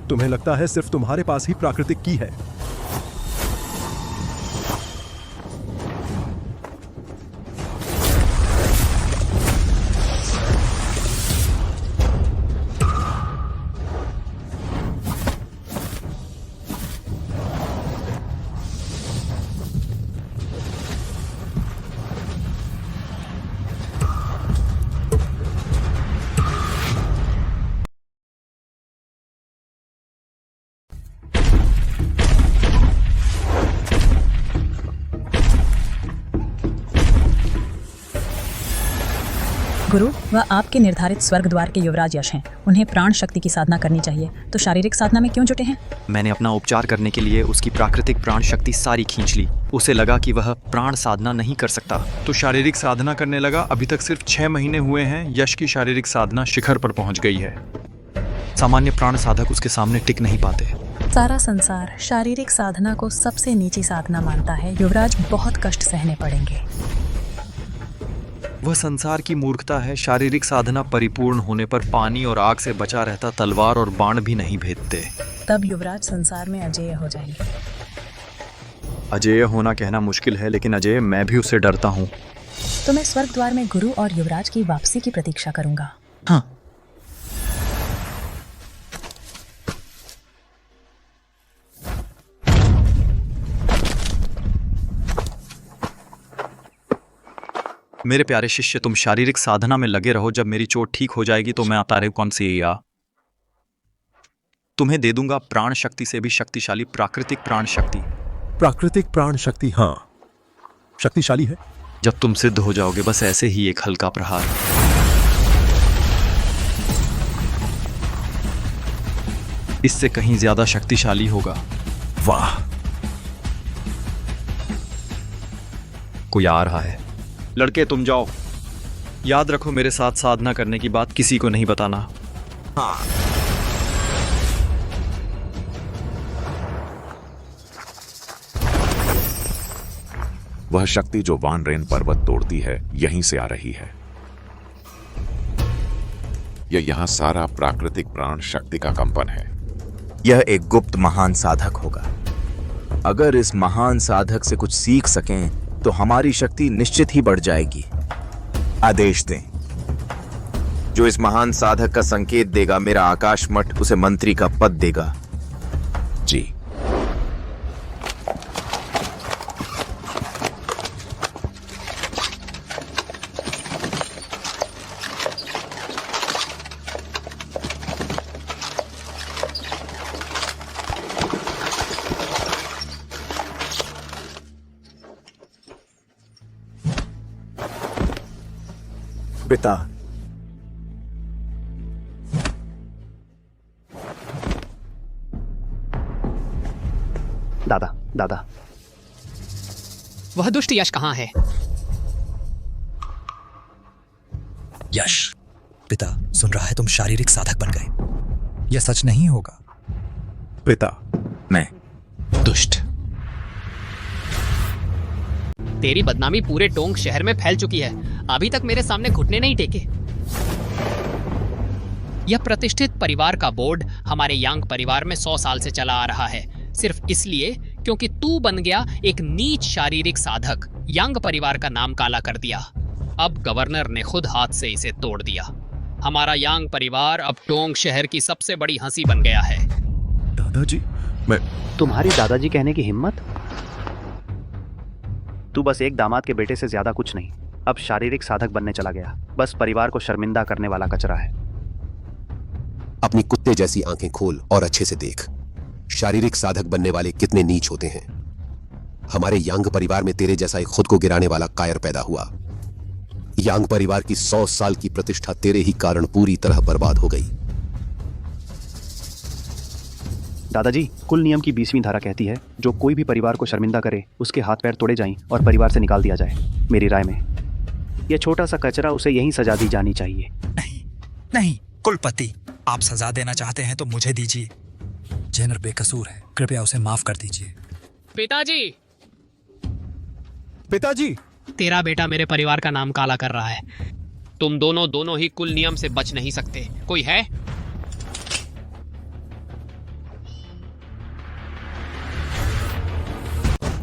तुम्हें लगता है सिर्फ तुम्हारे पास ही प्राकृतिक की है। गुरु, वह आपके निर्धारित स्वर्ग द्वार के युवराज यश हैं। उन्हें प्राण शक्ति की साधना करनी चाहिए, तो शारीरिक साधना में क्यों जुटे हैं? मैंने अपना उपचार करने के लिए उसकी प्राकृतिक प्राण शक्ति सारी खींच ली। उसे लगा कि वह प्राण साधना नहीं कर सकता, तो शारीरिक साधना करने लगा। अभी तक सिर्फ 6 महीने हुए हैं, यश की शारीरिक साधना शिखर पर पहुंच गई है। सामान्य प्राण साधक उसके सामने टिक नहीं पाते। सारा संसार शारीरिक साधना को सबसे नीची साधना मानता है। युवराज बहुत कष्ट सहने पड़ेंगे। वह संसार की मूर्खता है। शारीरिक साधना परिपूर्ण होने पर पानी और आग से बचा रहता तलवार और बाण भी नहीं भेदते। तब युवराज संसार में अजेय हो जाएंगे। अजेय होना कहना मुश्किल है, लेकिन अजेय मैं भी उससे डरता हूँ। तो मैं स्वर्ग द्वार में गुरु और युवराज की वापसी की प्रतीक्षा करूंगा। हाँ। मेरे प्यारे शिष्य, तुम शारीरिक साधना में लगे रहो। जब मेरी चोट ठीक हो जाएगी तो मैं तारे कौन सी या तुम्हें दे दूंगा प्राण शक्ति से भी शक्तिशाली प्राकृतिक प्राण शक्ति। प्राकृतिक प्राण शक्ति, हाँ, शक्तिशाली है। जब तुम सिद्ध हो जाओगे, बस ऐसे ही एक हल्का प्रहार। इससे कहीं ज्यादा शक्तिशाली होगा। वाह, कोई आ रहा है। लड़के तुम जाओ। याद रखो, मेरे साथ साधना करने की बात किसी को नहीं बताना। हाँ। वह शक्ति जो वानरेन पर्वत तोड़ती है यहीं से आ रही है। यह यहाँ सारा प्राकृतिक प्राण शक्ति का कंपन है। यह एक गुप्त महान साधक होगा। अगर इस महान साधक से कुछ सीख सकें तो हमारी शक्ति निश्चित ही बढ़ जाएगी। आदेश दें। जो इस महान साधक का संकेत देगा, मेरा आकाश मठ उसे मंत्री का पद देगा। जी। पिता, दादा, वह दुष्ट यश कहाँ है? यश, पिता सुन रहा है, तुम शारीरिक साधक बन गए। यह सच नहीं होगा। पिता, मैं दुष्ट। तेरी बदनामी पूरे टोंग शहर में फैल चुकी है। अभी तक मेरे सामने घुटने नहीं टेके। यह प्रतिष्ठित परिवार का बोर्ड हमारे यांग परिवार में 100 साल से चला आ रहा है, सिर्फ इसलिए क्योंकि तू बन गया एक नीच शारीरिक साधक। यांग परिवार का नाम काला कर दिया। अब गवर्नर ने खुद हाथ से इसे तोड़ दिया। हमारा यांग परिवार अब टोंग शहर की सबसे बड़ी हंसी बन गया है। दादाजी, मैं तुम्हारी दादाजी कहने की हिम्मत? तू बस एक दामाद के बेटे से ज्यादा कुछ नहीं। अब शारीरिक साधक बनने चला गया। बस परिवार को शर्मिंदा करने वाला कचरा है। अपनी कुत्ते जैसी आंखें खोल और अच्छे से देख। शारीरिक साधक बनने वाले कितने नीच होते हैं। हमारे यांग परिवार में तेरे जैसा एक खुद को गिराने वाला कायर पैदा हुआ। यांग परिवार की 100 साल की प्रतिष्ठा तेरे ही कारण पूरी तरह बर्बाद हो गई। दादाजी, कुल नियम की 20वीं धारा कहती है, जो कोई भी परिवार को शर्मिंदा करे उसके हाथ पैर तोड़े जाएं और परिवार से निकाल दिया जाए। मेरी राय में यह छोटा सा कचरा, उसे यहीं सजा दी जानी चाहिए। नहीं नहीं, कुलपति, आप सजा देना चाहते हैं तो मुझे दीजिए। जेनर बेकसूर है, कृपया उसे माफ कर दीजिए। पिताजी, पिताजी, तेरा बेटा मेरे परिवार का नाम काला कर रहा है। तुम दोनों ही कुल नियम से बच नहीं सकते। कोई है?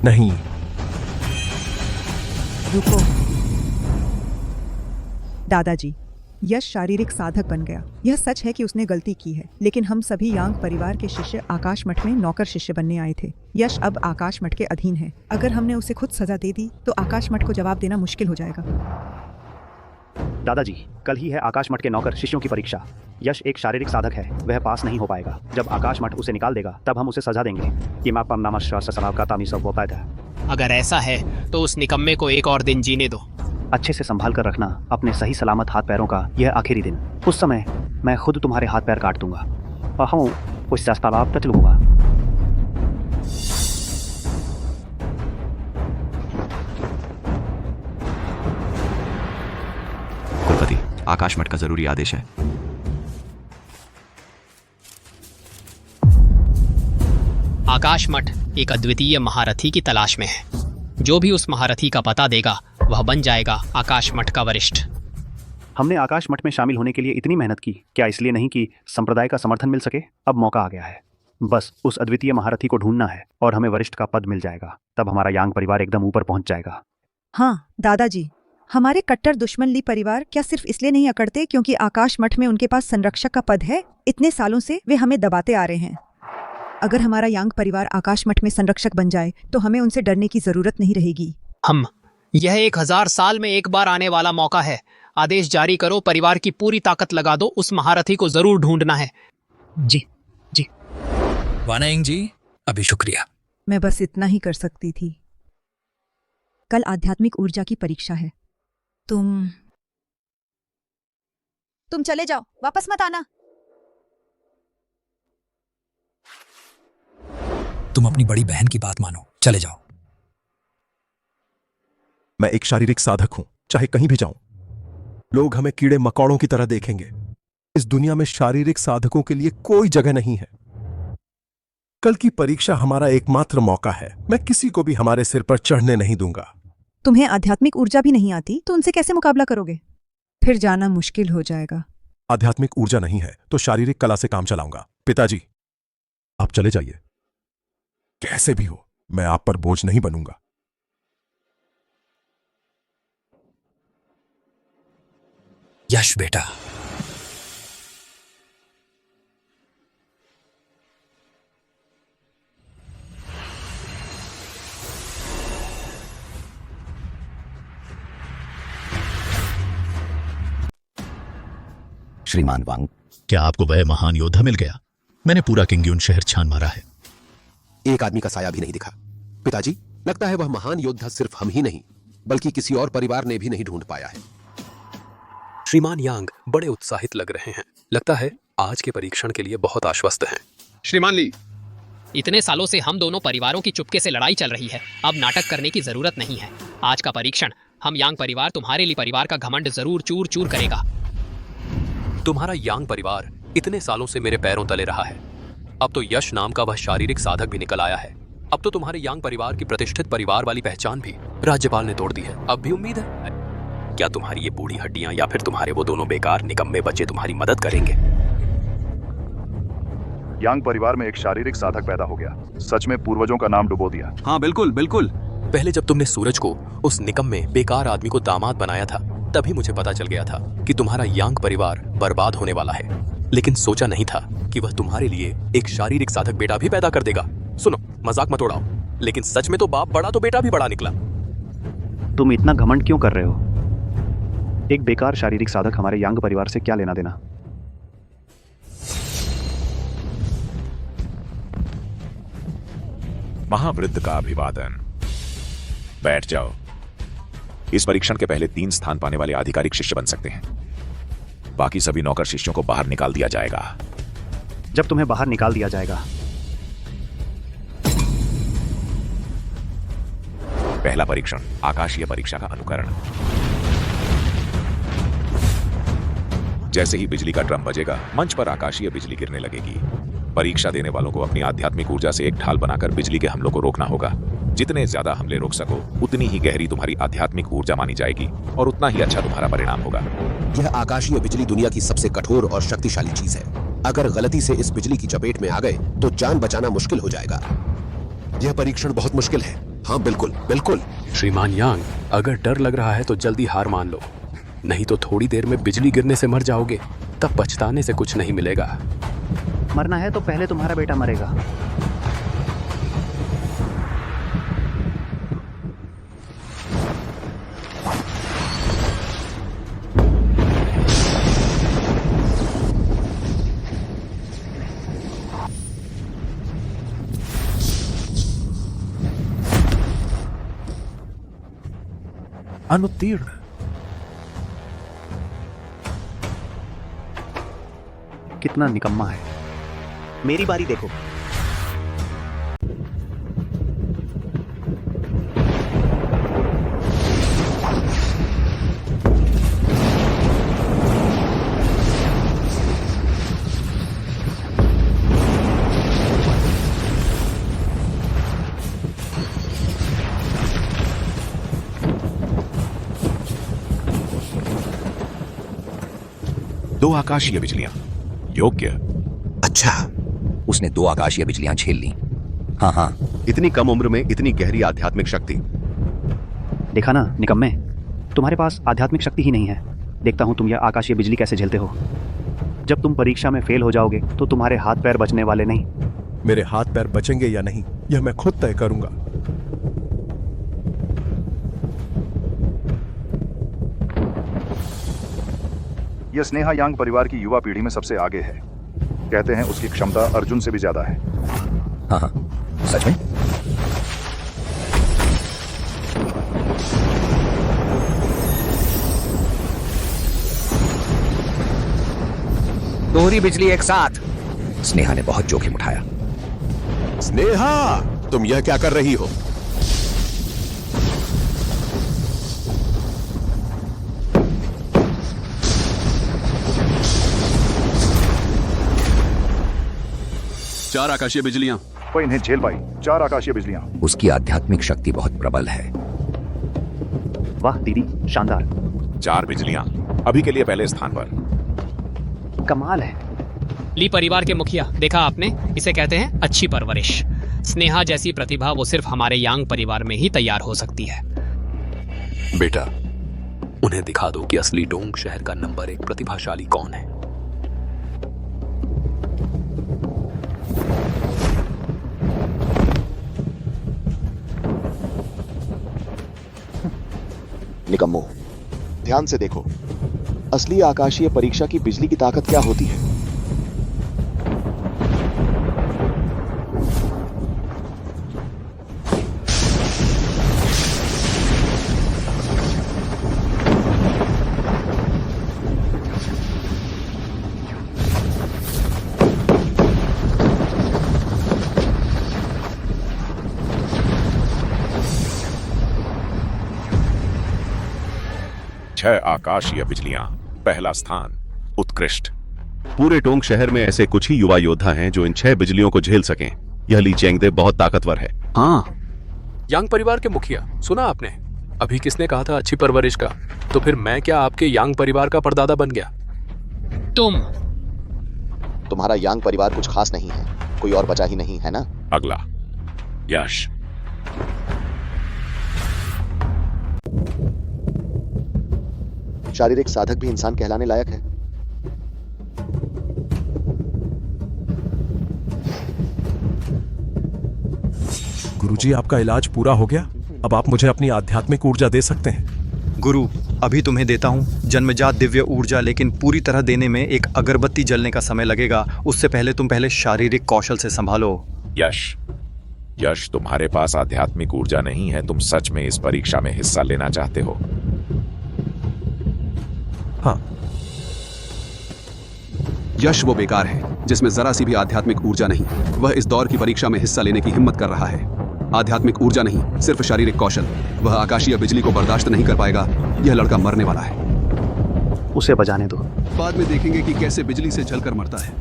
नहीं। रुको। दादाजी, यश शारीरिक साधक बन गया। यह सच है कि उसने गलती की है, लेकिन हम सभी यांग परिवार के शिष्य आकाश मठ में नौकर शिष्य बनने आए थे। यश अब आकाश मठ के अधीन है। अगर हमने उसे खुद सजा दे दी तो आकाश मठ को जवाब देना मुश्किल हो जाएगा। दादाजी, कल ही है आकाश मठ के नौकर शिष्यों की परीक्षा। यश एक शारीरिक साधक है, वह पास नहीं हो पाएगा। जब आकाश मठ उसे निकाल देगा तब हम उसे सजा देंगे। अगर ऐसा है तो उस निकम्मे को एक और दिन जीने दो। अच्छे से संभाल कर रखना अपने सही सलामत हाथ पैरों का यह आखिरी दिन। उस समय मैं खुद तुम्हारे हाथ पैर काट दूंगा। कुलपति, आकाश मठ का जरूरी आदेश है। आकाश मठ एक अद्वितीय महारथी की तलाश में है। जो भी उस महारथी का पता देगा वह बन जाएगा आकाश मठ का वरिष्ठ। हमने आकाश मठ में शामिल होने के लिए इतनी मेहनत की, क्या इसलिए नहीं कि संप्रदाय का समर्थन मिल सके? अब मौका आ गया है। बस उस अद्वितीय महारथी को ढूंढना है और हमें वरिष्ठ का पद मिल जाएगा। तब हमारा यांग परिवार एकदम ऊपर पहुंच जाएगा। हाँ दादाजी, हमारे कट्टर दुश्मन ली परिवार क्या सिर्फ इसलिए नहीं अकड़ते क्योंकि आकाश मठ में उनके पास संरक्षक का पद है? इतने सालों से वे हमें दबाते आ रहे हैं। अगर हमारा यांग परिवार आकाश मठ में संरक्षक बन जाए तो हमें उनसे डरने की जरूरत नहीं रहेगी। यह 1000 साल में एक बार आने वाला मौका है। आदेश जारी करो, परिवार की पूरी ताकत लगा दो। उस महारथी को जरूर ढूंढना है। जी जी। वानयिंग जी, अभी शुक्रिया। मैं बस इतना ही कर सकती थी। कल आध्यात्मिक ऊर्जा की परीक्षा है। तुम चले जाओ, वापस मत आना। तुम अपनी बड़ी बहन की बात मानो, चले जाओ। मैं एक शारीरिक साधक हूं, चाहे कहीं भी जाऊं लोग हमें कीड़े मकोड़ों की तरह देखेंगे। इस दुनिया में शारीरिक साधकों के लिए कोई जगह नहीं है। कल की परीक्षा हमारा एकमात्र मौका है। मैं किसी को भी हमारे सिर पर चढ़ने नहीं दूंगा। तुम्हें आध्यात्मिक ऊर्जा भी नहीं आती तो उनसे कैसे मुकाबला करोगे? फिर जाना मुश्किल हो जाएगा। आध्यात्मिक ऊर्जा नहीं है तो शारीरिक कला से काम चलाऊंगा। पिताजी, आप चले जाइए। कैसे भी हो, मैं आप पर बोझ नहीं बनूंगा। यश बेटा, श्रीमान वांग, क्या आपको वह महान योद्धा मिल गया? मैंने पूरा किंग्यून शहर छान मारा है। एक आदमी का साया भी नहीं दिखा। पिताजी, लगता है वह महान योद्धा सिर्फ हम ही नहीं बल्कि किसी और परिवार ने भी नहीं ढूंढ पाया है। श्रीमान यांग बड़े उत्साहित लग रहे हैं। लगता है आज के परीक्षण के लिए बहुत आश्वस्त हैं। श्रीमान ली, इतने सालों से हम दोनों परिवारों की चुपके से लड़ाई चल रही है। अब नाटक करने की जरूरत नहीं है। आज का परीक्षण हम यांग परिवार तुम्हारे लिए परिवार का घमंड जरूर चूर चूर करेगा। तुम्हारा यांग परिवार इतने सालों से मेरे पैरों तले रहा है। अब तो यश नाम का वह शारीरिक साधक भी निकल आया है। अब तो तुम्हारे यांग परिवार की प्रतिष्ठित परिवार वाली पहचान भी राज्यपाल ने तोड़ दी है। अब भी उम्मीद है? क्या तुम्हारी ये बूढ़ी हड्डियां या फिर तुम्हारे वो दोनों बेकार निकम्मे बच्चे तुम्हारी मदद करेंगे? यांग परिवार में एक शारीरिक साधक पैदा हो गया। सच में पूर्वजों का नाम डुबो दिया। हाँ बिल्कुल बिल्कुल। पहले जब तुमने सूरज को उस निकम्मे बेकार आदमी को दामाद बनाया था तभी मुझे पता चल गया था कि तुम्हारा यांग परिवार बर्बाद होने वाला है। लेकिन सोचा नहीं था कि वह तुम्हारे लिए एक शारीरिक साधक बेटा भी पैदा कर देगा। सुनो, मजाक मत उड़ाओ, लेकिन सच में तो बाप बड़ा तो बेटा भी बड़ा निकला। तुम इतना घमंड क्यों कर रहे हो? एक बेकार शारीरिक साधक हमारे यांग परिवार से क्या लेना देना? महावृद्ध का अभिवादन। बैठ जाओ। इस परीक्षण के पहले 3 स्थान पाने वाले आधिकारिक शिष्य बन सकते हैं। बाकी सभी नौकर शिष्यों को बाहर निकाल दिया जाएगा। जब तुम्हें बाहर निकाल दिया जाएगा। पहला परीक्षण, आकाशीय परीक्षा का अनुकरण। जैसे ही बिजली का ड्रम बजेगा, मंच पर आकाशीय बिजली गिरने लगेगी। परीक्षा देने वालों को अपनी आध्यात्मिक ऊर्जा से एक ढाल बनाकर बिजली के हमलों को रोकना होगा। जितने ज्यादा हमले रोक सको, उतनी ही गहरी तुम्हारी आध्यात्मिक ऊर्जा मानी जाएगी और उतना ही अच्छा तुम्हारा परिणाम होगा। यह आकाशीय बिजली दुनिया की सबसे कठोर और शक्तिशाली चीज है। अगर गलती से इस बिजली की चपेट में आ गए तो जान बचाना मुश्किल हो जाएगा। यह परीक्षण बहुत मुश्किल है, हाँ बिल्कुल बिल्कुल। श्रीमान यांग, अगर डर लग रहा है तो जल्दी हार मान लो, नहीं तो थोड़ी देर में बिजली गिरने से मर जाओगे, तब पछताने से कुछ नहीं मिलेगा। मरना है तो पहले तुम्हारा बेटा मरेगा। अनुत्तीर्ण। कितना निकम्मा है। मेरी बारी देखो। दो आकाशीय बिजलियां योग्य। अच्छा, उसने 2 आकाशीय बिजलियां झेल ली। हाँ हाँ, इतनी कम उम्र में इतनी गहरी आध्यात्मिक शक्ति। देखा ना निकम्मे, तुम्हारे पास आध्यात्मिक शक्ति ही नहीं है। देखता हूं तुम यह आकाशीय बिजली कैसे झेलते हो। जब तुम परीक्षा में फेल हो जाओगे तो तुम्हारे हाथ पैर बचने वाले नहीं। मेरे हाथ पैर बचेंगे या नहीं, यह मैं खुद तय करूंगा। यह स्नेहा यांग परिवार की युवा पीढ़ी में सबसे आगे है। कहते हैं उसकी क्षमता अर्जुन से भी ज्यादा है। हाँ हाँ, सच में? दोहरी बिजली एक साथ। स्नेहा ने बहुत जोखिम उठाया। स्नेहा, तुम यह क्या कर रही हो? चार आकाशीय बिजलियां। वो इन्हें झेल पाई। 4 आकाशीय बिजलियां। उसकी आध्यात्मिक शक्ति बहुत प्रबल है। वाह दीदी, शानदार। 4 बिजलियां अभी के लिए पहले स्थान पर। कमाल है। ली परिवार के मुखिया, देखा आपने, इसे कहते हैं अच्छी परवरिश। स्नेहा जैसी प्रतिभा वो सिर्फ हमारे यांग परिवार में ही तैयार हो सकती है। बेटा, उन्हें दिखा दो कि असली डोंग शहर का नंबर 1 प्रतिभाशाली कौन है। निकम्मो, ध्यान से देखो, असली आकाशीय परीक्षा की बिजली की ताकत क्या होती है। छह आकाशीय बिजलियां, पहला स्थान, उत्कृष्ट। पूरे टोंग शहर में ऐसे कुछ ही युवा योद्धा हैं जो इन 6 बिजलियों को झेल सकें। यह ली चेंगदे बहुत ताकतवर है। हाँ, यांग परिवार के मुखिया, सुना आपने? अभी किसने कहा था अच्छी परवरिश का? तो फिर मैं क्या आपके यांग परिवार का परदादा बन गया? तुम्हारा यांग परिवार कुछ खास नहीं है। कोई और बचा ही नहीं है ना? अगला, यश। शारीरिक साधक भी इंसान कहलाने लायक है। गुरुजी, आपका इलाज पूरा हो गया। अब आप मुझे अपनी आध्यात्मिक ऊर्जा दे सकते हैं। गुरु, अभी तुम्हें देता हूँ जन्मजात दिव्य ऊर्जा, लेकिन पूरी तरह देने में एक अगरबत्ती जलने का समय लगेगा। उससे पहले तुम शारीरिक कौशल से संभालो। यश, तुम्हारे पास आध्यात्मिक ऊर्जा नहीं है। तुम सच में इस परीक्षा में हिस्सा लेना चाहते हो? हाँ। यश वो बेकार है जिसमें जरा सी भी आध्यात्मिक ऊर्जा नहीं। वह इस दौर की परीक्षा में हिस्सा लेने की हिम्मत कर रहा है। आध्यात्मिक ऊर्जा नहीं, सिर्फ शारीरिक कौशल। वह आकाशीय बिजली को बर्दाश्त नहीं कर पाएगा। यह लड़का मरने वाला है। उसे बजाने दो। बाद में देखेंगे कि कैसे बिजली से जलकर मरता है।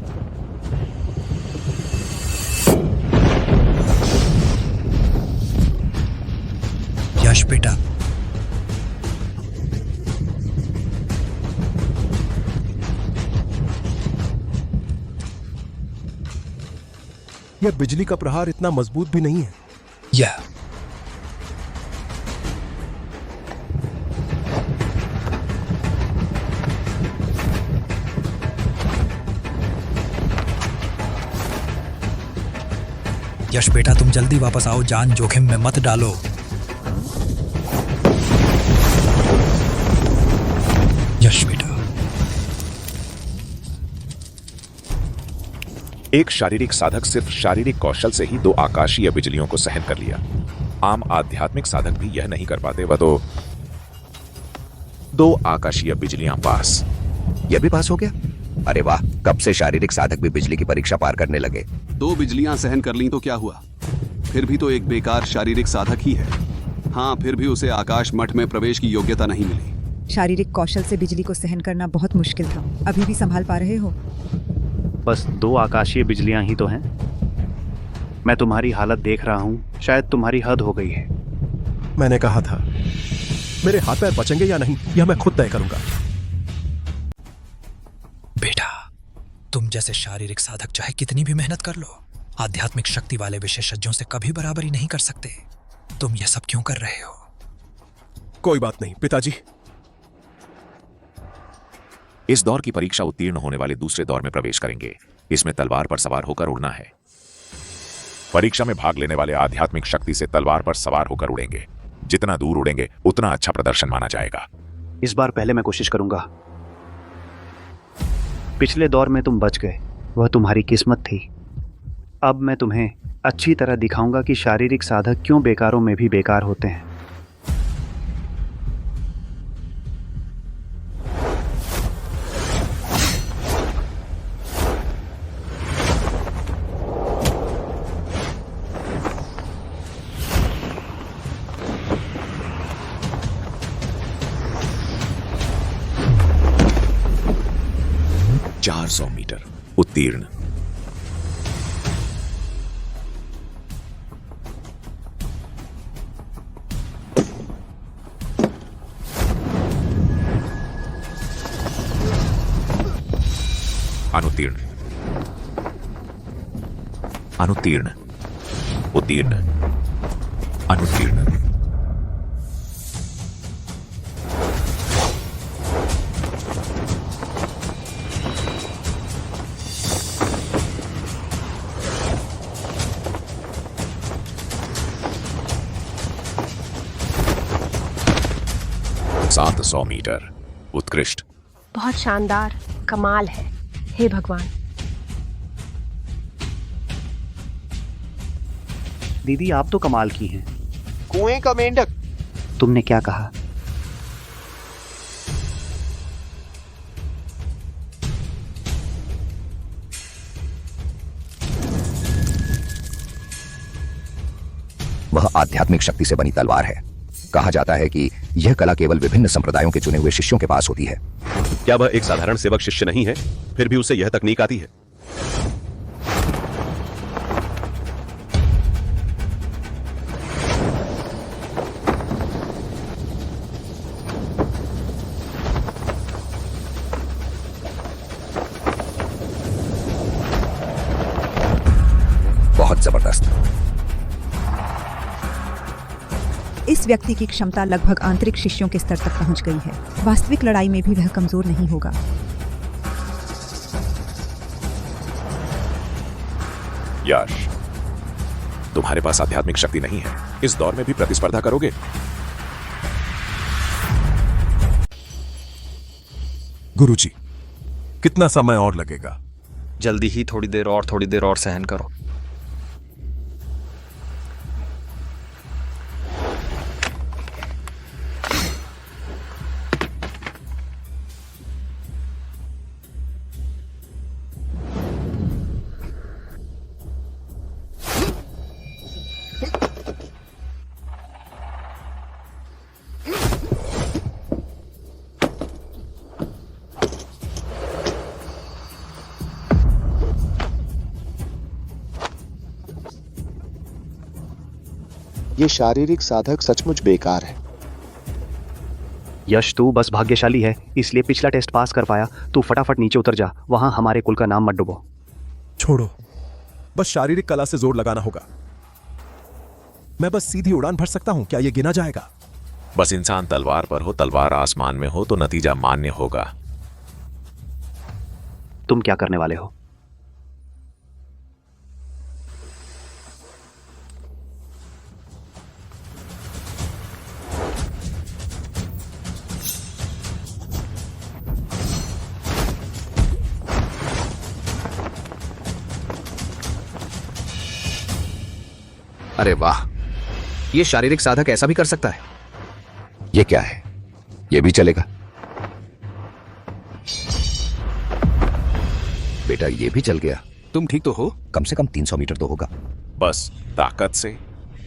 यश बेटा, यह बिजली का प्रहार इतना मजबूत भी नहीं है। यह यश बेटा, तुम जल्दी वापस आओ, जान जोखिम में मत डालो। यश बेटा। एक शारीरिक साधक सिर्फ शारीरिक कौशल से ही 2 आकाशीय बिजलियों को सहन कर लिया। आम आध्यात्मिक साधक भी यह नहीं कर पाते। वह तो 2 आकाशीय बिजलियां पास। यह भी पास हो गया? अरे वाह, कब से शारीरिक साधक भी बिजली की परीक्षा पार करने लगे। 2 बिजलियां सहन कर ली तो क्या हुआ? फिर भी तो एक बेकार शारीरिक साधक ही है। हाँ, फिर भी उसे आकाश मठ में प्रवेश की योग्यता नहीं मिली। शारीरिक कौशल से बिजली को सहन करना बहुत मुश्किल था। अभी भी संभाल पा रहे हो? बस 2 आकाशीय बिजलियां ही तो हैं। मैं तुम्हारी हालत देख रहा हूँ, शायद तुम्हारी हद हो गई है। मैंने कहा था, मेरे हाथ पैर बचेंगे या नहीं यह मैं खुद तय करूंगा। बेटा, तुम जैसे शारीरिक साधक चाहे कितनी भी मेहनत कर लो, आध्यात्मिक शक्ति वाले विशेषज्ञों से कभी बराबरी नहीं कर सकते। तुम यह सब क्यों कर रहे हो? कोई बात नहीं पिताजी। इस दौर की परीक्षा उत्तीर्ण होने वाले दूसरे दौर में प्रवेश करेंगे। इसमें तलवार पर सवार होकर उड़ना है। परीक्षा में भाग लेने वाले आध्यात्मिक शक्ति से तलवार पर सवार होकर उड़ेंगे। जितना दूर उड़ेंगे उतना अच्छा प्रदर्शन माना जाएगा। इस बार पहले मैं कोशिश करूंगा। पिछले दौर में तुम बच गए, वह तुम्हारी किस्मत थी। अब मैं तुम्हें अच्छी तरह दिखाऊंगा कि शारीरिक साधक क्यों बेकारों में भी बेकार होते हैं। सौ मीटर उत्तीर्ण। अनुत्तीर्ण, अनुत्तीर्ण, उत्तीर्ण, अनुत्तीर्ण। सात 100 मीटर उत्कृष्ट। बहुत शानदार, कमाल है। हे भगवान। दीदी, आप तो कमाल की हैं। कुएं का मेंढक। तुमने क्या कहा? वह आध्यात्मिक शक्ति से बनी तलवार है। कहा जाता है कि यह कला केवल विभिन्न संप्रदायों के चुने हुए शिष्यों के पास होती है। क्या वह एक साधारण सेवक शिष्य नहीं है? फिर भी उसे यह तकनीक आती है। बहुत जबरदस्त। इस व्यक्ति की क्षमता लगभग आंतरिक शिष्यों के स्तर तक पहुंच गई है। वास्तविक लड़ाई में भी वह कमजोर नहीं होगा। यश, तुम्हारे पास आध्यात्मिक शक्ति नहीं है। इस दौर में भी प्रतिस्पर्धा करोगे? गुरुजी, कितना समय और लगेगा? जल्दी ही, थोड़ी देर और सहन करो। ये शारीरिक साधक सचमुच बेकार है। यश, तू बस भाग्यशाली है, इसलिए पिछला टेस्ट पास कर पाया। तू फटाफट नीचे उतर जा, वहां हमारे कुल का नाम मत डुबो। छोड़ो, बस शारीरिक कला से जोर लगाना होगा। मैं बस सीधी उड़ान भर सकता हूं, क्या यह गिना जाएगा? बस इंसान तलवार पर हो, तलवार आसमान में हो तो नतीजा मान्य होगा। तुम क्या करने वाले हो? अरे वाह, ये शारीरिक साधक ऐसा भी कर सकता है। ये क्या है? ये भी चलेगा। बेटा ये भी चल गया। तुम ठीक तो हो? कम से कम 300 मीटर तो होगा। बस ताकत से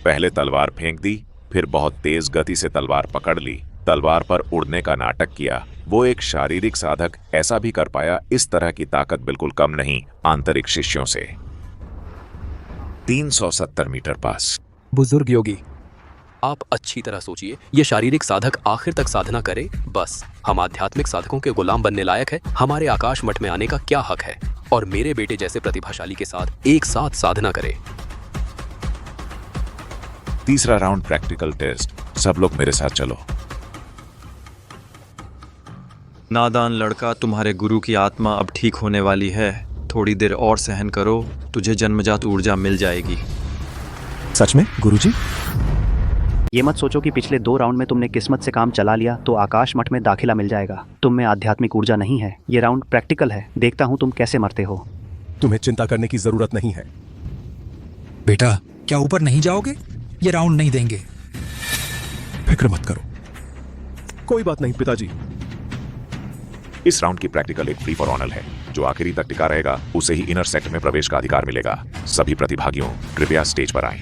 पहले तलवार फेंक दी, फिर बहुत तेज गति से तलवार पकड़ ली, तलवार पर उड़ने का नाटक किया। वो एक शारीरिक साधक ऐसा भी कर पाया। इस तरह की ताकत बिल्कुल कम नहीं आंतरिक शिष्यों से। 370 मीटर पास। बुजुर्ग योगी, आप अच्छी तरह सोचिए, ये शारीरिक साधक आखिर तक साधना करे, बस हम आध्यात्मिक साधकों के गुलाम बनने लायक है। हमारे आकाश मठ में आने का क्या हक है? और मेरे बेटे जैसे प्रतिभाशाली के साथ एक साथ साधना करे। तीसरा राउंड प्रैक्टिकल टेस्ट। सब लोग मेरे साथ चलो। नादान लड़का, तुम्हारे गुरु की आत्मा अब ठीक होने वाली है। थोड़ी देर और सहन करो, तुझे जन्मजात ऊर्जा मिल जाएगी। सच में गुरुजी? ये मत सोचो कि पिछले 2 राउंड में तुमने किस्मत से काम चला लिया तो आकाश मठ में दाखिला मिल जाएगा। तुम में आध्यात्मिक ऊर्जा नहीं है। ये राउंड प्रैक्टिकल है। देखता हूँ तुम कैसे मरते हो। तुम्हें चिंता करने की जरूरत नहीं है। बेटा, क्या ऊपर नहीं जाओगे? ये राउंड नहीं देंगे। फिक्र मत करो, कोई बात नहीं पिताजी। इस राउंड की प्रैक्टिकल एक फ्री फॉर ऑनर है। जो आखिरी तक टिका रहेगा उसे ही इनर सेक्ट में प्रवेश का अधिकार मिलेगा। सभी प्रतिभागियों कृपया स्टेज पर आएं।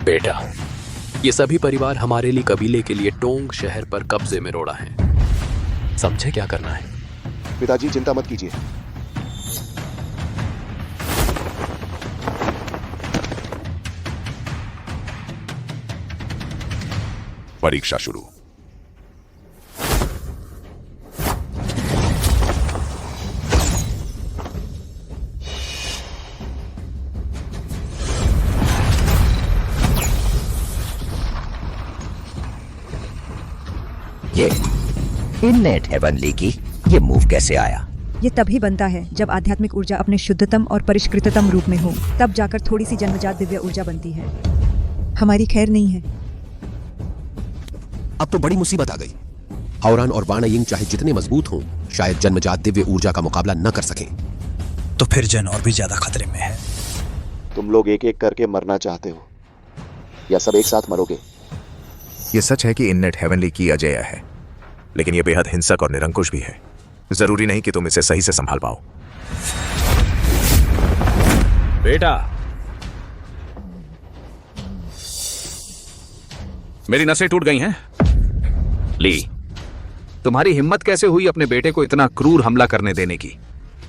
बेटा, ये सभी परिवार हमारे लिए कबीले के लिए टोंग शहर पर कब्जे में रोड़ा है। समझे क्या करना है? पिताजी चिंता मत कीजिए। परीक्षा शुरू। ये इननेट हेवनली की ये मूव कैसे आया? ये तभी बनता है जब आध्यात्मिक ऊर्जा अपने शुद्धतम और परिष्कृततम रूप में हो, तब जाकर थोड़ी सी जन्मजात दिव्य ऊर्जा बनती है। हमारी खैर नहीं है। अब तो बड़ी मुसीबत आ गई। हावरान और वाणायिंग चाहे जितने मजबूत हों, शायद जन्मजात दिव्य ऊर्जा का मुकाबला न कर सकें। तो फिर जन और भी ज्यादा खतरे में है। तुम लोग एक एक करके मरना चाहते हो या सब एक साथ मरोगे? ये सच है कि इननेट हेवनली की अजय है, लेकिन ये बेहद हिंसक और निरंकुश भी है। जरूरी नहीं कि तुम इसे सही से संभाल पाओ। बेटा, मेरी नसें टूट गई हैं। ली, तुम्हारी हिम्मत कैसे हुई अपने बेटे को इतना क्रूर हमला करने देने की?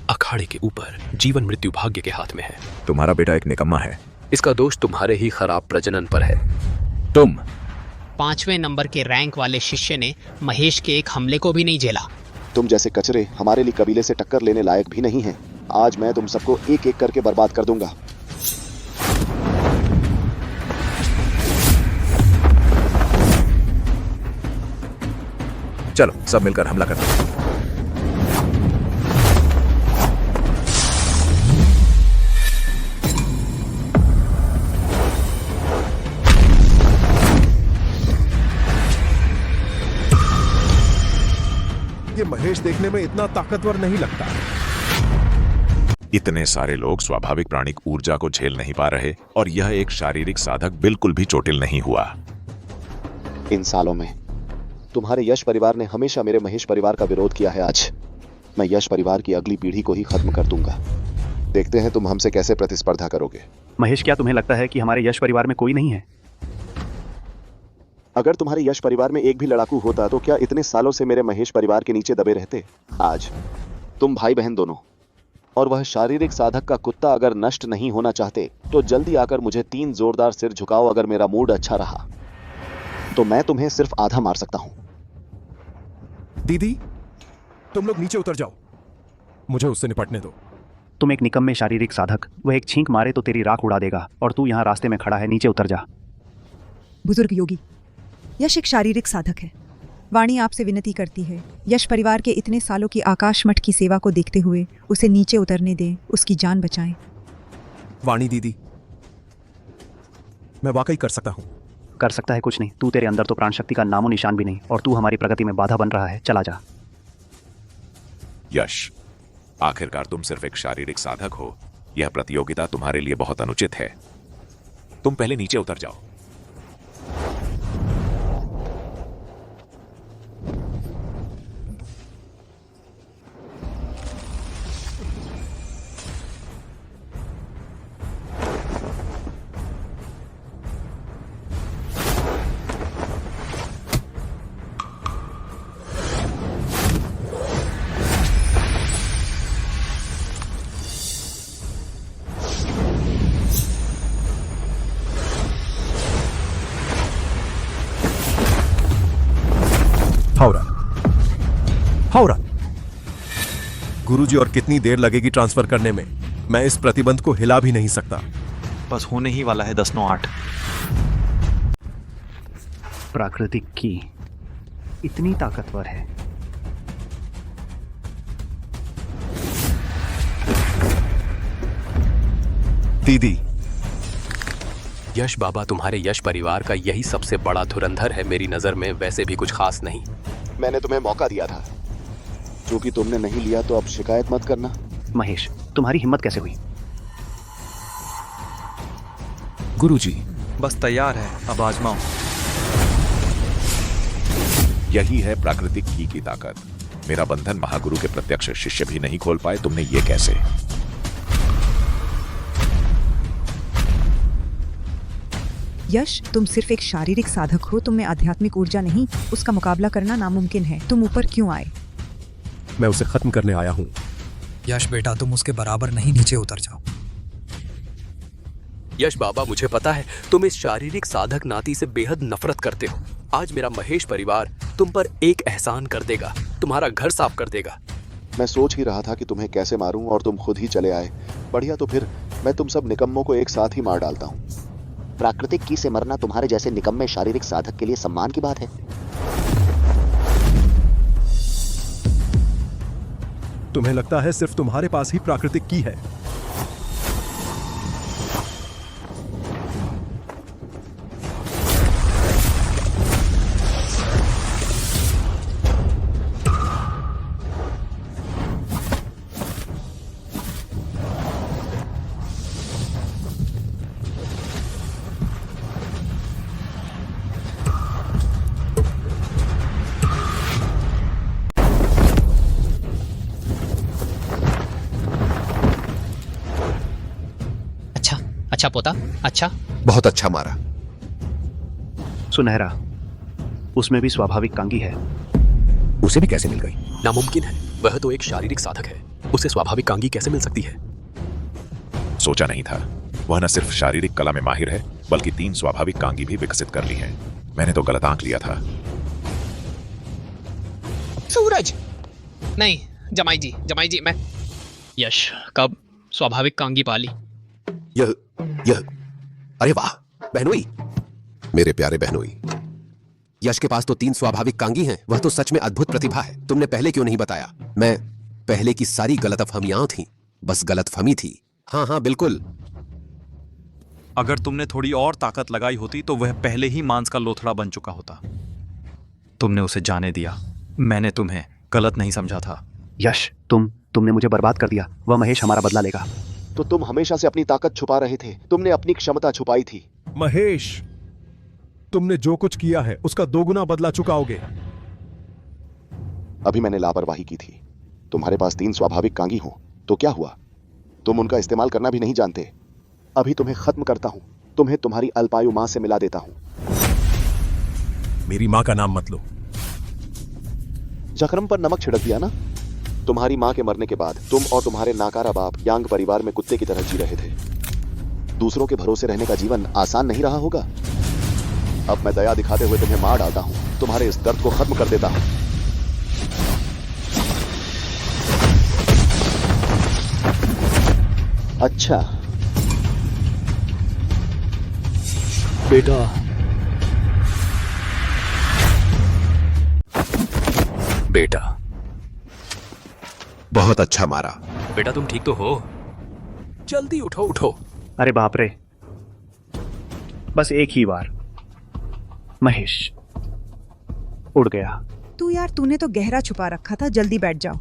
अखाड़े के ऊपर जीवन मृत्यु भाग्य के हाथ में है। तुम्हारा बेटा एक निकम्मा है। इसका दोष तुम्हारे ही खराब प्रजनन पर है। तुम 5वें नंबर के रैंक वाले शिष्य ने महेश के एक हमले को भी नहीं झेला। तुम जैसे कचरे हमारे लिए कबीले से टक्कर लेने लायक भी नहीं हैं। आज मैं तुम सबको एक एक करके बर्बाद कर दूंगा। चलो सब मिलकर हमला करते हैं। ये महेश देखने में इतना ताकतवर नहीं लगता। इतने सारे लोग स्वाभाविक प्राणिक ऊर्जा को झेल नहीं पा रहे और यह एक शारीरिक साधक बिल्कुल भी चोटिल नहीं हुआ। इन सालों में तुम्हारे यश परिवार ने हमेशा मेरे महेश परिवार का विरोध किया है। आज मैं यश परिवार की अगली पीढ़ी को ही खत्म कर दूंगा। देखते हैं तुम हमसे कैसे प्रतिस्पर्धा करोगे। महेश, क्या तुम्हें लगता है कि हमारे यश परिवार में कोई नहीं है? अगर तुम्हारे यश परिवार में एक भी लड़ाकू होता तो क्या इतने सालों से मेरे महेश परिवार के नीचे दबे रहते? आज तुम भाई बहन दोनों और वह शारीरिक साधक का कुत्ता अगर नष्ट नहीं होना चाहते तो जल्दी आकर मुझे 3 जोरदार सिर झुकाओ। अगर मेरा मूड अच्छा रहा तो मैं तुम्हें सिर्फ आधा मार सकता हूं। दीदी, तुम लोग नीचे उतर जाओ, मुझे उससे निपटने दो। तुम एक निकम्मे शारीरिक साधक, वह एक छींक मारे तो तेरी राख उड़ा देगा और तू यहाँ रास्ते में खड़ा है। नीचे उतर जा। बुजुर्ग योगी, यश एक शारीरिक साधक है। वाणी आपसे विनती करती है, यश परिवार के इतने सालों की आकाश मठ की सेवा को देखते हुए उसे नीचे उतरने दें, उसकी जान बचाएं। वाणी दीदी, मैं वाकई कर सकता हूँ। कर सकता है कुछ नहीं, तू तेरे अंदर तो प्राण शक्ति का नामो निशान भी नहीं और तू हमारी प्रगति में बाधा बन रहा है। चला जा। यश, आखिरकार तुम सिर्फ एक शारीरिक साधक हो यह प्रतियोगिता तुम्हारे लिए बहुत अनुचित है। तुम पहले नीचे उतर जाओ। हावड़ा हावड़ा गुरुजी, और कितनी देर लगेगी ट्रांसफर करने में? मैं इस प्रतिबंध को हिला भी नहीं सकता। बस होने ही वाला है 10-9-8। प्राकृतिक की इतनी ताकतवर है। दीदी, यश बाबा, तुम्हारे यश परिवार का यही सबसे बड़ा धुरंधर है मेरी नजर में, वैसे भी कुछ खास नहीं। मैंने तुम्हें मौका दिया था, क्योंकि तुमने नहीं लिया तो अब शिकायत मत करना। महेश, तुम्हारी हिम्मत कैसे हुई? गुरुजी, बस तैयार है, अब आजमाओ। यही है प्राकृतिक की ताकत। मेरा बंधन महागुरु के प्रत्यक्ष शिष्य भी नहीं खोल पाए, तुमने ये कैसे? यश, तुम सिर्फ एक शारीरिक साधक हो, तुम में आध्यात्मिक ऊर्जा नहीं। उसका मुकाबला करना नामुमकिन है। तुम ऊपर क्यों आए? मैं उसे खत्म करने आया हूं। यश बेटा, तुम उसके बराबर नहीं, नीचे उतर जाओ। यश बाबा, मुझे पता है तुम इस शारीरिक साधक नाती से बेहद नफरत करते हो। आज मेरा महेश परिवार तुम पर एक एहसान कर देगा, तुम्हारा घर साफ कर देगा। मैं सोच ही रहा था कि तुम्हें कैसे मारूं और तुम खुद ही चले आए। बढ़िया, तो फिर मैं तुम सब निकम्मों को एक साथ ही मार डालता हूं। प्राकृतिक की से मरना तुम्हारे जैसे निकम्मे शारीरिक साधक के लिए सम्मान की बात है। तुम्हें लगता है सिर्फ तुम्हारे पास ही प्राकृतिक की है? अच्छा पोता, अच्छा। बहुत अच्छा मारा। सुनहरा, उसमें भी स्वाभाविक कांगी है। उसे भी कैसे मिल गई? नामुमकिन है, वह तो एक शारीरिक साधक है, उसे स्वाभाविक कांगी कैसे मिल सकती है? सोचा नहीं था। वह न सिर्फ शारीरिक कला में माहिर है, बल्कि 3 स्वाभाविक कांगी भी विकसित कर ली है। मैंने तो गलत आंक लिया था। सूरज! नहीं, जमाई जी, मैं यश कब स्वाभाविक कांगी पाली? यह अरे वाह बहनोई, मेरे प्यारे बहनोई, यश के पास तो 3 स्वाभाविक कांगी हैं। वह तो सच में अद्भुत प्रतिभा है। तुमने पहले क्यों नहीं बताया? मैं पहले की सारी गलतफहमियां थी, बस गलतफहमी थी। हाँ बिल्कुल। अगर तुमने थोड़ी और ताकत लगाई होती तो वह पहले ही मांस का लोथड़ा बन चुका होता। तुमने उसे जाने दिया। मैंने तुम्हें गलत नहीं समझा था। यश, तुमने मुझे बर्बाद कर दिया। वह महेश हमारा बदला लेगा। तो तुम हमेशा से अपनी ताकत छुपा रहे थे। तुमने अपनी क्षमता छुपाई थी। महेश, तुमने जो कुछ किया है उसका 2 गुना बदला चुकाओगे। अभी मैंने लापरवाही की थी। तुम्हारे पास 3 स्वाभाविक कांगी हो तो क्या हुआ? तुम उनका इस्तेमाल करना भी नहीं जानते। अभी तुम्हें खत्म करता हूं। तुम्हें तुम्हारी अल्पायु मां से मिला देता हूं। मेरी मां का नाम मत लो। जख्म पर नमक छिड़क दिया ना? तुम्हारी मां के मरने के बाद तुम और तुम्हारे नाकारा बाप यांग परिवार में कुत्ते की तरह जी रहे थे। दूसरों के भरोसे रहने का जीवन आसान नहीं रहा होगा। अब मैं दया दिखाते हुए तुम्हें मार डालता हूं, तुम्हारे इस दर्द को खत्म कर देता हूं। अच्छा बेटा, बहुत अच्छा मारा। बेटा तुम ठीक तो हो? जल्दी उठो। अरे बाप रे, बस एक ही बार। महेश उड़ गया। तू यार, तूने तो गहरा छुपा रखा था। जल्दी बैठ जाओ।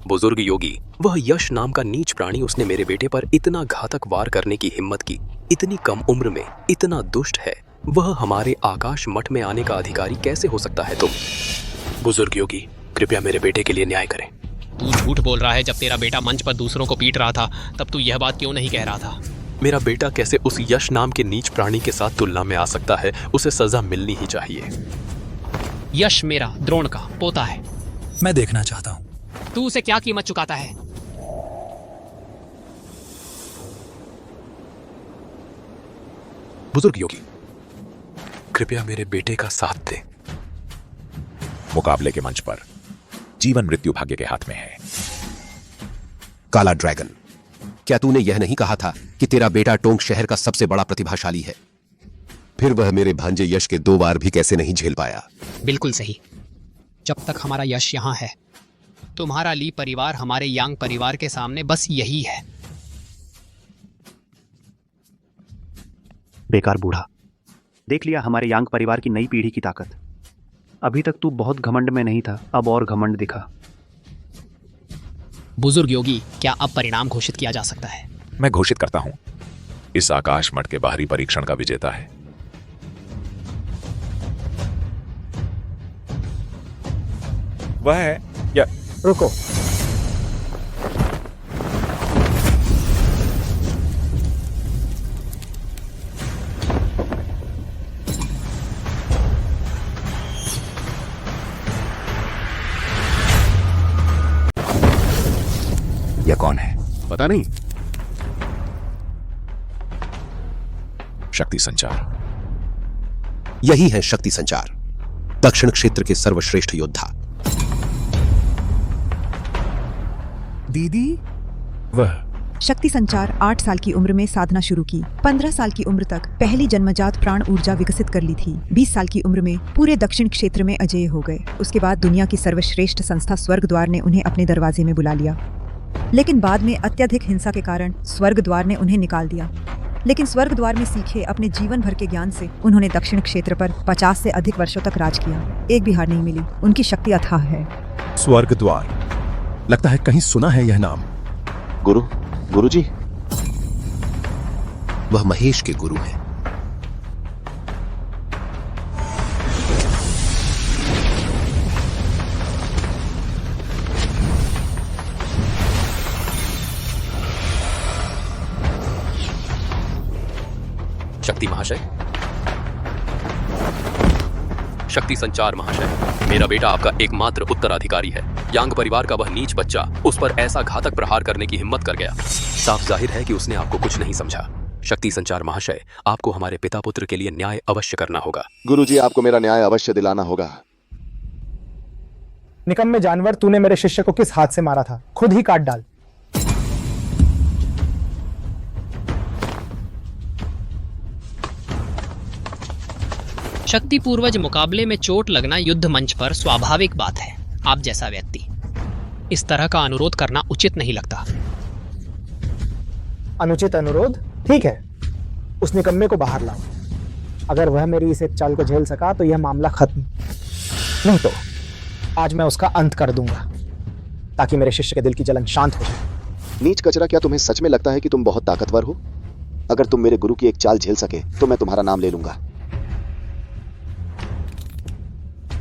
बुजुर्ग योगी, वह यश नाम का नीच प्राणी, उसने मेरे बेटे पर इतना घातक वार करने की हिम्मत की। इतनी कम उम्र में इतना दुष्ट है। वह हमारे आकाश मठ में आने का अधिकारी कैसे हो सकता है? तुम बुजुर्ग योगी, कृपया मेरे बेटे के लिए न्याय करें। तू झूठ बोल रहा है। जब तेरा बेटा मंच पर दूसरों को पीट रहा था तब तू यह बात क्यों नहीं कह रहा था? मेरा बेटा कैसे उस यश नाम के नीच प्राणी के साथ तुलना में आ सकता है? उसे सजा मिलनी ही चाहिए। यश मेरा द्रोण का पोता है। मैं देखना चाहता हूँ तू उसे क्या कीमत चुकाता है? बुजुर्ग योगी, कृपया मेरे बेटे का साथ दें। मुकाबले के मंच पर जीवन मृत्यु भाग्य के हाथ में है। काला ड्रैगन, क्या तूने यह नहीं कहा था कि तेरा बेटा टोंक शहर का सबसे बड़ा प्रतिभाशाली है? फिर वह मेरे भांजे यश के 2 बार भी कैसे नहीं झेल पाया? बिल्कुल सही। जब तक हमारा यश यहाँ है, तुम्हारा ली परिवार हमारे यांग परिवार के सामने बस यही है। बेकार बूढ़ा, देख लिया हमारे यांग परिवार की नई पीढ़ी की ताकत। अभी तक तू बहुत घमंड में नहीं था, अब और घमंड दिखा। बुजुर्ग योगी, क्या अब परिणाम घोषित किया जा सकता है? मैं घोषित करता हूं, इस आकाश मठ के बाहरी परीक्षण का विजेता है वह है या रुको, यह कौन है? पता नहीं। शक्ति संचार। यही है शक्ति संचार, दक्षिण क्षेत्र के सर्वश्रेष्ठ योद्धा। दीदी, वह शक्ति संचार 8 साल की उम्र में साधना शुरू की। 15 साल की उम्र तक पहली जन्मजात प्राण ऊर्जा विकसित कर ली थी। 20 साल की उम्र में पूरे दक्षिण क्षेत्र में अजेय हो गए। उसके बाद दुनिया की सर्वश्रेष्ठ संस्था स्वर्ग द्वार ने उन्हें अपने दरवाजे में बुला लिया, लेकिन बाद में अत्यधिक हिंसा के कारण स्वर्ग द्वार ने उन्हें निकाल दिया। लेकिन स्वर्ग द्वार में सीखे अपने जीवन भर के ज्ञान से उन्होंने दक्षिण क्षेत्र पर 50 से अधिक वर्षों तक राज किया। एक भी हार नहीं मिली। उनकी शक्ति अथाह है। स्वर्ग द्वार, लगता है कहीं सुना है यह नाम। गुरुजी, वह महेश के गुरु हैं। शक्ति महाशय, शक्ति संचार महाशय, मेरा बेटा आपका एकमात्र उत्तराधिकारी है। यांग परिवार का वह नीच बच्चा उस पर ऐसा घातक प्रहार करने की हिम्मत कर गया। साफ जाहिर है कि उसने आपको कुछ नहीं समझा। शक्ति संचार महाशय, आपको हमारे पिता पुत्र के लिए न्याय अवश्य करना होगा। गुरुजी, आपको मेरा न्याय अवश्य दिलाना होगा। निकम्मे जानवर, तूने मेरे शिष्य को किस हाथ से मारा था? खुद ही काट डाल। शक्ति पूर्वज मुकाबले में चोट लगना युद्ध मंच पर स्वाभाविक बात है। आप जैसा व्यक्ति इस तरह का अनुरोध करना उचित नहीं लगता। अनुचित अनुरोध? ठीक है, उस निकम्मे को बाहर लाओ। अगर वह मेरी इस एक चाल को झेल सका तो यह मामला खत्म, नहीं तो आज मैं उसका अंत कर दूंगा, ताकि मेरे शिष्य के दिल की जलन शांत हो जाए। नीच कचरा, क्या तुम्हें सच में लगता है कि तुम बहुत ताकतवर हो? अगर तुम मेरे गुरु की एक चाल झेल सके तो मैं तुम्हारा नाम ले लूंगा।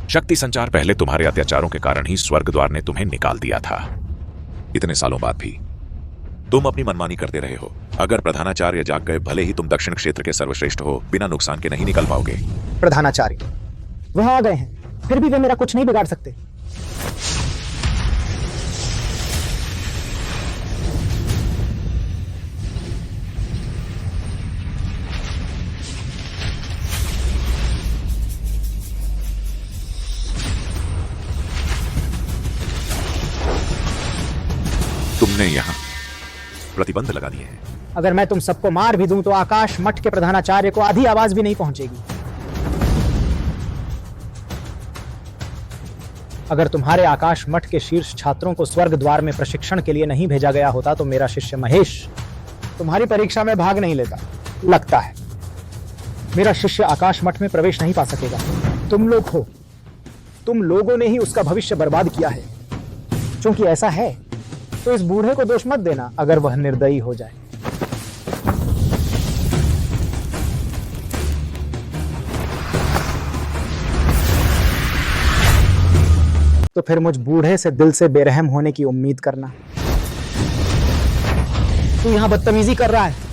शक्ति संचार, पहले तुम्हारे अत्याचारों के कारण ही स्वर्ग द्वार ने तुम्हें निकाल दिया था। इतने सालों बाद भी तुम अपनी मनमानी करते रहे हो। अगर प्रधानाचार्य जाग गए, भले ही तुम दक्षिण क्षेत्र के सर्वश्रेष्ठ हो, बिना नुकसान के नहीं निकल पाओगे। प्रधानाचार्य वह आ गए हैं, फिर भी वे मेरा कुछ नहीं बिगाड़ सकते। तुमने यहाँ प्रतिबंध लगा दिए हैं। अगर मैं तुम सबको मार भी दूं तो आकाश मठ के प्रधानाचार्य को आधी आवाज भी नहीं पहुंचेगी। अगर तुम्हारे आकाश मठ के शीर्ष छात्रों को स्वर्ग द्वार में प्रशिक्षण के लिए नहीं भेजा गया होता तो मेरा शिष्य महेश तुम्हारी परीक्षा में भाग नहीं लेता। लगता है मेरा शिष्य आकाश मठ में प्रवेश नहीं पा सकेगा। तुम लोग हो, तुम लोगों ने ही उसका भविष्य बर्बाद किया है। क्योंकि ऐसा है तो इस बूढ़े को दोष मत देना अगर वह निर्दयी हो जाए। तो फिर मुझ बूढ़े से दिल से बेरहम होने की उम्मीद करना। तू यहां बदतमीजी कर रहा है।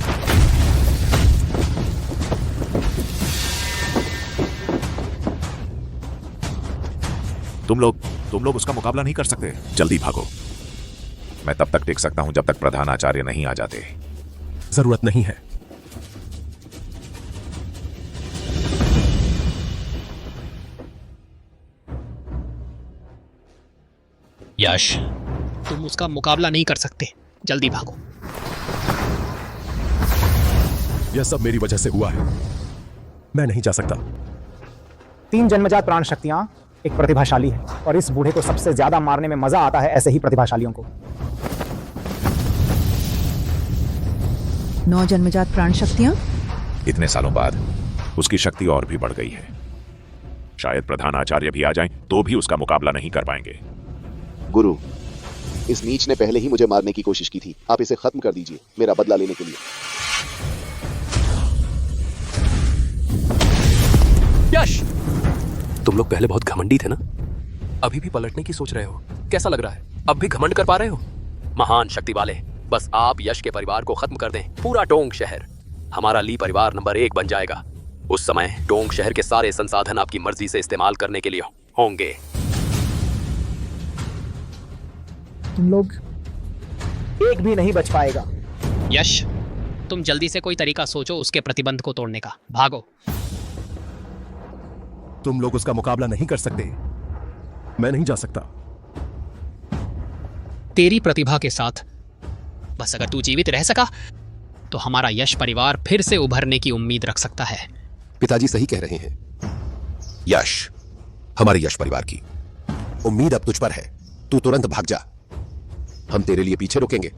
तुम लोग उसका मुकाबला नहीं कर सकते। जल्दी भागो। मैं तब तक टिक सकता हूं जब तक प्रधान आचार्य नहीं आ जाते। जरूरत नहीं है। यश, तुम उसका मुकाबला नहीं कर सकते। जल्दी भागो। यह सब मेरी वजह से हुआ है। मैं नहीं जा सकता। 3 जन्मजात प्राण शक्तियां एक प्रतिभाशाली है और इस बूढ़े को सबसे ज्यादा मारने में मजा आता है ऐसे ही प्रतिभाशालियों को। 9 जन्मजात प्राण शक्तियां। इतने सालों बाद उसकी शक्ति और भी बढ़ गई है। शायद प्रधान आचार्य भी आ जाएं तो भी उसका मुकाबला नहीं कर पाएंगे। गुरु, इस नीच ने पहले ही मुझे मारने की कोशिश की थी। आप इसे खत्म कर दीजिए मेरा बदला लेने के लिए। यश, तुम लोग पहले बहुत घमंडी थे ना? अभी भी पलटने की सोच रहे हो? कैसा लग रहा है? अब भी घमंड कर पा रहे हो? महान शक्ति वाले, बस आप यश के परिवार को खत्म कर दें, पूरा टोंग शहर हमारा ली परिवार नंबर 1 बन जाएगा। उस समय टोंग शहर के सारे संसाधन आपकी मर्जी से इस्तेमाल करने के लिए होंगे। तुम लोग एक भी नहीं बच पाएगा। यश, तुम जल्दी से कोई तरीका सोचो उसके प्रतिबंध को तोड़ने का। भागो। तुम लोग उसका मुकाबला नहीं कर सकते। मैं नहीं जा सकता। तेरी प्रतिभा के साथ बस अगर तू जीवित रह सका तो हमारा यश परिवार फिर से उभरने की उम्मीद रख सकता है। पिताजी सही कह रहे हैं। यश, हमारे यश परिवार की उम्मीद अब तुझ पर है। तू तुरंत भाग जा। हम तेरे लिए पीछे रुकेंगे।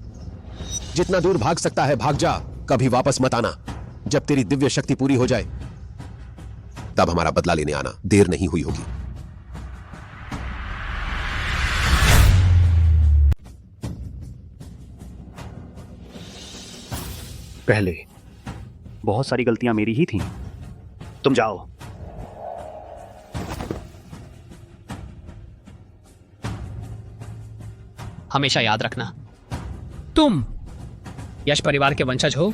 जितना दूर भाग सकता है भाग जा। कभी वापस मत आना। जब तेरी दिव्य शक्ति पूरी हो जाए तब हमारा बदला लेने आना। देर नहीं हुई होगी। पहले बहुत सारी गलतियां मेरी ही थीं। तुम जाओ। हमेशा याद रखना, तुम यश परिवार के वंशज हो।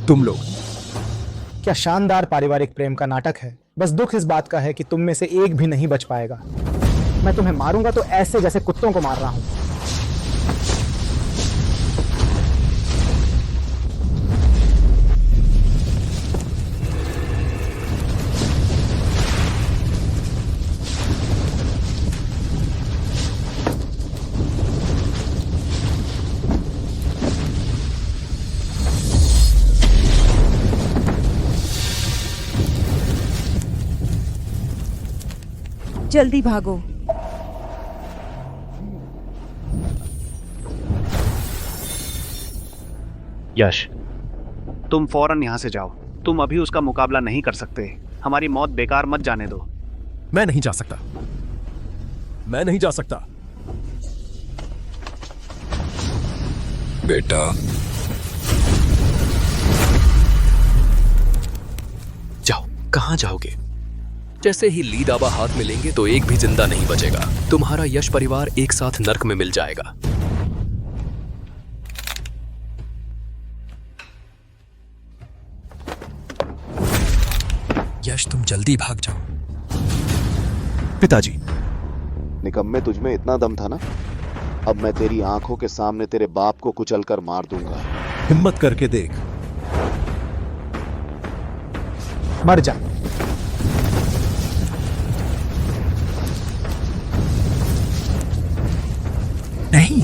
तुम लोग क्या शानदार पारिवारिक प्रेम का नाटक है। बस दुख इस बात का है कि तुम में से एक भी नहीं बच पाएगा। मैं तुम्हें मारूंगा तो ऐसे जैसे कुत्तों को मार रहा हूं। जल्दी भागो। यश, तुम फौरन यहां से जाओ। तुम अभी उसका मुकाबला नहीं कर सकते। हमारी मौत बेकार मत जाने दो। मैं नहीं जा सकता। मैं नहीं जा सकता। बेटा, जाओ। कहां जाओगे? जैसे ही ली दाबा हाथ में लेंगे तो एक भी जिंदा नहीं बचेगा। तुम्हारा यश परिवार एक साथ नर्क में मिल जाएगा। यश, तुम जल्दी भाग जाओ। पिताजी, निकम्मे, तुझमें इतना दम था ना? अब मैं तेरी आंखों के सामने तेरे बाप को कुचलकर मार दूंगा। हिम्मत करके देख। मर जा। नहीं,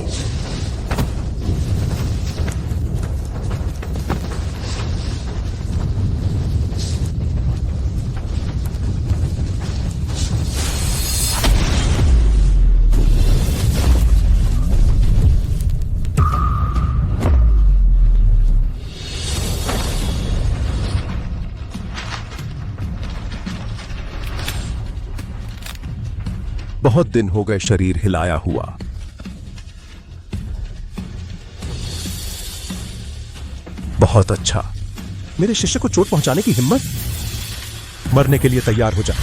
बहुत दिन हो गए शरीर हिलाया हुआ। बहुत अच्छा। मेरे शिष्य को चोट पहुंचाने की हिम्मत? मरने के लिए तैयार हो जा।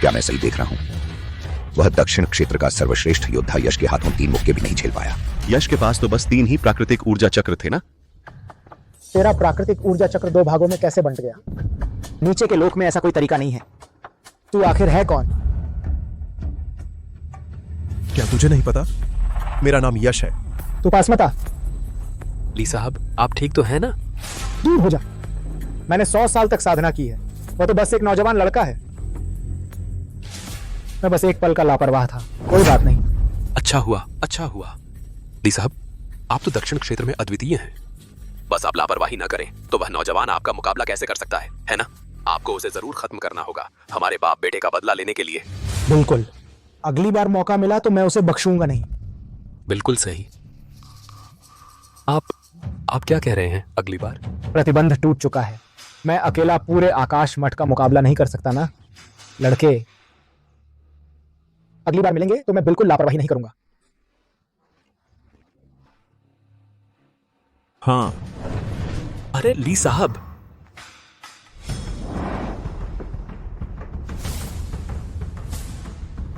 क्या मैं सही देख रहा हूं? वह दक्षिण क्षेत्र का सर्वश्रेष्ठ योद्धा यश के हाथों 3 मुक्के भी नहीं झेल पाया। यश के पास तो बस 3 ही प्राकृतिक ऊर्जा चक्र थे ना। तेरा प्राकृतिक ऊर्जा चक्र 2 भागों में कैसे बंट गया? नीचे के लोक में ऐसा कोई तरीका नहीं है। तू आखिर है कौन? क्या तुझे नहीं पता? मेरा नाम यश है। तू पास मत आ। ली साहब, आप ठीक तो है ना? दूर हो जा। मैंने 100 साल तक साधना की है। वह तो बस एक नौजवान लड़का है। मैं बस एक पल का लापरवाह था। कोई बात नहीं। अच्छा हुआ, अच्छा हुआ। ली साहब, आप तो दक्षिण क्षेत्र में अद्वितीय हैं। बस आप लापरवाही ना करें तो वह नौजवान आपका मुकाबला कैसे कर सकता है ना? आपको उसे जरूर खत्म करना होगा, हमारे बाप बेटे का बदला लेने के लिए। बिल्कुल। अगली बार मौका मिला तो मैं उसे बख्शूंगा नहीं। बिल्कुल सही। आप क्या कह रहे हैं? अगली बार? प्रतिबंध टूट चुका है। मैं अकेला पूरे आकाश मठ का मुकाबला नहीं कर सकता ना लड़के। अगली बार मिलेंगे तो मैं बिल्कुल लापरवाही नहीं करूंगा। हाँ। अरे ली साहब,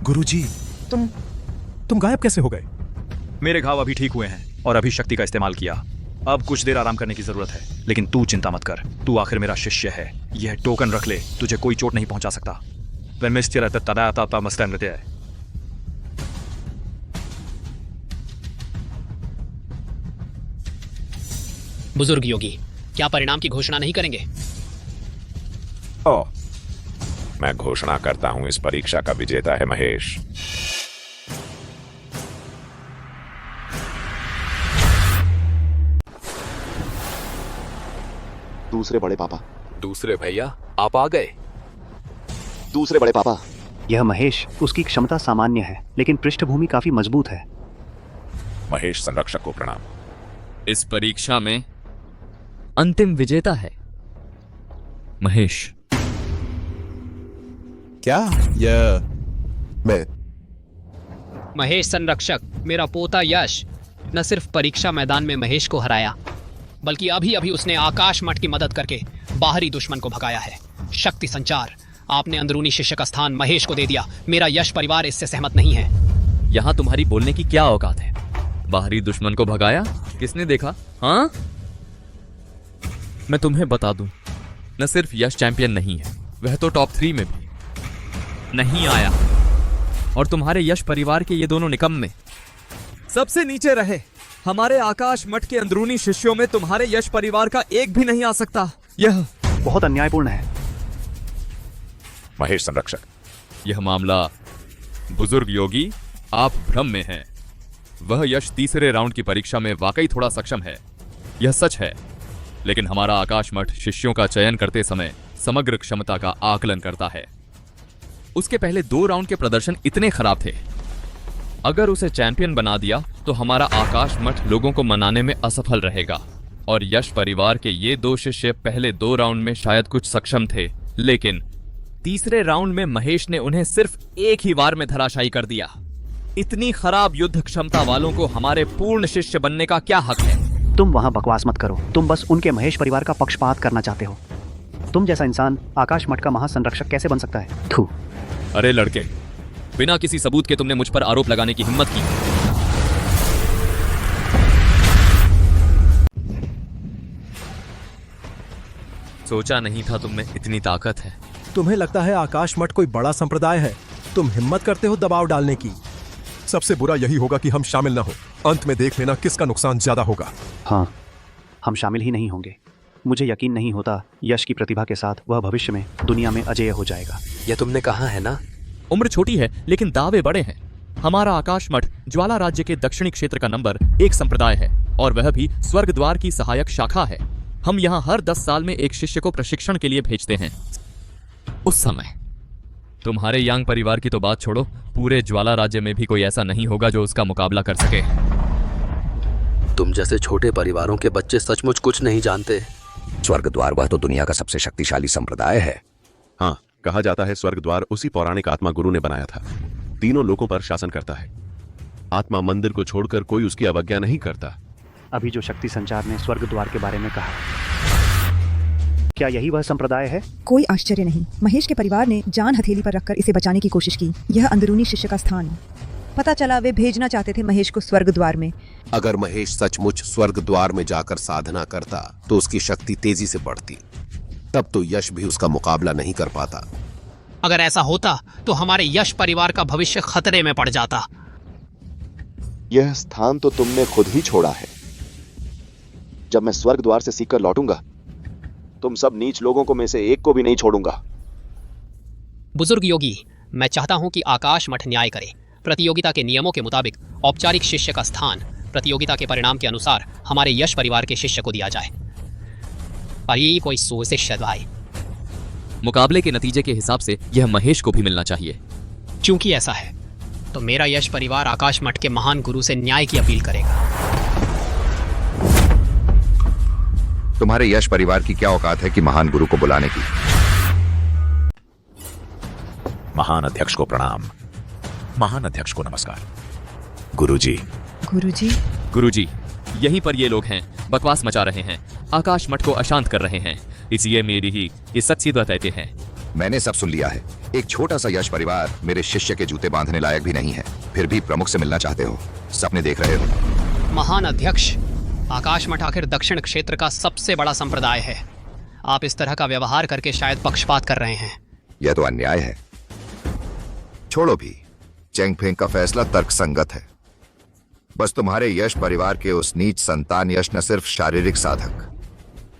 गुरुजी, तुम गायब कैसे हो गए? मेरे घाव अभी ठीक हुए हैं और अभी शक्ति का इस्तेमाल किया। अब कुछ देर आराम करने की जरूरत है, लेकिन तू चिंता मत कर। तू आखिर मेरा शिष्य है। यह टोकन रख ले, तुझे कोई चोट नहीं पहुंचा सकता। बुजुर्ग योगी, क्या परिणाम की घोषणा नहीं करेंगे? मैं घोषणा करता हूं, इस परीक्षा का विजेता है महेश। दूसरे बड़े पापा। दूसरे भैया, आप आ गए। दूसरे बड़े पापा। यह महेश, उसकी क्षमता सामान्य है लेकिन पृष्ठभूमि काफी मजबूत है। महेश संरक्षक को प्रणाम। इस परीक्षा में अंतिम विजेता है महेश। क्या? यह मैं महेश संरक्षक, मेरा पोता यश न सिर्फ परीक्षा मैदान में महेश को हराया, बल्कि अभी अभी उसने आकाश मठ की मदद करके बाहरी दुश्मन को भगाया है। शक्ति संचार, आपने अंदरूनी शिष्य का स्थान महेश को दे दिया। मेरा यश परिवार इससे सहमत नहीं है। यहाँ तुम्हारी बोलने की क्या औकात है? बाहरी दुश्मन को भगाया? किसने देखा? हाँ, मैं तुम्हें बता दूं, न सिर्फ यश चैंपियन नहीं है, वह तो टॉप 3 में भी नहीं आया। और तुम्हारे यश परिवार के ये दोनों निकम्मे सबसे नीचे रहे। हमारे आकाश मठ के अंदरूनी शिष्यों में तुम्हारे यश परिवार का एक भी नहीं आ सकता। यह बहुत अन्यायपूर्ण है। महेश संरक्षक, यह मामला बुजुर्ग योगी, आप भ्रम में हैं। वह यश तीसरे राउंड की परीक्षा में वाकई थोड़ा सक्षम है, यह सच है। लेकिन हमारा आकाश मठ शिष्यों का चयन करते समय समग्र क्षमता का आकलन करता है। उसके पहले 2 राउंड के प्रदर्शन इतने खराब थे, अगर उसे चैंपियन बना दिया तो हमारा आकाश मठ लोगों को मनाने में असफल रहेगा। और यश परिवार के ये 2 शिष्य पहले 2 राउंड में शायद कुछ सक्षम थे, लेकिन तीसरे राउंड में महेश ने उन्हें सिर्फ एक ही वार में धराशायी कर दिया। इतनी खराब युद्ध क्षमता वालों को हमारे पूर्ण शिष्य बनने का क्या हक है? तुम वहां बकवास मत करो। तुम बस उनके महेश परिवार का पक्षपात करना चाहते हो। तुम जैसा इंसान आकाश मठ का महासंरक्षक कैसे बन सकता है? थू। अरे लड़के, बिना किसी सबूत के तुमने मुझ पर आरोप लगाने की हिम्मत की। सोचा नहीं था तुम में इतनी ताकत है। तुम्हें लगता है आकाश मठ कोई बड़ा संप्रदाय है? तुम हिम्मत करते हो दबाव डालने की। सबसे बुरा यही होगा कि हम शामिल न हो। अंत में देख लेना किसका नुकसान ज्यादा होगा। हाँ, हम शामिल ही नहीं होंगे। मुझे यकीन नहीं होता यश की प्रतिभा के साथ वह भविष्य में दुनिया में अजेय हो जाएगा। यह तुमने कहा है ना? उम्र छोटी है लेकिन दावे बड़े हैं। हमारा आकाश मठ ज्वाला राज्य के दक्षिणी क्षेत्र का नंबर 1 संप्रदाय है और वह भी स्वर्ग द्वार की सहायक शाखा है। हम यहाँ हर 10 साल में एक शिष्य को प्रशिक्षण के लिए भेजते हैं। उस समय तुम्हारे यांग परिवार की तो बात छोड़ो, पूरे ज्वाला राज्य में भी कोई ऐसा नहीं होगा जो उसका मुकाबला कर सके। तुम जैसे छोटे परिवारों के बच्चे सचमुच कुछ नहीं जानते। स्वर्ग द्वार वह तो दुनिया का सबसे शक्तिशाली संप्रदाय है। हाँ, कहा जाता है स्वर्ग द्वार उसी पौराणिक आत्मा गुरु ने बनाया था। तीनों लोकों पर शासन करता है। आत्मा मंदिर को छोड़कर कोई उसकी अवज्ञा नहीं करता। अभी जो शक्ति संचार ने स्वर्ग द्वार के बारे में कहा, क्या यही वह संप्रदाय है? कोई आश्चर्य नहीं, महेश के परिवार ने जान हथेली पर रखकर इसे बचाने की कोशिश की। यह अंदरूनी शिष्य का स्थान है। पता चला वे भेजना चाहते थे महेश को स्वर्ग द्वार में। अगर महेश सचमुच स्वर्ग द्वार में जाकर साधना करता तो उसकी शक्ति तेजी से बढ़ती, तब तो यश भी उसका मुकाबला नहीं कर पाता। अगर ऐसा होता तो हमारे यश परिवार का भविष्य खतरे में पड़ जाता। यह स्थान तो तुमने खुद ही छोड़ा है। जब मैं स्वर्ग द्वार से सीखकर लौटूंगा, तुम सब नीच लोगों को में से एक को भी नहीं छोड़ूंगा। बुजुर्ग योगी, मैं चाहता हूं कि आकाश मठ न्याय करे। प्रतियोगिता के नियमों के मुताबिक औपचारिक शिष्य का स्थान प्रतियोगिता के परिणाम के अनुसार हमारे यश परिवार के शिष्य को दिया जाए। पर ये कोई सोच भाई। मुकाबले के नतीजे के हिसाब से यह महेश को भी मिलना चाहिए। चूंकि ऐसा है तो मेरा यश परिवार आकाश मठ के महान गुरु से न्याय की अपील करेगा। तुम्हारे यश परिवार की क्या औकात है कि महान गुरु को बुलाने की? महान अध्यक्ष को प्रणाम। महान अध्यक्ष को नमस्कार। गुरुजी। गुरुजी? गुरुजी, यहीं पर ये लोग हैं, बकवास मचा रहे हैं, आकाश मठ को अशांत कर रहे हैं। इसलिए मेरी ही ये सच्ची बात कहते हैं। मैंने सब सुन लिया है। एक छोटा सा यश परिवार मेरे शिष्य के जूते बांधने लायक भी नहीं है, फिर भी प्रमुख से मिलना चाहते हो। सपने देख रहे हो। महान अध्यक्ष, आकाश मठ आखिर दक्षिण क्षेत्र का सबसे बड़ा संप्रदाय है। आप इस तरह का व्यवहार करके शायद पक्षपात कर रहे हैं। यह तो अन्याय है। छोड़ो भी, चेंगफेंग का फैसला तर्कसंगत है। बस तुम्हारे यश परिवार के उस नीच संतान यश न सिर्फ शारीरिक साधक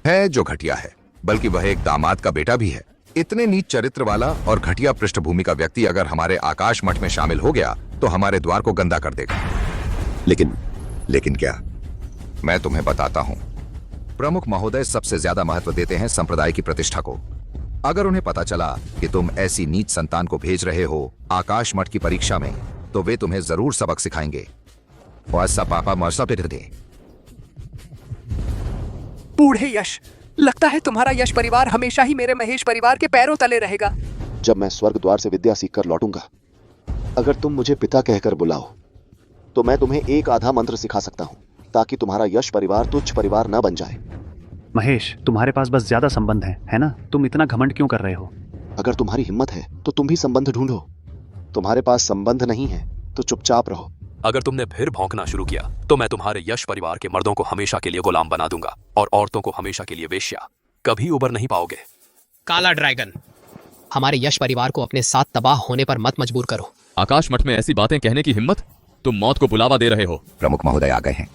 है जो घटिया है, बल्कि वह एक दामाद का बेटा भी है। इतने नीच चरित्र वाला और घटिया पृष्ठभूमि का व्यक्ति अगर हमारे आकाश मठ में शामिल हो गया तो हमारे द्वार को गंदा कर देगा। लेकिन क्या? मैं तुम्हें बताता हूं। प्रमुख महोदय सबसे ज्यादा महत्व देते हैं संप्रदाय की प्रतिष्ठा को। अगर उन्हें पता चला कि तुम ऐसी नीच संतान को भेज रहे हो आकाश मठ की परीक्षा में, तो वे तुम्हें जरूर सबक सिखाएंगे। ऐसा पापा मरसा पे दे। बूढ़े यश, लगता है तुम्हारा यश परिवार हमेशा ही मेरे महेश परिवार के पैरों तले रहेगा। जब मैं स्वर्ग द्वार से विद्या सीखकर लौटूंगा, अगर तुम मुझे पिता कहकर बुलाओ तो मैं तुम्हें एक आधा मंत्र सिखा सकता हूँ, ताकि तुम्हारा यश परिवार तुच्छ परिवार न बन जाए। महेश, तुम्हारे पास बस ज्यादा संबंध है ना? तुम इतना घमंड क्यों कर रहे हो? अगर तुम्हारी हिम्मत है तो तुम भी संबंध ढूंढो। तुम्हारे पास संबंध नहीं है तो चुपचाप रहो। अगर तुमने फिर भौंकना शुरू किया तो मैं तुम्हारे यश परिवार के मर्दों को हमेशा के लिए गुलाम बना दूंगा और औरतों को हमेशा के लिए वेश्या। कभी उबर नहीं पाओगे। काला ड्रैगन, हमारे यश परिवार को अपने साथ तबाह होने पर मत मजबूर करो। आकाश मठ में ऐसी बातें कहने की हिम्मत? तुम मौत को बुलावा दे रहे हो। प्रमुख महोदय आ गए हैं।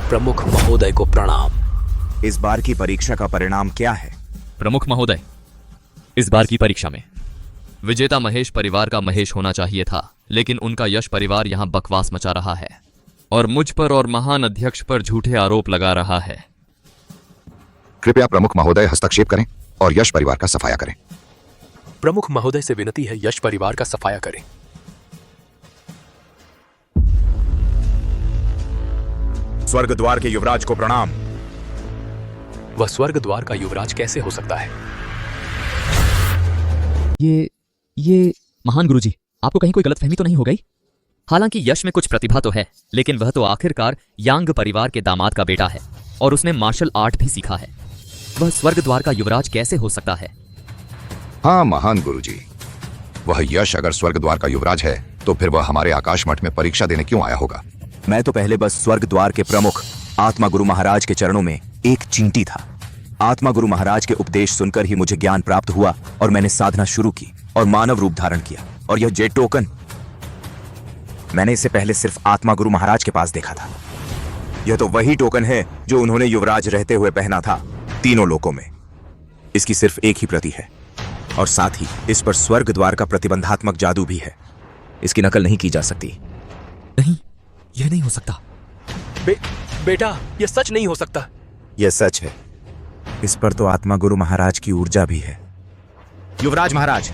प्रमुख महोदय को प्रणाम। इस बार की परीक्षा का परिणाम क्या है? प्रमुख महोदय, इस बार की परीक्षा में विजेता महेश परिवार का महेश होना चाहिए था, लेकिन उनका यश परिवार यहाँ बकवास मचा रहा है और मुझ पर और महान अध्यक्ष पर झूठे आरोप लगा रहा है। कृपया प्रमुख महोदय हस्तक्षेप करें और यश परिवार का सफाया करें। प्रमुख महोदय से विनती है, यश परिवार का सफाया करें। स्वर्ग द्वार के युवराज को प्रणाम। वह स्वर्ग द्वार का युवराज कैसे हो सकता है? ये महान गुरुजी, आपको कहीं कोई गलतफहमी तो नहीं हो गई? हालांकि यश में कुछ प्रतिभा तो है, लेकिन वह तो आखिरकार यांग परिवार के दामाद का बेटा है और उसने मार्शल आर्ट भी सीखा है। वह स्वर्ग द्वार का युवराज कैसे हो सकता है? हाँ महान गुरुजी, वह यश अगर स्वर्ग द्वार का युवराज है तो फिर वह हमारे आकाश मठ में परीक्षा देने क्यों आया होगा? मैं तो पहले बस स्वर्ग द्वार के प्रमुख आत्मा गुरु महाराज के चरणों में एक चींटी था। आत्मा गुरु महाराज के उपदेश सुनकर ही मुझे ज्ञान प्राप्त हुआ और मैंने साधना शुरू की और मानव रूप धारण किया। और यह जेड टोकन, मैंने इसे पहले सिर्फ आत्मा गुरु महाराज के पास देखा था। यह तो वही टोकन है जो उन्होंने युवराज रहते हुए पहना था तीनों लोकों में। इसकी सिर्फ एक ही प्रति है और साथ ही इस पर स्वर्ग द्वार का प्रतिबंधात्मक जादू भी है। इसकी नकल नहीं की जा सकती। नहीं, यह नहीं हो सकता। बेटा, यह सच नहीं हो सकता। यह सच है। इस पर तो आत्मा गुरु महाराज की ऊर्जा भी है। युवराज महाराज,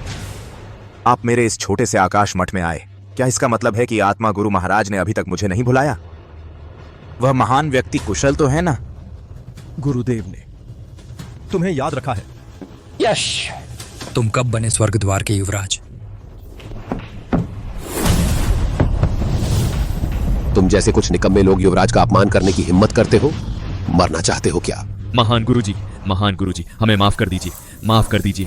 आप मेरे इस छोटे से आकाश मठ में आए, क्या इसका मतलब है कि आत्मा गुरु महाराज ने अभी तक मुझे नहीं भुलाया? वह महान व्यक्ति कुशल तो है ना? गुरुदेव ने तुम्हें याद रखा है। यश, तुम कब बने स्वर्ग द्वार के युवराज? तुम जैसे कुछ निकम्मे लोग युवराज का अपमान करने की हिम्मत करते हो? मरना चाहते हो क्या? महान गुरुजी, हमें माफ कर दीजिए, माफ कर दीजिए।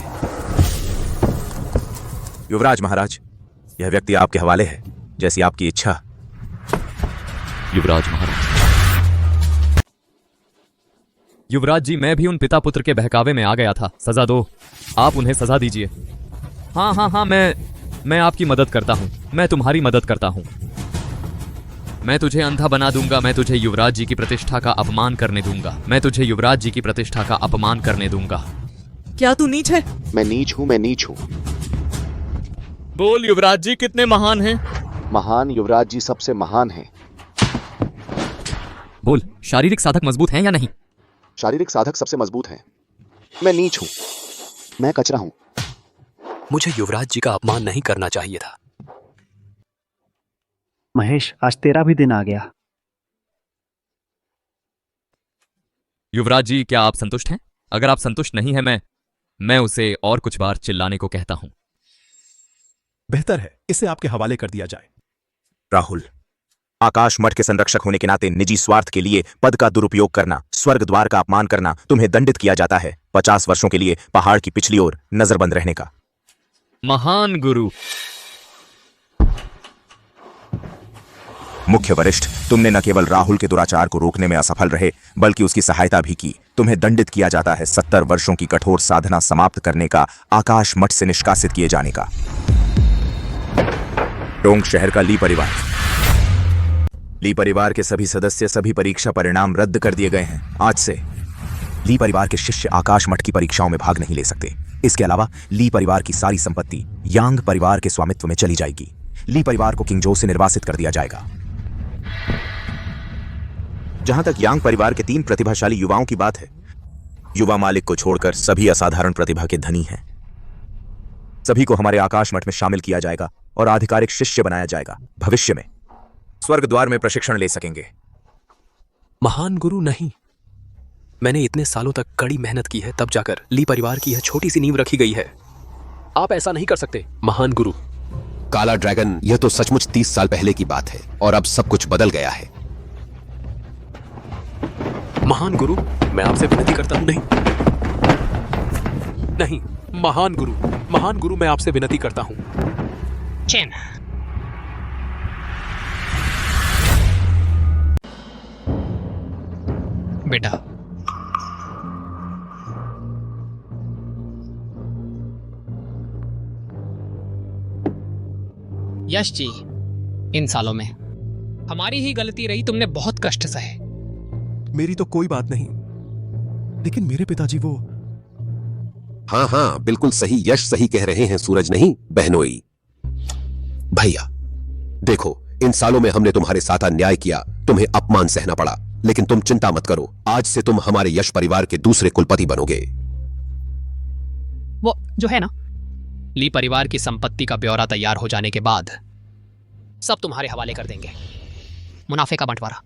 युवराज महाराज, यह व्यक्ति आपके हवाले है, जैसी आपकी इच्छा। युवराज महाराज। युवराज जी, मैं भी उन पिता पुत्र के बहकावे में आ गया था। सजा दो, आप उन्हें सजा दीजिए। हाँ, मैं आपकी मदद करता हूँ, मैं तुम्हारी मदद करता हूँ। मैं तुझे अंधा बना दूंगा, मैं तुझे युवराज जी की प्रतिष्ठा का अपमान करने दूंगा, मैं तुझे युवराज जी की प्रतिष्ठा का अपमान करने दूंगा। क्या तू नीच है? मैं नीच हूँ, मैं नीच हूँ। बोल युवराज जी कितने महान हैं? महान युवराज जी सबसे महान हैं। बोल, शारीरिक साधक मजबूत हैं या नहीं? शारीरिक साधक सबसे मजबूत हैं। मैं नीच हूँ, मैं कचरा हूँ। मुझे युवराज जी का अपमान नहीं करना चाहिए था। महेश, आज तेरा भी दिन आ गया। युवराज जी, क्या आप संतुष्ट हैं? अगर आप संतुष्ट नहीं हैं, मैं उसे और कुछ बार चिल्लाने को कहता हूं। बेहतर है इसे आपके हवाले कर दिया जाए। राहुल, आकाश मठ के संरक्षक होने के नाते निजी स्वार्थ के लिए पद का दुरुपयोग करना, स्वर्ग द्वार का अपमान करना तुम्हें दंडित किया जाता है 50 वर्षों के लिए पहाड़ की पिछली ओर नजरबंद रहने का। महान गुरु। मुख्य वरिष्ठ, तुमने न केवल राहुल के दुराचार को रोकने में असफल रहे बल्कि उसकी सहायता भी की। तुम्हें दंडित किया जाता है 70 वर्षों की कठोर साधना समाप्त करने का, आकाश मठ से निष्कासित किए जाने का। टोंक शहर का ली परिवार के सभी सदस्य, सभी परीक्षा परिणाम रद्द कर दिए गए हैं। आज से ली परिवार के शिष्य आकाश मठ की परीक्षाओं में भाग नहीं ले सकते। इसके अलावा ली परिवार की सारी संपत्ति यांग परिवार के स्वामित्व में चली जाएगी। ली परिवार को किंगजो से निर्वासित कर दिया जाएगा। जहां तक यांग परिवार के 3 प्रतिभाशाली युवाओं की बात है, युवा मालिक को छोड़कर सभी असाधारण प्रतिभा के धनी हैं। सभी को हमारे आकाश मठ में शामिल किया जाएगा और आधिकारिक शिष्य बनाया जाएगा। भविष्य में स्वर्ग द्वार में प्रशिक्षण ले सकेंगे। महान गुरु नहीं, मैंने इतने सालों तक कड़ी मेहनत की है, तब जाकर ली परिवार की यह छोटी सी नींव रखी गई है। आप ऐसा नहीं कर सकते महान गुरु। काला ड्रैगन, यह तो सचमुच 30 साल पहले की बात है और अब सब कुछ बदल गया है। महान गुरु, मैं आपसे विनती करता हूं। नहीं, महान गुरु, मैं आपसे विनती करता हूं। चैन। बेटा, यश जी, इन सालों में हमारी ही गलती रही, तुमने बहुत कष्ट सहे। मेरी तो कोई बात नहीं, लेकिन मेरे पिताजी वो। हाँ, बिल्कुल सही यश सही कह रहे हैं, सूरज नहीं बहनोई। भैया देखो, इन सालों में हमने तुम्हारे साथ अन्याय किया, तुम्हें अपमान सहना पड़ा, लेकिन तुम चिंता मत करो, आज से तुम हमारे यश परिवार के दूसरे कुलपति बनोगे। वो जो है ना, ली परिवार की संपत्ति का ब्यौरा तैयार हो जाने के बाद सब तुम्हारे हवाले कर देंगे। मुनाफे का बंटवारा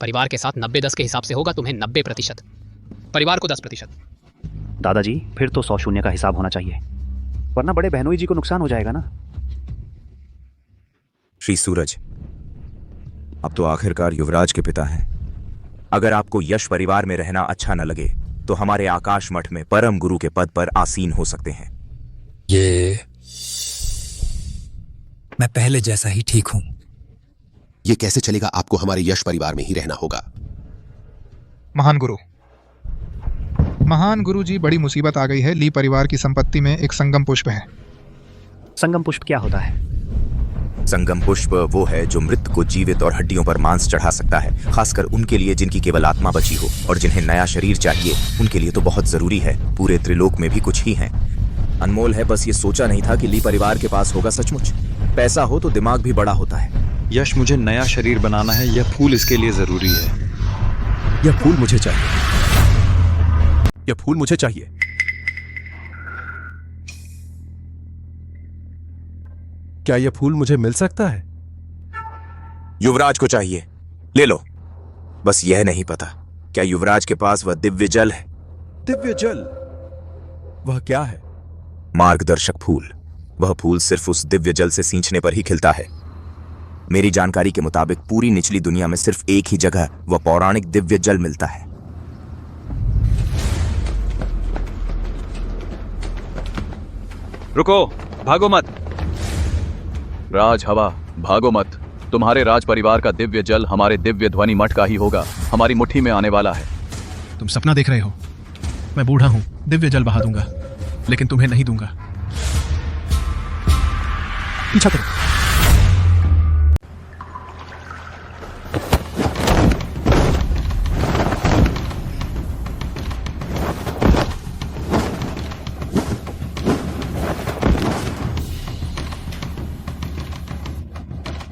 परिवार के साथ 90-10 के हिसाब से होगा। तुम्हें 90%, परिवार को 10%। दादाजी, फिर तो 100-0 का हिसाब होना चाहिए, वरना बड़े बहनोई जी को नुकसान हो जाएगा ना। श्री सूरज, अब तो आखिरकार युवराज के पिता हैं। अगर आपको यश परिवार में रहना अच्छा न लगे तो हमारे आकाश मठ में परम गुरु के पद पर आसीन हो सकते हैं। मैं पहले जैसा ही ठीक हूं। ये कैसे चलेगा? आपको हमारे यश परिवार में ही रहना होगा। महान गुरु जी, बड़ी मुसीबत आ गई है। ली परिवार की संपत्ति में एक संगम पुष्प है। संगम पुष्प क्या होता है? संगम पुष्प वो है जो मृत को जीवित और हड्डियों पर मांस चढ़ा सकता है, खासकर उनके लिए जिनकी केवल आत्मा बची हो और जिन्हें नया शरीर चाहिए। उनके लिए तो बहुत जरूरी है, पूरे त्रिलोक में भी कुछ ही हैं। अनमोल है, बस ये सोचा नहीं था कि ली परिवार के पास होगा। सचमुच पैसा हो तो दिमाग भी बड़ा होता है। यश, मुझे नया शरीर बनाना है, यह फूल इसके लिए जरूरी है। यह फूल मुझे चाहिए, यह फूल मुझे चाहिए। क्या यह फूल मुझे मिल सकता है? युवराज को चाहिए, ले लो। बस यह नहीं पता क्या युवराज के पास वह दिव्य जल है? दिव्य जल? वह क्या है? मार्गदर्शक फूल। वह फूल सिर्फ उस दिव्य जल से सींचने पर ही खिलता है। मेरी जानकारी के मुताबिक पूरी निचली दुनिया में सिर्फ एक ही जगह वह पौराणिक दिव्य जल मिलता है। रुको, भागो मत। राज हवा, भागो मत। तुम्हारे राज परिवार का दिव्य जल हमारे दिव्य ध्वनि मठ का ही होगा। हमारी मुट्ठी में आने वाला है। तुम सपना देख रहे हो। मैं बूढ़ा हूं, दिव्य जल बहा दूंगा, लेकिन तुम्हें नहीं दूंगा। पीछा करो।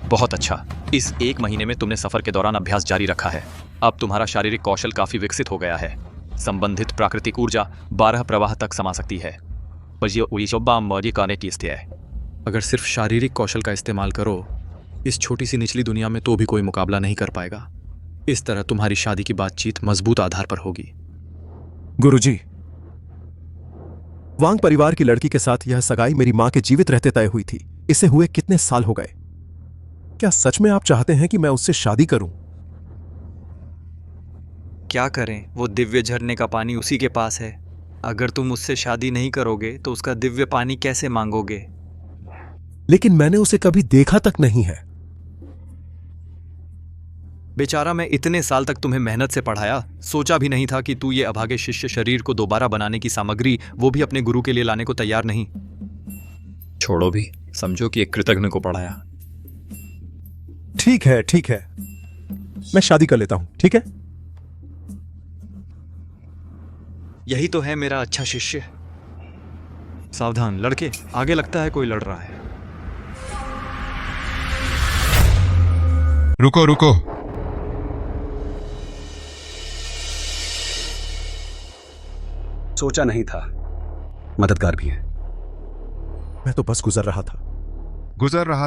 बहुत अच्छा। इस 1 महीने में तुमने सफर के दौरान अभ्यास जारी रखा है। अब तुम्हारा शारीरिक कौशल काफी विकसित हो गया है। संबंधित प्राकृतिक ऊर्जा 12 प्रवाह तक समा सकती है। अगर सिर्फ शारीरिक कौशल का इस्तेमाल करो इस छोटी सी निचली दुनिया में, तो भी कोई मुकाबला नहीं कर पाएगा। इस तरह तुम्हारी शादी की बातचीत मजबूत आधार पर होगी। गुरुजी, वांग परिवार की लड़की के साथ यह सगाई मेरी मां के जीवित रहते तय हुई थी। इसे हुए कितने साल हो गए? क्या सच में आप चाहते हैं कि मैं उससे शादी करूं? क्या करें, वो दिव्य झरने का पानी उसी के पास है। अगर तुम उससे शादी नहीं करोगे तो उसका दिव्य पानी कैसे मांगोगे? लेकिन मैंने उसे कभी देखा तक नहीं है। बेचारा, मैं इतने साल तक तुम्हें मेहनत से पढ़ाया, सोचा भी नहीं था कि तू ये अभागे शिष्य शरीर को दोबारा बनाने की सामग्री, वो भी अपने गुरु के लिए लाने को तैयार नहीं। छोड़ो भी, समझो कि एक कृतज्ञ को पढ़ाया। ठीक है, ठीक है, मैं शादी कर लेता हूं। ठीक है, यही तो है मेरा अच्छा शिष्य। सावधान लड़के, आगे लगता है कोई लड़ रहा है। रुको रुको। सोचा नहीं था, मददगार भी है। मैं तो बस गुजर रहा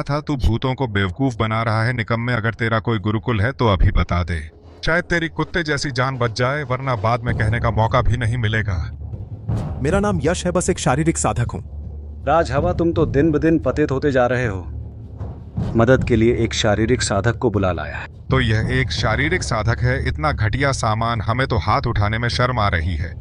था। तू भूतों को बेवकूफ बना रहा है। निकम्मे, अगर तेरा कोई गुरुकुल है तो अभी बता दे। शायद तेरी कुत्ते जैसी जान बच जाए, वरना बाद में कहने का मौका भी नहीं मिलेगा। मेरा नाम यश है, बस एक शारीरिक साधक हूं। राज हवा, तुम तो दिन ब दिन पतित होते जा रहे हो। मदद के लिए एक शारीरिक साधक को बुला लाया है। तो यह एक शारीरिक साधक है? इतना घटिया सामान, हमें तो हाथ उठाने में शर्म आ रही है।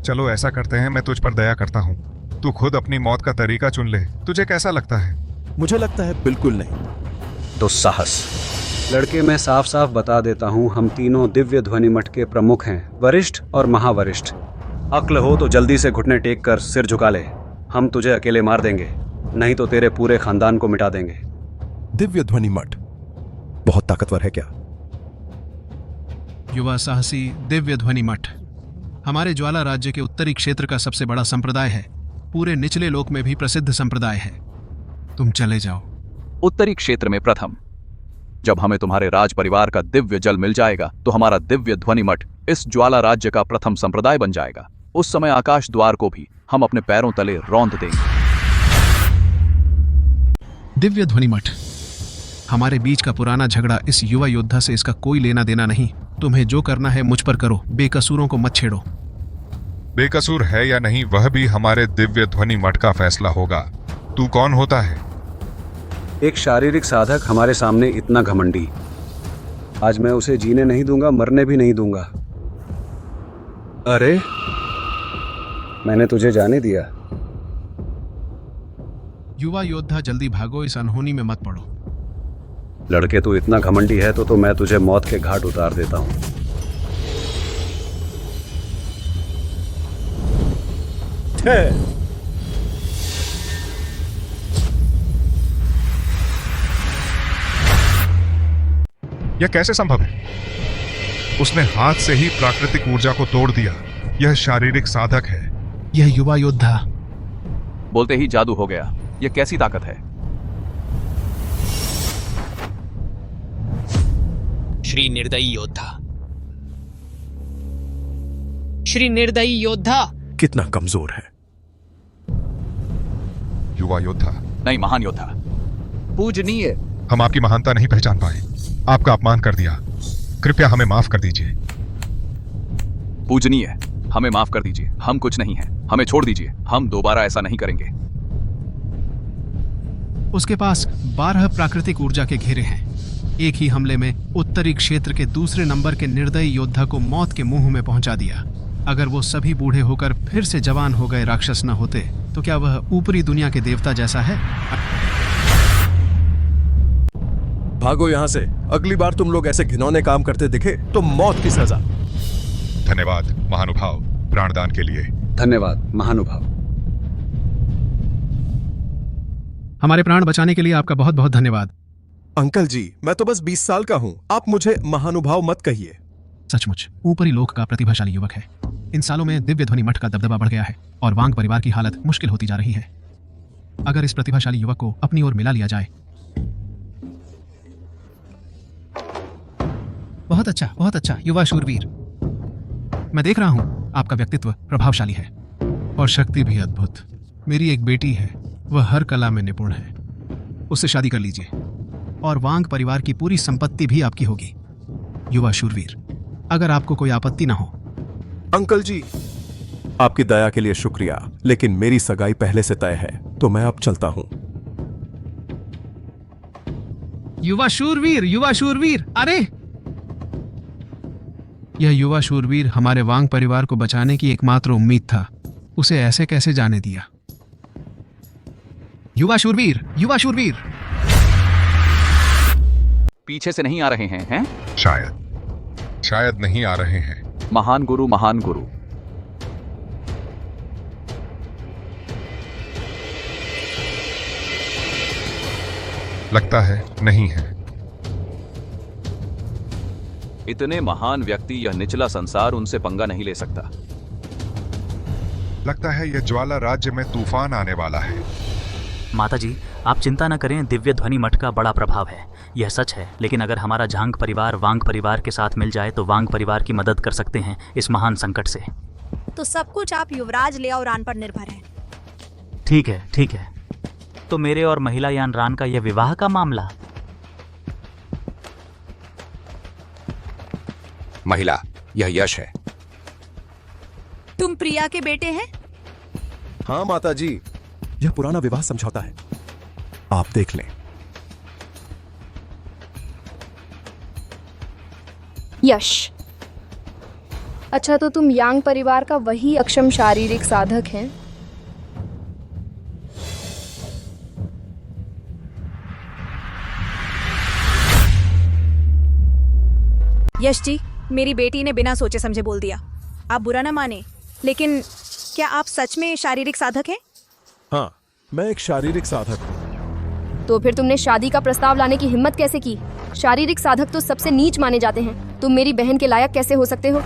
चलो ऐसा करते हैं, मैं तुझ पर दया करता हूँ। तू खुद अपनी मौत का तरीका चुन ले। तुझे कैसा लगता है? मुझे लगता है बिल्कुल नहीं। दुस्साहस। लड़के, मैं साफ साफ बता देता हूँ, हम तीनों दिव्य ध्वनि मठ के प्रमुख हैं, वरिष्ठ और महावरिष्ठ। अक्ल हो तो जल्दी से घुटने टेक कर सिर झुका ले। हम तुझे अकेले मार देंगे, नहीं तो तेरे पूरे खानदान को मिटा देंगे। दिव्य ध्वनि मठ बहुत ताकतवर है क्या? युवा साहसी दिव्य ध्वनि मठ हमारे ज्वाला राज्य के उत्तरी क्षेत्र का सबसे बड़ा संप्रदाय है। पूरे निचले लोक में भी प्रसिद्ध संप्रदाय है। तुम चले जाओ। उत्तरी क्षेत्र में प्रथम। जब हमें तुम्हारे राज परिवार का दिव्य जल मिल जाएगा तो हमारा दिव्य ध्वनि मठ इस ज्वाला राज्य का प्रथम संप्रदाय बन जाएगा। उस समय आकाश द्वार को भी हम अपने पैरों तले रौंद देंगे। दिव्य ध्वनि मठ, हमारे बीच का पुराना झगड़ा इस युवा योद्धा से इसका कोई लेना देना नहीं। तुम्हें जो करना है मुझ पर करो, बेकसूरों को मत छेड़ो। बेकसूर है या नहीं, वह भी हमारे दिव्य ध्वनि मठ का फैसला होगा। तू कौन होता है? एक शारीरिक साधक हमारे सामने इतना घमंडी। आज मैं उसे जीने नहीं दूंगा, मरने भी नहीं दूंगा। अरे, मैंने तुझे जाने दिया। युवा योद्धा, जल्दी भागो, इस अनहोनी में मत पड़ो। लड़के, तू इतना घमंडी है तो मैं तुझे मौत के घाट उतार देता हूं। यह कैसे संभव है? उसने हाथ से ही प्राकृतिक ऊर्जा को तोड़ दिया। यह शारीरिक साधक है। यह युवा योद्धा। बोलते ही जादू हो गया। यह कैसी ताकत है? श्री निर्दयी योद्धा। श्री निर्दयी योद्धा। कितना कमजोर है। युवा योद्धा नहीं, महान योद्धा। पूजनीय, हम आपकी महानता नहीं पहचान पाए। आपका अपमान कर दिया, कृपया हमें माफ कर दीजिए। पूजनीय, हमें माफ कर दीजिए, हम कुछ नहीं हैं, हमें छोड़ दीजिए, हम दोबारा ऐसा नहीं करेंगे। उसके पास 12 प्राकृतिक ऊर्जा के घेरे हैं। एक ही हमले में उत्तरी क्षेत्र के दूसरे नंबर के निर्दयी योद्धा को मौत के मुंह में पहुंचा दिया। अगर वो सभी बूढ़े होकर फिर से जवान हो गए राक्षस न होते तो क्या वह ऊपरी दुनिया के देवता जैसा है? भागो यहाँ से। अगली बार तुम लोग ऐसे घिनौने काम करते दिखे तो मौत की सजा। धन्यवाद महानुभाव, प्राणदान के लिए। धन्यवाद महानुभाव। हमारे प्राण बचाने के लिए आपका बहुत बहुत धन्यवाद। अंकल जी, मैं तो बस 20 साल का हूँ, आप मुझे महानुभाव मत कहिए। सचमुच ऊपरी लोक का प्रतिभाशाली युवक है। इन सालों में दिव्य ध्वनि मठ का दबदबा बढ़ गया है और वांग परिवार की हालत मुश्किल होती जा रही है। अगर इस प्रतिभाशाली युवक को अपनी ओर मिला लिया जाए। बहुत अच्छा युवा शूरवीर। मैं देख रहा हूं आपका व्यक्तित्व प्रभावशाली है और शक्ति भी अद्भुत। मेरी एक बेटी है, वह हर कला में निपुण है। उससे शादी कर लीजिए और वांग परिवार की पूरी संपत्ति भी आपकी होगी। युवा शूरवीर, अगर आपको कोई आपत्ति ना हो। अंकल जी, आपकी दया के लिए शुक्रिया, लेकिन मेरी सगाई पहले से तय है, तो मैं अब चलता हूं। युवा शूरवीर, अरे! यह युवा शूरवीर हमारे वांग परिवार को बचाने की एकमात्र उम्मीद था। उसे ऐसे कैसे जाने दिया? युवा शूरवीर! पीछे से नहीं आ रहे हैं? शायद नहीं आ रहे हैं। महान गुरु। लगता है नहीं है। इतने महान व्यक्ति, यह निचला संसार उनसे पंगा नहीं ले सकता। लगता है यह ज्वाला राज्य में तूफान आने वाला है। माताजी, आप चिंता न करें, दिव्य ध्वनि मठ का बड़ा प्रभाव है, यह सच है। लेकिन अगर हमारा झांग परिवार वांग परिवार के साथ मिल जाए तो वांग परिवार की मदद कर सकते हैं इस महान संकट से। तो सब कुछ आप युवराज लिया और रान पर निर्भर है। ठीक है। तो मेरे और महिला यान रान का यह विवाह का मामला? महिला, यह यश है। तुम प्रिया के बेटे हैं? हाँ माताजी, यह पुराना विवाह समझौता है, आप देख लें। यश, अच्छा तो तुम यांग परिवार का वही अक्षम शारीरिक साधक हैं? यश जी, मेरी बेटी ने बिना सोचे समझे बोल दिया। आप बुरा ना माने, लेकिन क्या आप सच में शारीरिक साधक हैं? हाँ, मैं एक शारीरिक साधक हूँ। तो फिर तुमने शादी का प्रस्ताव लाने की हिम्मत कैसे की? शारीरिक साधक तो सबसे नीच माने जाते हैं। तुम मेरी बहन के लायक कैसे हो सकते हो?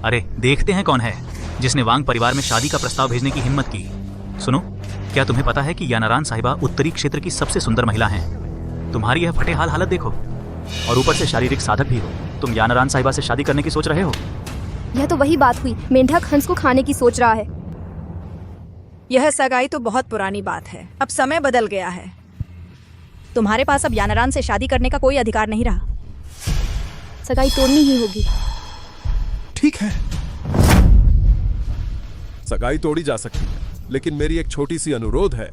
अरे देखते हैं कौन है जिसने वांग परिवार में शादी का प्रस्ताव भेजने की हिम्मत की। सुनो, क्या तुम्हें पता है कि यानारान साहिबा उत्तरी क्षेत्र की सबसे सुंदर महिला हैं? तुम्हारी यह फटे हाल हालत देखो, और ऊपर से शारीरिक साधक भी हो। तुम यानारान साहिबा से शादी करने की सोच रहे हो? यह तो वही बात हुई, मेंढक हंस को खाने की सोच रहा है। यह सगाई तो बहुत पुरानी बात है, अब समय बदल गया है। तुम्हारे पास अब यानारान से शादी करने का कोई अधिकार नहीं रहा। सगाई तोड़नी ही होगी। ठीक है, सगाई तोड़ी जा सकती है, लेकिन मेरी एक छोटी सी अनुरोध है।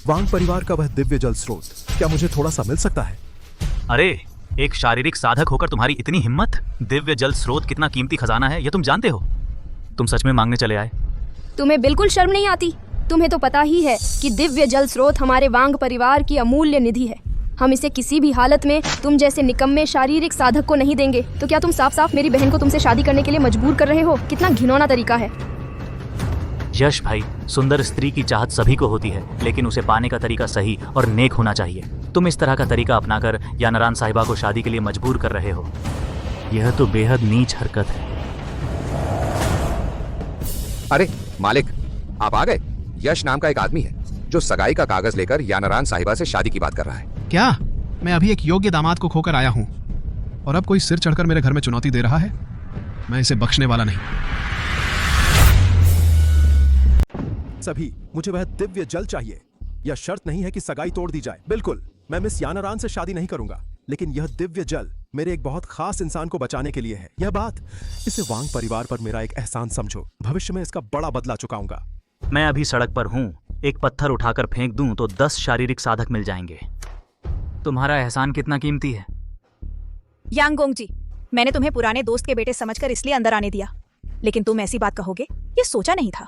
वांग परिवार का वह दिव्य जल स्रोत क्या मुझे थोड़ा सा मिल सकता है? अरे, एक शारीरिक साधक होकर तुम्हारी इतनी हिम्मत? दिव्य जल स्रोत कितना कीमती खजाना है, यह तुम जानते हो? तुम सच में मांगने चले आए? तुम्हें बिल्कुल शर्म नहीं आती? तुम्हें तो पता ही है कि दिव्य जल स्रोत हमारे वांग परिवार की अमूल्य निधि है। हम इसे किसी भी हालत में तुम जैसे निकम्मे शारीरिक साधक को नहीं देंगे। तो क्या तुम साफ साफ मेरी बहन को तुमसे शादी करने के लिए मजबूर कर रहे हो? कितना घिनौना तरीका है। यश भाई, सुंदर स्त्री की चाहत सभी को होती है, लेकिन उसे पाने का तरीका सही और नेक होना चाहिए। तुम इस तरह का तरीका अपनाकर यानारान साहिबा को शादी के लिए मजबूर कर रहे हो। यह तो बेहद नीच हरकत है। अरे मालिक, आप आ गए। यश नाम का एक आदमी है जो सगाई का कागज लेकर यानारान साहिबा से शादी की बात कर रहा है। क्या? मैं अभी एक योग्य दामाद को खोकर आया हूँ और अब कोई सिर चढ़कर मेरे घर में चुनौती दे रहा है? मैं इसे बख्शने वाला नहीं। सभी, मुझे वह दिव्य जल चाहिए। यह शर्त नहीं है कि सगाई तोड़ दी जाए। बिल्कुल, मैं मिस यानारान से शादी नहीं करूंगा, लेकिन यह दिव्य जल मेरे एक बहुत खास इंसान को बचाने के लिए है यह बात। इसे वांग परिवार पर मेरा एक एहसान समझो, भविष्य में इसका बड़ा बदला चुकाऊंगा। मैं अभी सड़क पर हूँ, एक पत्थर उठाकर फेंक दूं तो 10 शारीरिक साधक मिल जाएंगे। तुम्हारा एहसान कितना कीमती है? यांगोंग जी, मैंने तुम्हें पुराने दोस्त के बेटे समझकर इसलिए अंदर आने दिया, लेकिन तुम ऐसी बात कहोगे ये सोचा नहीं था।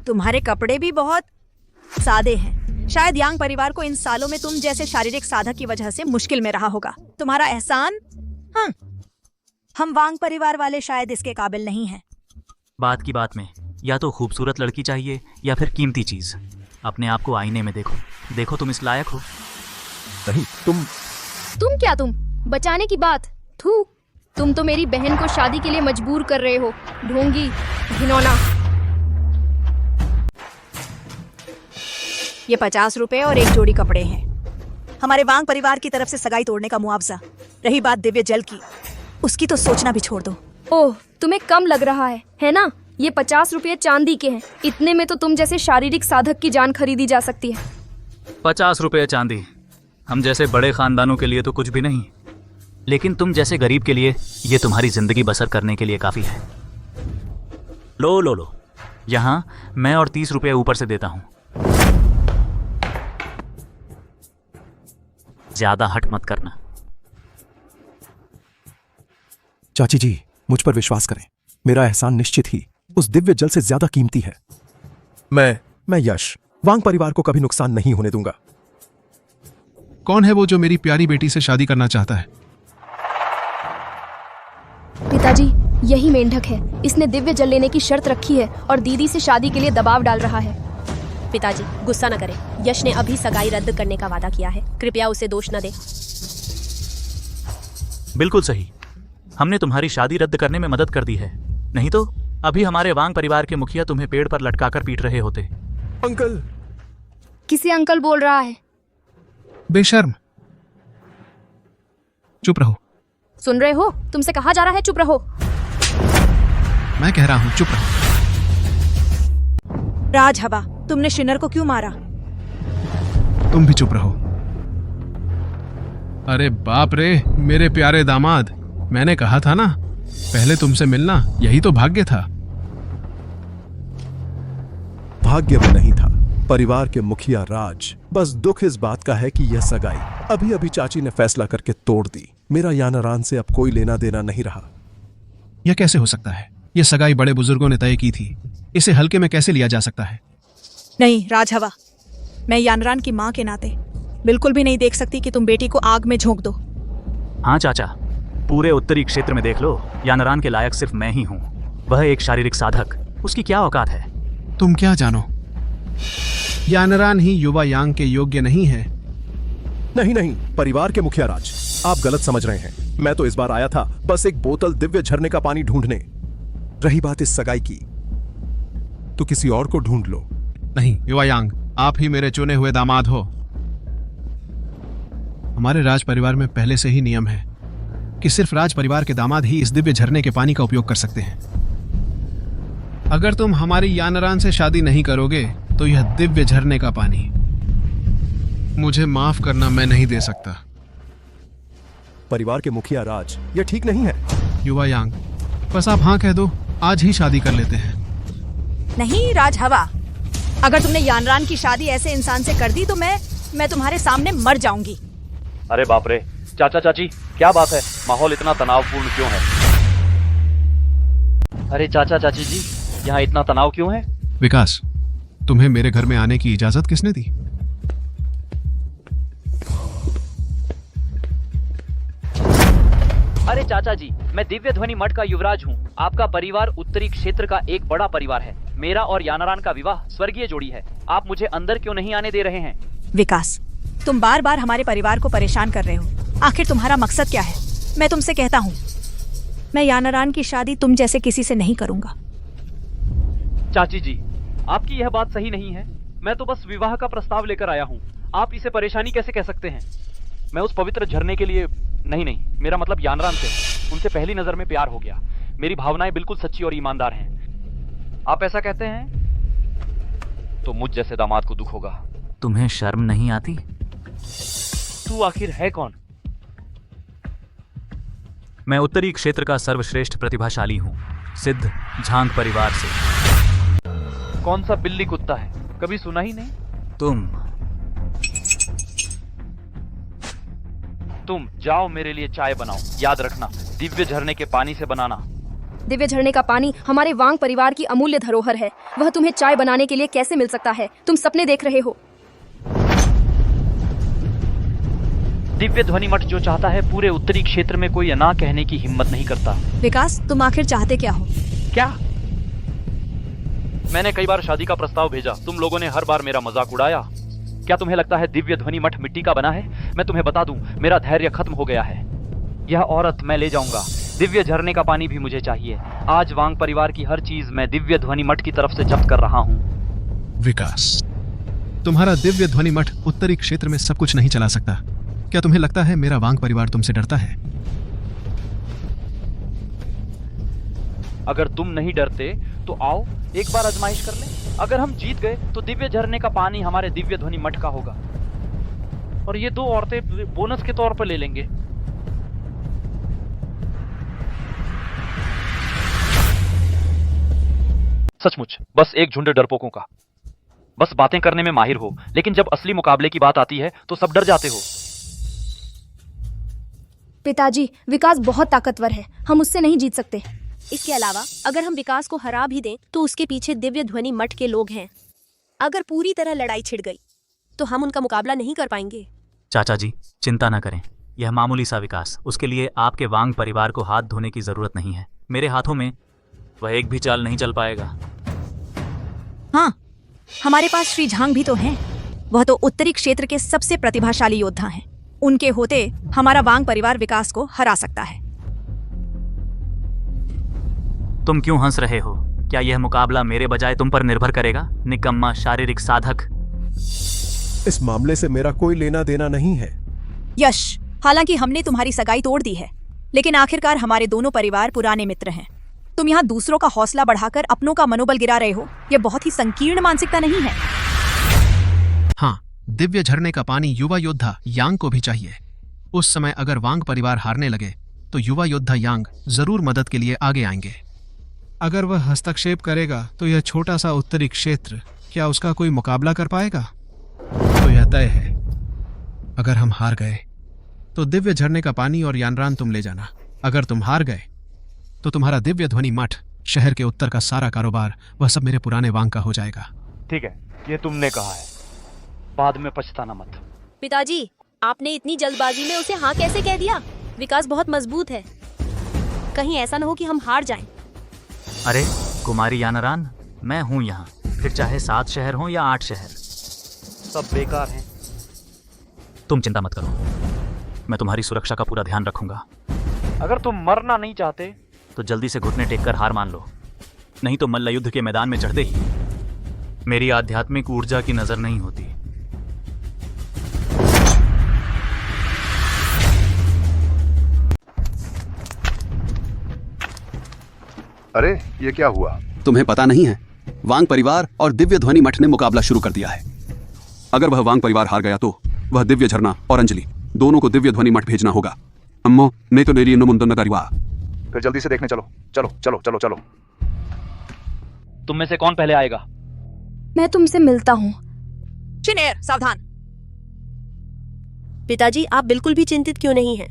तुम्हारे कपड़े भी बहुत सादे हैं। शायद यांग परिवार को इन सालों में तुम जैसे शारीरिक साधक की वजह से मुश्किल में रहा होगा। तुम्हारा एहसान हम वांग परिवार वाले शायद इसके काबिल नहीं हैं। बात की बात में या तो खूबसूरत लड़की चाहिए या फिर कीमती चीज। अपने आप को आईने में देखो, देखो तुम इस लायक हो। नहीं, तुम क्या बचाने की बात? थू, तुम तो मेरी बहन को शादी के लिए मजबूर कर रहे हो। ढोंगी, घिनौना। ये 50 रुपए और एक जोड़ी कपड़े हैं, हमारे वांग परिवार की तरफ से सगाई तोड़ने का मुआवजा। रही बात दिव्य जल की, उसकी तो सोचना भी छोड़ दो। ओह, तुम्हें कम लग रहा है ना? ये 50 रुपये चांदी के हैं। इतने में तो तुम जैसे शारीरिक साधक की जान खरीदी जा सकती है। 50 रुपये चांदी हम जैसे बड़े खानदानों के लिए तो कुछ भी नहीं, लेकिन तुम जैसे गरीब के लिए ये तुम्हारी जिंदगी बसर करने के लिए काफी है। लो लो लो, यहाँ मैं और 30 रुपये ऊपर से देता हूँ। ज्यादा हट मत करना। चाची जी, मुझ पर विश्वास करें, मेरा एहसान निश्चित ही उस दिव्य जल से ज्यादा कीमती है। मैं यश वांग परिवार को कभी नुकसान नहीं होने दूंगा। कौन है वो जो मेरी प्यारी बेटी से शादी करना चाहता है? पिताजी, यही मेंढक है। इसने दिव्य जल लेने की शर्त रखी है और दीदी से शादी के लिए दबाव डाल रहा है। पिताजी, गुस्सा न करें। यश ने अभी सगाई रद्द करने का वादा किया है, कृपया उसे दोष न दें। बिल्कुल सही, हमने तुम्हारी शादी रद्द करने में मदद कर दी है, नहीं तो अभी हमारे वांग परिवार के मुखिया तुम्हें पेड़ पर लटकाकर पीट रहे होते। अंकल। किसे अंकल बोल रहा है? बेशर्म, चुप रहो। सुन रहे हो? तुमसे कहा जा रहा है चुप रहो। मैं कह रहा हूं चुप रहो। राजहवा, तुमने शिनर को क्यों मारा? तुम भी चुप रहो। अरे बाप रे, मेरे प्यारे दामाद, मैंने कहा था ना, पहले तुमसे मिलना यही तो भाग्य था। भाग्य में नहीं था, परिवार के मुखिया राज। बस दुख इस बात का है कि यह सगाई अभी अभी चाची ने फैसला करके तोड़ दी। मेरा यानारान से अब कोई लेना देना नहीं रहा। यह कैसे हो सकता है? यह सगाई बड़े बुजुर्गों ने तय की थी, इसे हल्के में कैसे लिया जा सकता है? नहीं राजहवा, मैं यानरान की माँ के नाते बिल्कुल भी नहीं देख सकती कि तुम बेटी को आग में झोंक दो। हाँ चाचा, पूरे उत्तरी क्षेत्र में देख लो, यानरान के लायक सिर्फ मैं ही हूँ। वह एक शारीरिक साधक, उसकी क्या औकात है? तुम क्या जानो? यानरान ही युवा यांग के योग्य नहीं है। नहीं, परिवार के मुखिया राज, आप गलत समझ रहे हैं। मैं तो इस बार आया था बस एक बोतल दिव्य झरने का पानी ढूंढने। रही बात इस सगाई की, तो किसी और को ढूंढ लो। नहीं युवा यांग, आप ही मेरे चुने हुए दामाद हो। हमारे राज परिवार में पहले से ही नियम है कि सिर्फ राज परिवार के दामाद ही इस दिव्य झरने के पानी का उपयोग कर सकते हैं। अगर तुम हमारी यानरान से शादी नहीं करोगे तो यह दिव्य झरने का पानी मुझे माफ करना, मैं नहीं दे सकता। परिवार के मुखिया राज, यह ठीक नहीं है। युवा यांग, बस आप हाँ कह दो, आज ही शादी कर लेते हैं। नहीं राजहवा, अगर तुमने यानरान की शादी ऐसे इंसान से कर दी तो मैं तुम्हारे सामने मर जाऊंगी। अरे बाप रे, चाचा चाची क्या बात है? माहौल इतना तनावपूर्ण क्यों है? अरे चाचा चाची जी, यहाँ इतना तनाव क्यों है? विकास, तुम्हें मेरे घर में आने की इजाजत किसने दी? अरे चाचा जी, मैं दिव्य ध्वनि मठ का युवराज हूँ। आपका परिवार उत्तरी क्षेत्र का एक बड़ा परिवार है। मेरा और यानारान का विवाह स्वर्गीय जोड़ी है। आप मुझे अंदर क्यों नहीं आने दे रहे हैं? विकास, तुम बार बार हमारे परिवार को परेशान कर रहे हो। आखिर तुम्हारा मकसद क्या है? मैं तुमसे कहता हूँ, मैं यानारान की शादी तुम जैसे किसी से नहीं करूंगा। चाची जी, आपकी यह बात सही नहीं है। मैं तो बस विवाह का प्रस्ताव लेकर आया हूँ। आप इसे परेशानी कैसे कह सकते हैं? मैं उस पवित्र झरने के लिए नहीं, मेरा मतलब यानरान से, उनसे पहली नजर में प्यार हो गया। मेरी भावनाएं बिल्कुल सच्ची और ईमानदार हैं। आप ऐसा कहते हैं तो मुझ जैसे दामाद को दुख होगा। तुम्हें शर्म नहीं आती? तू आखिर है कौन? मैं उत्तरी क्षेत्र का सर्वश्रेष्ठ प्रतिभाशाली हूँ, सिद्ध झांग परिवार से। कौन सा बिल्ली कुत्ता है, कभी सुना ही नहीं। तुम जाओ मेरे लिए चाय बनाओ, याद रखना दिव्य झरने के पानी से बनाना। दिव्य झरने का पानी हमारे वांग परिवार की अमूल्य धरोहर है, वह तुम्हें चाय बनाने के लिए कैसे मिल सकता है? तुम सपने देख रहे हो। दिव्य ध्वनि मठ जो चाहता है पूरे उत्तरी क्षेत्र में कोई ना कहने की हिम्मत नहीं करता। विकास, तुम आखिर चाहते क्या हो? क्या? मैंने कई बार शादी का प्रस्ताव भेजा, तुम लोगों ने हर बार मेरा मजाक उड़ाया। क्या तुम्हें लगता है दिव्य ध्वनि मठ मिट्टी का बना है? मैं तुम्हें बता दूं, मेरा धैर्य खत्म हो गया है। यह औरत मैं ले जाऊंगा, दिव्य झरने का पानी भी मुझे चाहिए। आज वांग परिवार की हर चीज मैं दिव्य ध्वनि मठ की तरफ से जब्त कर रहा हूँ। विकास, तुम्हारा दिव्य ध्वनि मठ उत्तरी क्षेत्र में सब कुछ नहीं चला सकता। क्या तुम्हें लगता है मेरा वांग परिवार तुमसे डरता है? अगर तुम नहीं डरते तो आओ एक बार आजमाइश कर लें। अगर हम जीत गए तो दिव्य झरने का पानी हमारे दिव्य ध्वनि मठ का होगा और ये 2 औरतें बोनस के तौर पर ले लेंगे। सचमुच बस एक झुंड डरपोकों का। बस बातें करने में माहिर हो, लेकिन जब असली मुकाबले की बात आती है तो सब डर जाते हो। पिताजी, विकास बहुत ताकतवर है, हम उससे नहीं जीत सकते। इसके अलावा अगर हम विकास को हरा भी दें तो उसके पीछे दिव्य ध्वनि मठ के लोग हैं। अगर पूरी तरह लड़ाई छिड़ गई तो हम उनका मुकाबला नहीं कर पाएंगे। चाचा जी, चिंता न करें, यह मामूली सा विकास, उसके लिए आपके वांग परिवार को हाथ धोने की जरूरत नहीं है। मेरे हाथों में वह एक भी चाल नहीं चल पाएगा। हाँ, हमारे पास श्री झांग भी तो हैं। वह तो उत्तरी क्षेत्र के सबसे प्रतिभाशाली योद्धा हैं। उनके होते हमारा वांग परिवार विकास को हरा सकता है। तुम क्यों हंस रहे हो? क्या यह मुकाबला मेरे बजाय तुम पर निर्भर करेगा? निकम्मा शारीरिक साधक। इस मामले से मेरा कोई लेना देना नहीं है। यश, हालांकि हमने तुम्हारी सगाई तोड़ दी है, लेकिन आखिरकार हमारे दोनों परिवार पुराने मित्र हैं। तुम यहाँ दूसरों का हौसला बढ़ाकर अपनों का मनोबल गिरा रहे हो। यह बहुत ही संकीर्ण मानसिकता नहीं है। हाँ, दिव्य झरने का पानी युवा योद्धा यांग को भी चाहिए। उस समय अगर वांग परिवार हारने लगे तो युवा योद्धा यांग जरूर मदद के लिए आगे आएंगे। अगर वह हस्तक्षेप करेगा तो यह छोटा सा उत्तरी क्षेत्र क्या उसका कोई मुकाबला कर पाएगा? तो यह तय है, अगर हम हार गए तो दिव्य झरने का पानी और यानरान तुम ले जाना। अगर तुम हार गए तो तुम्हारा दिव्य ध्वनि मठ, शहर के उत्तर का सारा कारोबार, वह सब मेरे पुराने वांग का हो जाएगा। ठीक है, ये तुमने कहा है, बाद में पछताना मत। पिताजी, आपने इतनी जल्दबाजी में उसे हाँ कैसे कह दिया? विकास बहुत मजबूत है, कहीं ऐसा न हो कि हम हार जाएं। अरे कुमारी यानारान, मैं हूं यहाँ, फिर चाहे 7 शहर हों या 8 शहर, सब बेकार हैं। तुम चिंता मत करो, मैं तुम्हारी सुरक्षा का पूरा ध्यान रखूंगा। अगर तुम मरना नहीं चाहते तो जल्दी से घुटने टेककर हार मान लो, नहीं तो मल्ल युद्ध के मैदान में चढ़ते ही मेरी आध्यात्मिक ऊर्जा की नजर नहीं होती। अरे ये क्या हुआ? तुम्हें पता नहीं है, वांग परिवार और दिव्य ध्वनि मठ ने मुकाबला शुरू कर दिया है। अगर वह वांग परिवार हार गया तो वह दिव्य झरना और अंजलि दोनों को दिव्य ध्वनि मठ भेजना होगा। अम्मो नहीं तो नेरी इन्नो मुंदन करिवा। फिर जल्दी से देखने चलो। चलो चलो चलो चलो। तुम में से कौन पहले आएगा? मैं तुमसे मिलता हूँ। शिनेर, सावधान। पिताजी, आप बिल्कुल भी चिंतित क्यों नहीं हैं?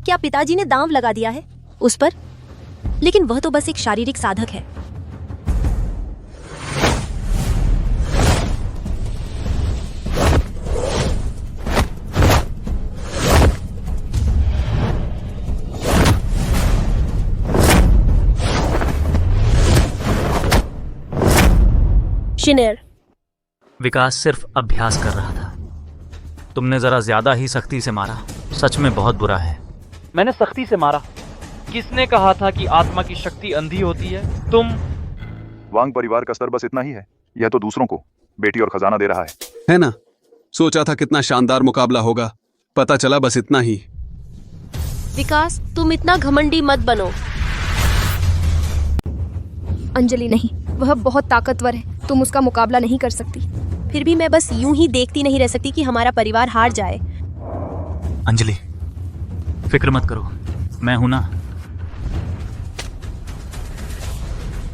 क्या पिताजी ने दांव लगा दिया है उस पर? लेकिन वह तो बस एक शारीरिक साधक है। शिनेर, विकास सिर्फ अभ्यास कर रहा था। तुमने जरा ज्यादा ही सख्ती से मारा, सच में बहुत बुरा है। मैंने सख्ती से मारा? किसने कहा था कि आत्मा की शक्ति अंधी होती है? तुम। वांग परिवार का स्तर बस इतना ही है, यह तो दूसरों को बेटी और खजाना दे रहा है ना? सोचा था कितना शानदार मुकाबला होगा, पता चला बस इतना ही। विकास, तुम इतना घमंडी मत बनो। अंजलि नहीं, वह बहुत ताकतवर है, तुम उसका मुकाबला नहीं कर सकती। फिर भी मैं बस यूं ही देखती नहीं रह सकती कि हमारा परिवार हार जाए। अंजलि, फिक्र मत करो, मैं हूं ना।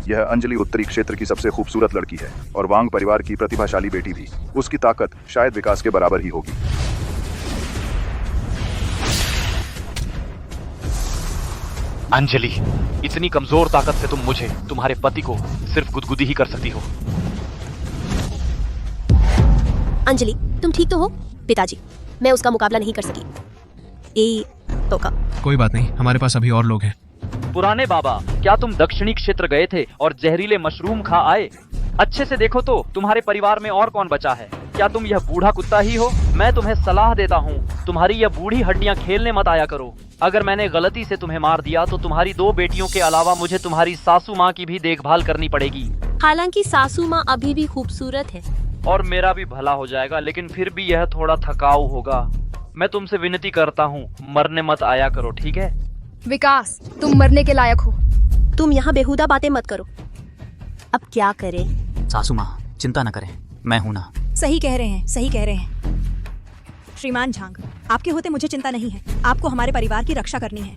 यह अंजलि उत्तरी क्षेत्र की सबसे खूबसूरत लड़की है और वांग परिवार की प्रतिभाशाली बेटी भी। उसकी ताकत शायद विकास के बराबर ही होगी। अंजलि, इतनी कमजोर ताकत से तुम मुझे, तुम्हारे पति को सिर्फ गुदगुदी ही कर सकती हो। अंजलि, तुम ठीक तो हो? पिताजी, मैं उसका मुकाबला नहीं कर सकी। तो का कोई बात नहीं, हमारे पास अभी और लोग हैं। पुराने बाबा, क्या तुम दक्षिणी क्षेत्र गए थे और जहरीले मशरूम खा आए? अच्छे से देखो तो तुम्हारे परिवार में और कौन बचा है? क्या तुम यह बूढ़ा कुत्ता ही हो? मैं तुम्हें सलाह देता हूँ, तुम्हारी यह बूढ़ी हड्डियाँ खेलने मत आया करो। अगर मैंने गलती से तुम्हें मार दिया तो तुम्हारी 2 बेटियों के अलावा मुझे तुम्हारी सासू माँ की भी देखभाल करनी पड़ेगी। हालांकि सासू माँ अभी भी खूबसूरत है और मेरा भी भला हो जाएगा, लेकिन फिर भी यह थोड़ा थकाऊ होगा। मैं तुमसे विनती करता हूँ, मरने मत आया करो, ठीक है? विकास, तुम मरने के लायक हो। तुम यहाँ बेहुदा बातें मत करो। अब क्या करें? सासू माँ, चिंता न करें, मैं हूं ना। सही कह रहे हैं, सही कह रहे हैं। श्रीमान झांग, आपके होते मुझे चिंता नहीं है। आपको हमारे परिवार की रक्षा करनी है।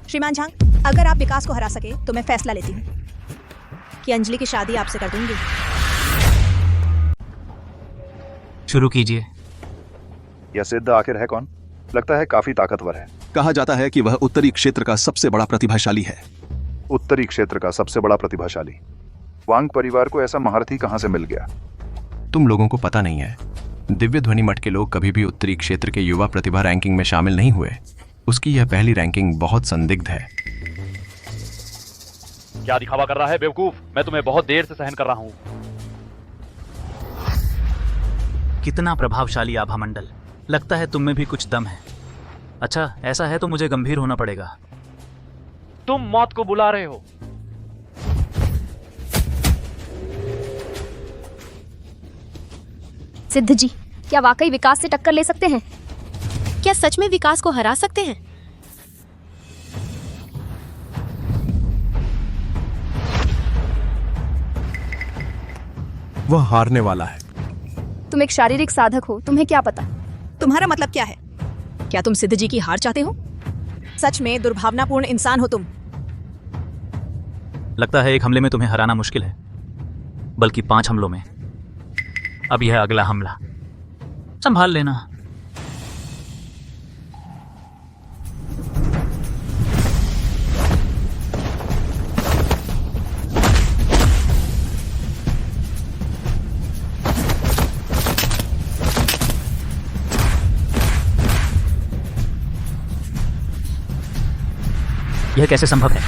श्रीमान झांग, अगर आप विकास को हरा सके तो मैं फैसला लेती हूँ कि अंजलि की शादी आपसे कर दूंगी। शुरू कीजिए। यह सिद्ध आखिर है कौन? लगता है काफी ताकतवर है। कहा जाता है कि वह उत्तरी क्षेत्र का सबसे बड़ा प्रतिभाशाली है। उत्तरी क्षेत्र का सबसे बड़ा प्रतिभाशाली? वांग परिवार को ऐसा महारथी कहां से मिल गया? तुम लोगों को पता नहीं है, दिव्य ध्वनि मठ के लोग कभी भी उत्तरी क्षेत्र के युवा प्रतिभा रैंकिंग में शामिल नहीं हुए। उसकी यह पहली रैंकिंग बहुत संदिग्ध है। क्या दिखावा कर रहा है बेवकूफ? मैं तुम्हें बहुत देर से सहन कर रहा हूँ। कितना प्रभावशाली आभा मंडल, लगता है तुम में भी कुछ दम है। अच्छा, ऐसा है तो मुझे गंभीर होना पड़ेगा। तुम मौत को बुला रहे हो। सिद्ध जी, क्या वाकई विकास से टक्कर ले सकते हैं? क्या सच में विकास को हरा सकते हैं? वह हारने वाला है। तुम एक शारीरिक साधक हो, तुम्हें क्या पता? तुम्हारा मतलब क्या है? क्या तुम सिद्ध जी की हार चाहते हो? सच में दुर्भावनापूर्ण इंसान हो तुम। लगता है एक हमले में तुम्हें हराना मुश्किल है, बल्कि 5 हमलों में। अब यह अगला हमला, संभाल लेना। यह कैसे संभव है?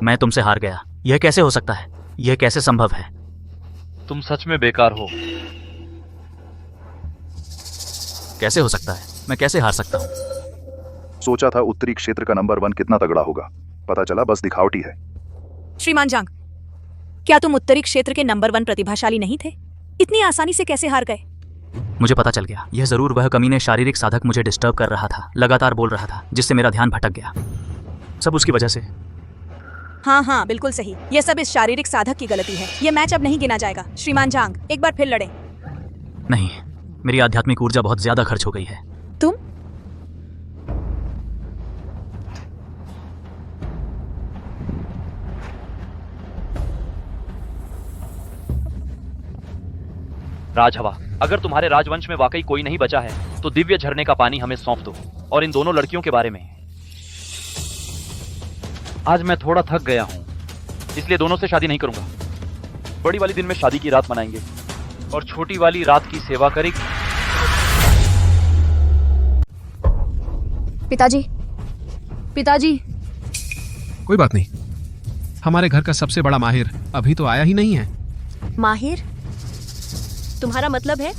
मैं तुमसे हार गया। यह कैसे हो सकता है? यह कैसे संभव है? तुम सच में बेकार हो। कैसे हो सकता है? मैं कैसे हार सकता हूँ? सोचा था उत्तरी क्षेत्र का नंबर 1 कितना तगड़ा होगा, पता चला बस दिखावटी है। श्रीमान जांग, क्या तुम उत्तरी क्षेत्र के नंबर 1 प्रतिभाशाली नहीं थे? इतनी आसानी से कैसे हार गए? मुझे पता चल गया। यह जरूर वह कमीने शारीरिक साधक मुझे डिस्टर्ब कर रहा था, लगातार बोल रहा था, जिससे मेरा ध्यान भटक गया। सब उसकी वजह से। हाँ, बिल्कुल सही। यह सब इस शारीरिक साधक की गलती है। यह मैच अब नहीं गिना जाएगा। श्रीमान जांग, एक बार फिर लड़ें। नहीं, मेरी आध्यात्मिक ऊर्जा बहुत ज्यादा खर्च हो गई है। तुम? राजहवा, अगर तुम्हारे राजवंश में वाकई कोई नहीं बचा है तो दिव्य झरने का पानी हमें सौंप दो। और इन दोनों लड़कियों के बारे में, आज मैं थोड़ा थक गया हूं, इसलिए दोनों से शादी नहीं करूंगा। बड़ी वाली दिन में शादी की रात मनाएंगे और छोटी वाली रात की सेवा करेगी। पिताजी। कोई बात नहीं, हमारे घर का सबसे बड़ा माहिर अभी तो आया ही नहीं है। माहिर? तुम्हारा मतलब है?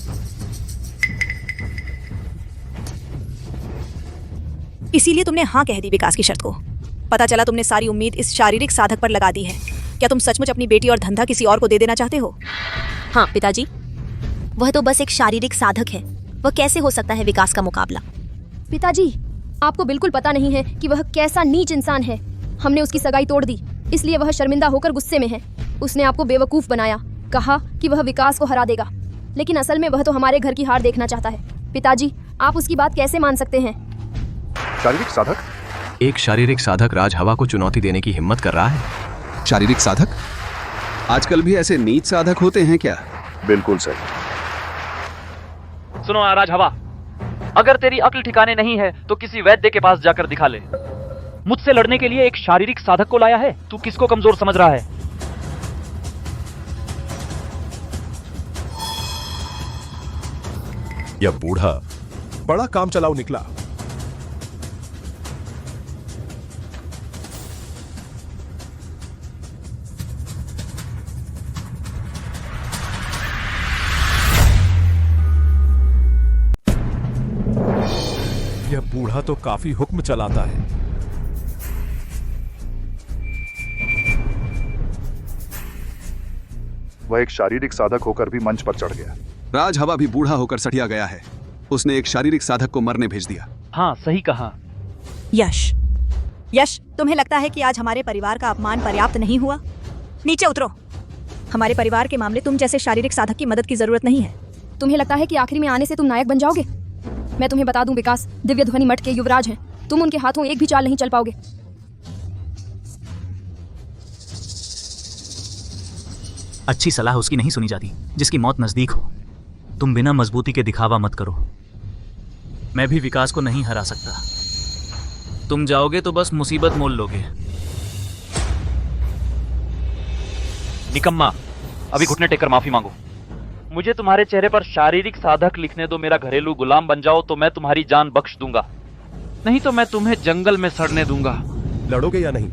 इसीलिए तुमने हाँ कह दी विकास की शर्त को। पता चला तुमने सारी उम्मीद इस शारीरिक साधक पर लगा दी है। क्या तुम सचमुच अपनी बेटी और धंधा किसी और को दे देना चाहते हो? हाँ पिताजी, वह तो बस एक शारीरिक साधक है। वह कैसे हो सकता है विकास का मुकाबला? पिताजी, आपको बिल्कुल पता नहीं है कि वह कैसा नीच इंसान है। हमने उसकी सगाई तोड़ दी, इसलिए वह शर्मिंदा होकर गुस्से में है। उसने आपको बेवकूफ बनाया, कहा कि वह विकास को हरा देगा। लेकिन असल में वह तो हमारे घर की हार देखना चाहता है। पिताजी, आप उसकी बात कैसे मान सकते हैं? शारीरिक साधक? एक शारीरिक साधक राज हवा को चुनौती देने की हिम्मत कर रहा है। शारीरिक साधक? आजकल भी ऐसे नीच साधक होते हैं क्या? बिल्कुल सही। सुनो राज हवा, अगर तेरी अक्ल ठिकाने नहीं है तो किसी वैद्य के पास जाकर दिखा ले। मुझसे लड़ने के लिए एक शारीरिक साधक को लाया है, तू किसको कमजोर समझ रहा है? यह बूढ़ा बड़ा काम चलाऊ निकला। यह बूढ़ा तो काफी हुक्म चलाता है। वह एक शारीरिक साधक होकर भी मंच पर चढ़ गया। राज हवा भी बूढ़ा होकर सठिया गया है। उसने एक शारीरिक साधक को मरने भेज दिया। हाँ, सही कहा। यश, तुम्हें लगता है कि आज हमारे परिवार का अपमान पर्याप्त नहीं हुआ? नीचे उतरो। हमारे परिवार के मामले तुम जैसे शारीरिक साधक की मदद की जरूरत नहीं है। तुम्हें लगता है कि आखिरी में आने से तुम नायक बन जाओगे? मैं तुम्हें बता दूं विकास, दिव्य ध्वनि मठ के युवराज हैं। तुम उनके हाथों एक भी चाल नहीं चल पाओगे। अच्छी सलाह उसकी नहीं सुनी जाती जिसकी मौत नजदीक हो। तुम बिना मजबूती के दिखावा मत करो। मैं भी विकास को नहीं हरा सकता। तुम जाओगे तो बस मुसीबत मोल लोगे। निकम्मा, अभी घुटने टेककर माफी मांगो। मुझे तुम्हारे चेहरे पर शारीरिक साधक लिखने दो। मेरा घरेलू गुलाम बन जाओ तो मैं तुम्हारी जान बख्श दूंगा, नहीं तो मैं तुम्हें जंगल में सड़ने दूंगा। लड़ोगे या नहीं?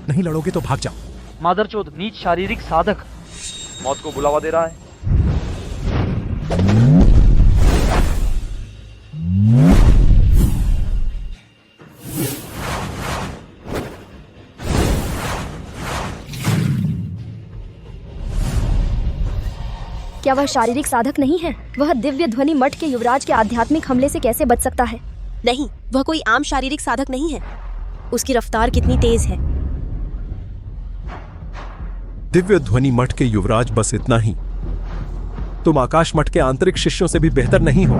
नहीं लड़ोगे तो भाग जाओ। मादरचोद, नीच शारीरिक साधक मौत को बुलावा दे रहा है। क्या वह शारीरिक साधक नहीं है? वह दिव्य ध्वनि मठ के युवराज के आध्यात्मिक हमले से कैसे बच सकता है? नहीं, वह कोई आम शारीरिक साधक नहीं है। उसकी रफ्तार कितनी तेज है। दिव्य ध्वनि मठ के युवराज बस इतना ही। तुम आकाश मठ के आंतरिक शिष्यों से भी बेहतर नहीं हो।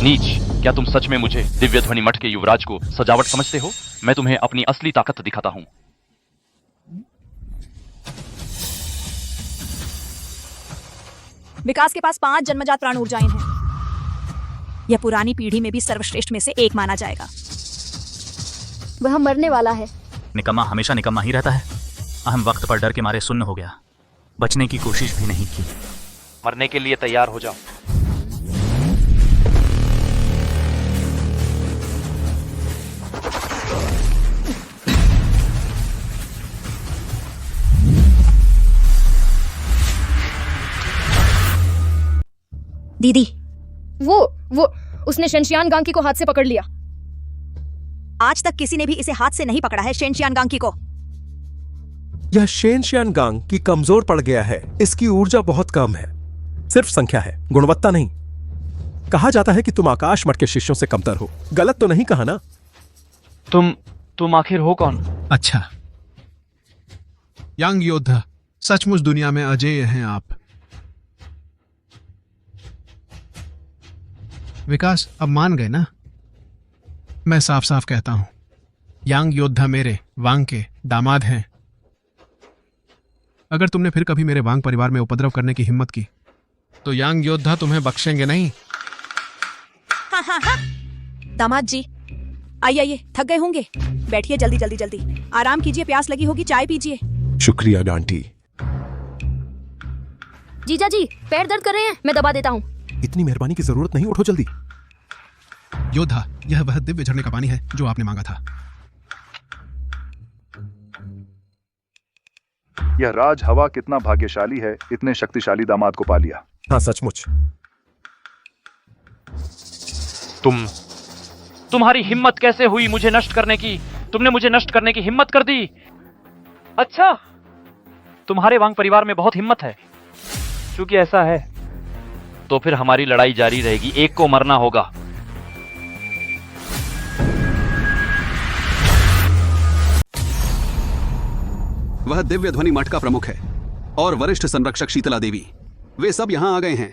नीच, क्या तुम सच में मुझे दिव्य ध्वनि मठ के युवराज को सजावट समझते हो? मैं तुम्हें अपनी असली ताकत दिखाता हूं। विकास के पास 5 जन्मजात प्राण ऊर्जाएं हैं। यह पुरानी पीढ़ी में भी सर्वश्रेष्ठ में से एक माना जाएगा। वह मरने वाला है। निकम्मा हमेशा निकम्मा ही रहता है। अहम वक्त पर डर के मारे सुन्न हो गया। बचने की कोशिश भी नहीं की। मरने के लिए तैयार हो जाओ। दीदी, वो उसने शेनशियान गांकी को हाथ से पकड़ लिया। आज तक किसी ने भी इसे हाथ से नहीं पकड़ा है शेनशियान गांकी को। यह शेनशियान गांग की कमजोर पड़ गया है। इसकी ऊर्जा बहुत कम है। सिर्फ संख्या है, गुणवत्ता नहीं। कहा जाता है कि तुम आकाश मठ के शिष्यों से कमतर हो। गलत तो नहीं कहा ना? तुम आखिर हो कौन? अच्छा, यांग योद्धा, सचमुच दुनिया में अजेय हैं आप। विकास, अब मान गए ना? मैं साफ साफ कहता हूं, यांग योद्धा मेरे वांग के दामाद हैं। अगर तुमने फिर कभी मेरे वांग परिवार में उपद्रव करने की हिम्मत की तो यांग योद्धा तुम्हें बख्शेंगे नहीं। हाँ। दामाद जी, आइए, थक गए होंगे, बैठिए, जल्दी आराम कीजिए, प्यास लगी होगी, चाय पीजिए। शुक्रिया डांटी। जीजा जी, पैर दर्द कर रहे हैं, मैं दबा देता हूँ। इतनी मेहरबानी की जरूरत नहीं, उठो जल्दी। योद्धा, यह वह दिव्य झरने का पानी है जो आपने मांगा था। यह राज हवा कितना भाग्यशाली है, इतने शक्तिशाली दामाद को पा लिया। हाँ, सचमुच। तुम्हारी हिम्मत कैसे हुई मुझे नष्ट करने की? तुमने मुझे नष्ट करने की हिम्मत कर दी। अच्छा, तुम्हारे वांग परिवार में बहुत हिम्मत है। क्योंकि ऐसा है तो फिर हमारी लड़ाई जारी रहेगी। एक को मरना होगा। वह दिव्य ध्वनि मठ का प्रमुख है और वरिष्ठ संरक्षक शीतला देवी। वे सब यहां आ गए हैं।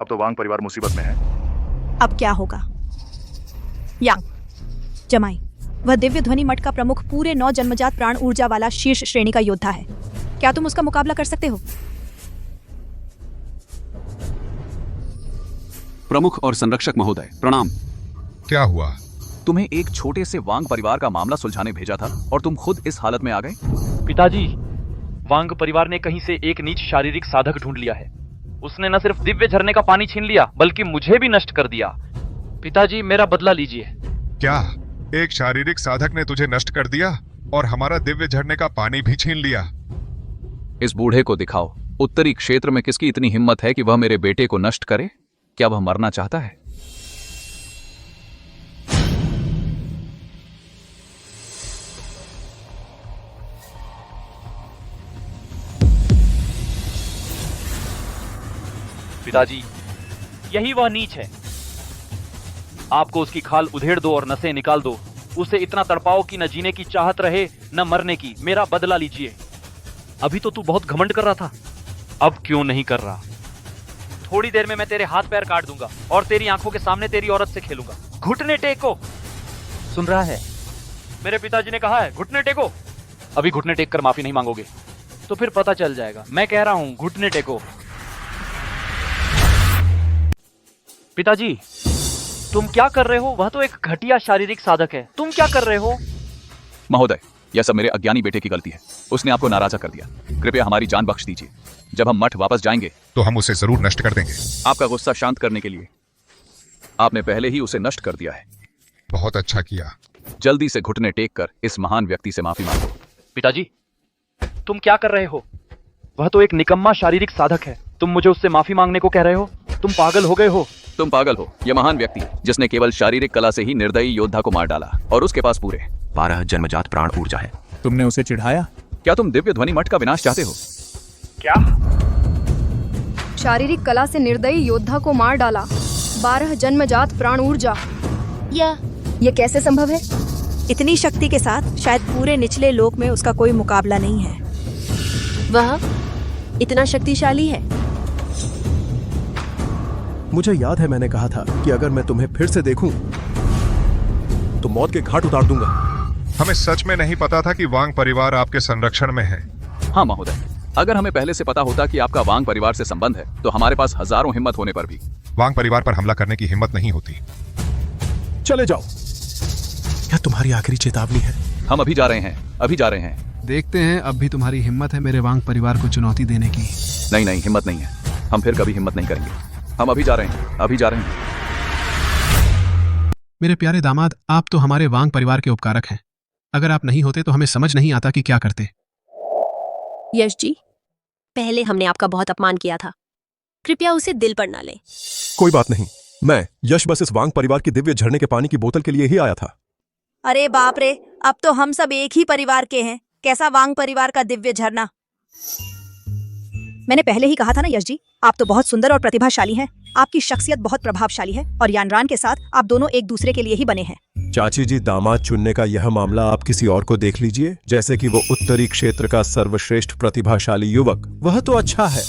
अब तो वांग परिवार मुसीबत में है। अब क्या होगा? यांग, जमाई, वह दिव्य ध्वनि मठ का प्रमुख पूरे 9 जन्मजात प्राण ऊर्जा वाला शीर्ष श्रेणी का योद्धा है। क्या तुम उसका मुकाबला कर सकते हो? प्रमुख और संरक्षक महोदय, प्रणाम। क्या हुआ? तुम्हें एक छोटे से वांग परिवार का मामला सुलझाने भेजा था और तुम खुद इस हालत में आ गए। पिताजी, वांग परिवार ने कहीं से एक नीच शारीरिक साधक ढूंढ लिया है। उसने न सिर्फ दिव्य झरने का पानी छीन लिया बल्कि मुझे भी नष्ट कर दिया। पिताजी, मेरा बदला लीजिए। क्या एक शारीरिक साधक ने तुझे नष्ट कर दिया और हमारा दिव्य झरने का पानी भी छीन लिया? इस बूढ़े को दिखाओ, उत्तरी क्षेत्र में किसकी इतनी हिम्मत है कि वह मेरे बेटे को नष्ट करे? क्या वह मरना चाहता है? पिताजी, यही वह नीच है। आपको उसकी खाल उधेड़ दो और नसें निकाल दो। उसे इतना तड़पाओ कि न जीने की चाहत रहे न मरने की। मेरा बदला लीजिए। अभी तो तू बहुत घमंड कर रहा था, अब क्यों नहीं कर रहा? थोड़ी देर में मैं तेरे हाथ पैर काट दूंगा और तेरी आंखों के सामने तेरी औरत से खेलूंगा। घुटने टेको। सुन रहा है? मेरे पिताजी ने कहा है घुटने टेको। अभी घुटने टेक कर माफी नहीं मांगोगे तो फिर पता चल जाएगा। मैं कह रहा हूं, घुटने टेको। पिताजी, तुम क्या कर रहे हो? वह तो एक घटिया शारीरिक साधक है। तुम क्या कर रहे हो? महोदय, यह सब मेरे अज्ञानी बेटे की गलती है। उसने आपको नाराजा कर दिया। कृपया हमारी जान बख्श दीजिए। जब हम मठ वापस जाएंगे तो हम उसे जरूर नष्ट कर देंगे। आपका गुस्सा शांत करने के लिए आपने पहले ही उसे नष्ट कर दिया है। बहुत अच्छा किया। जल्दी से घुटने टेक कर इस महान व्यक्ति से माफी मांगो। पिताजी, तुम क्या कर रहे हो? वह तो एक निकम्मा शारीरिक साधक है। तुम मुझे उससे माफी मांगने को कह रहे हो? तुम पागल हो गए हो। तुम पागल हो। यह महान व्यक्ति जिसने केवल शारीरिक कला से ही निर्दयी योद्धा को मार डाला और उसके पास पूरे 12 जन्मजात प्राण ऊर्जा है। तुमने उसे चिढ़ाया? क्या तुम दिव्य ध्वनि मठ का विनाश चाहते हो? क्या? शारीरिक कला से निर्दयी योद्धा को मार डाला, 12 जन्मजात प्राण ऊर्जा। यह कैसे संभव है? इतनी शक्ति के साथ शायद पूरे निचले लोक में उसका कोई मुकाबला नहीं है। वह इतना शक्तिशाली है। मुझे याद है मैंने कहा था कि अगर मैं तुम्हें फिर से देखूं तो मौत के घाट उतार दूंगा। हमें सच में नहीं पता था कि वांग परिवार आपके संरक्षण में है। हाँ महोदय, अगर हमें पहले से पता होता कि आपका वांग परिवार से संबंध है तो हमारे पास हजारों हिम्मत होने पर भी वांग परिवार पर हमला करने की हिम्मत नहीं होती। चले जाओ। क्या तुम्हारी आखिरी चेतावनी है? हम अभी जा रहे हैं, अभी जा रहे हैं। देखते हैं अब भी तुम्हारी हिम्मत है मेरे वांग परिवार को चुनौती देने की। नहीं नहीं, हिम्मत नहीं है। हम फिर कभी हिम्मत नहीं करेंगे। हम अभी जा रहे हैं, अभी जा रहे हैं। मेरे प्यारे दामाद, आप तो हमारे वांग परिवार के उपकारक हैं। अगर आप नहीं होते तो हमें समझ नहीं आता कि क्या करते। यश जी, पहले हमने आपका बहुत अपमान किया था। कृपया उसे दिल पर ना लें। कोई बात नहीं। मैं यश बस इस वांग परिवार के दिव्य झरने के पानी की बोतल के लिए ही आया था। अरे बाप रे, अब तो हम सब एक ही परिवार के हैं। कैसा वांग परिवार का दिव्य झरना? मैंने पहले ही कहा था ना यश जी, आप तो बहुत सुंदर और प्रतिभाशाली हैं। आपकी शख्सियत बहुत प्रभावशाली है और यानरान के साथ आप दोनों एक दूसरे के लिए ही बने हैं। चाची जी, दामाद चुनने का यह मामला आप किसी और को देख लीजिए, जैसे कि वो उत्तरी क्षेत्र का सर्वश्रेष्ठ प्रतिभाशाली युवक। वह तो अच्छा है।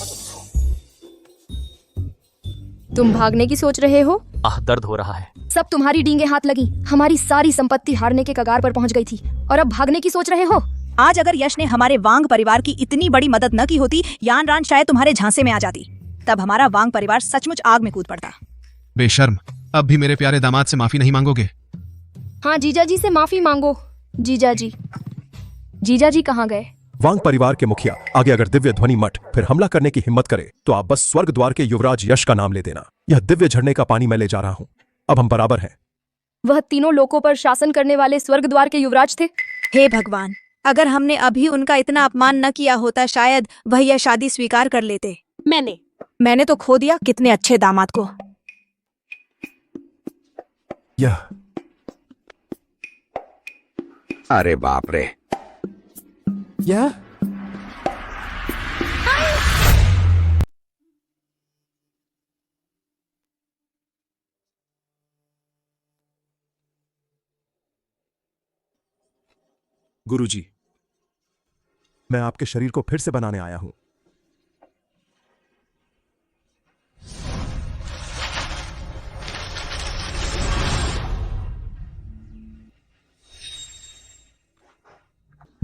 तुम भागने की सोच रहे हो? दर्द हो रहा है। सब तुम्हारी डींगे हाथ लगी। हमारी सारी संपत्ति हारने के कगार पर पहुंच गई थी और अब भागने की सोच रहे हो? आज अगर यश ने हमारे वांग परिवार की इतनी बड़ी मदद न की होती, यानरान शायद तुम्हारे झांसे में आ जाती। तब हमारा वांग परिवार सचमुच आग में कूद पड़ता। बेशर्म, अब भी मेरे प्यारे दामाद से माफी नहीं मांगोगे? हाँ, जीजा जी से माफी मांगो। जीजा जी कहाँ गए? वांग परिवार के मुखिया आगे अगर दिव्य ध्वनि मठ फिर हमला करने की हिम्मत करे तो आप बस स्वर्ग द्वार के युवराज यश का नाम ले देना। यह दिव्य झरने का पानी मैं ले जा रहा हूँ। अब हम बराबर हैं। वह तीनों लोकों पर शासन करने वाले स्वर्ग द्वार के युवराज थे। हे भगवान, अगर हमने अभी उनका इतना अपमान न किया होता शायद वह यह शादी स्वीकार कर लेते। मैंने तो खो दिया कितने अच्छे दामाद को। यह अरे बाप रे। यह गुरुजी, मैं आपके शरीर को फिर से बनाने आया हूं।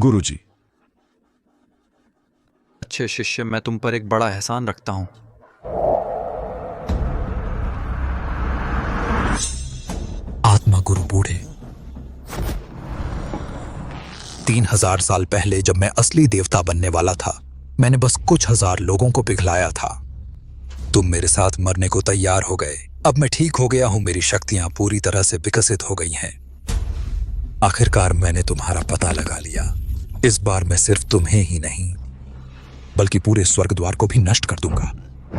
गुरुजी। अच्छे शिष्य, मैं तुम पर एक बड़ा एहसान रखता हूं। आत्मा गुरु बूढ़े, 3000 साल पहले जब मैं असली देवता बनने वाला था, मैंने बस कुछ हजार लोगों को पिघलाया था। तुम मेरे साथ मरने को तैयार हो गए। अब मैं ठीक हो गया हूं, मेरी शक्तियां पूरी तरह से विकसित हो गई हैं। आखिरकार मैंने तुम्हारा पता लगा लिया। इस बार मैं सिर्फ तुम्हें ही नहीं बल्कि पूरे स्वर्ग द्वार को भी नष्ट कर दूंगा।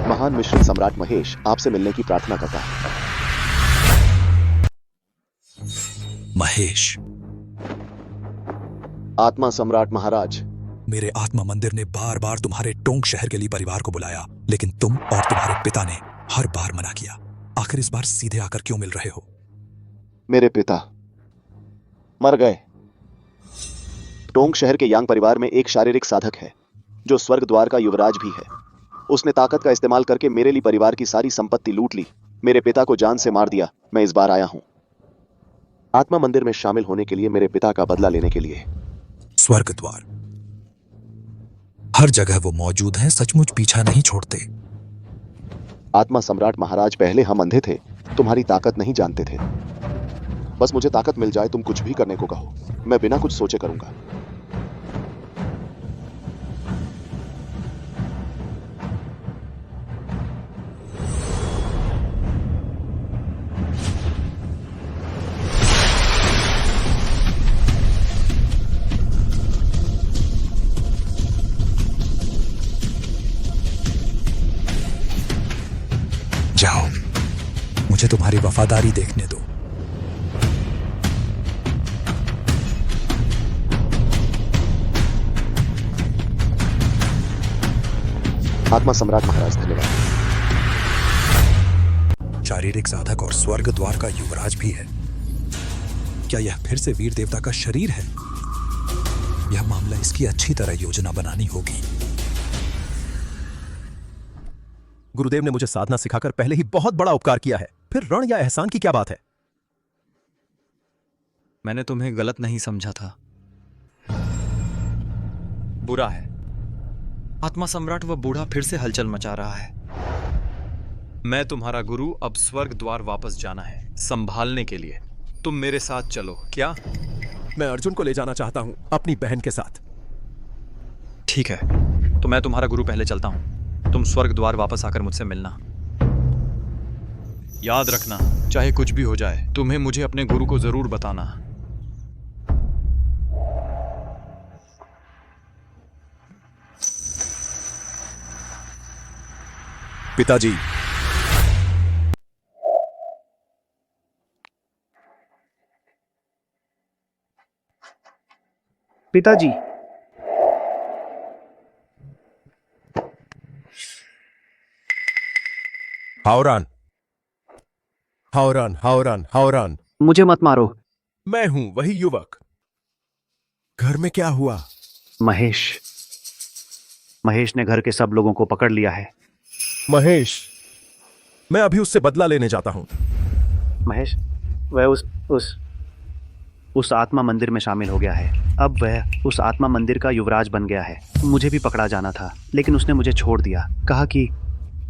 महान मिश्रित सम्राट महेश आपसे मिलने की प्रार्थना करता है। महेश, आत्मा सम्राट महाराज, मेरे आत्मा मंदिर ने बार बार तुम्हारे टोंक शहर के लिए परिवार को बुलाया, लेकिन तुम और तुम्हारे पिता ने हर बार मना किया। आखिर इस बार सीधे आकर क्यों मिल रहे हो? मेरे पिता मर गए। टोंक शहर के यांग परिवार में एक शारीरिक साधक है जो स्वर्ग द्वार का युवराज भी है। उसने ताकत का इस्तेमाल करके मेरे लिए परिवार की सारी संपत्ति लूट ली, मेरे पिता को जान से मार दिया। मैं इस बार आया हूं आत्मा मंदिर में शामिल होने के लिए, मेरे पिता का बदला लेने के लिए। स्वर्ग द्वार, हर जगह वो मौजूद हैं, सचमुच पीछा नहीं छोड़ते। आत्मा सम्राट महाराज, पहले हम अंधे थे, तुम्हारी ताकत नहीं जानते थे। बस मुझे ताकत मिल जाए, तुम कुछ भी करने को कहो, मैं बिना कुछ सोचे करूंगा। जाओ, मुझे तुम्हारी वफादारी देखने दो। आत्मा सम्राट महाराज, धन्यवाद। शारीरिक साधक और स्वर्ग द्वार का युवराज भी है। क्या यह फिर से वीर देवता का शरीर है? यह मामला इसकी अच्छी तरह योजना बनानी होगी। गुरुदेव ने मुझे साधना सिखाकर पहले ही बहुत बड़ा उपकार किया है, फिर रण या एहसान की क्या बात है? मैंने तुम्हें गलत नहीं समझा था। बुरा है, आत्मा सम्राट वह बूढ़ा फिर से हलचल मचा रहा है। मैं तुम्हारा गुरु, अब स्वर्ग द्वार वापस जाना है संभालने के लिए। तुम मेरे साथ चलो। क्या? मैं अर्जुन को ले जाना चाहता हूं, अपनी बहन के साथ। ठीक है, तो मैं तुम्हारा गुरु पहले चलता हूं। तुम स्वर्ग द्वार वापस आकर मुझसे मिलना। याद रखना, चाहे कुछ भी हो जाए, तुम्हें मुझे अपने गुरु को जरूर बताना। पिताजी, पिताजी, हावरान, हावरान, हावरान, हावरान। मुझे मत मारो। मैं हूं वही युवक। घर में क्या हुआ? महेश ने घर के सब लोगों को पकड़ लिया है। महेश, मैं अभी उससे बदला लेने जाता हूं। महेश, वह उस आत्मा मंदिर में शामिल हो गया है। अब वह उस आत्मा मंदिर का युवराज बन गया है। मुझे भी पकड़ा जाना था, लेकिन उसने मुझे छोड़ दिया। कहा कि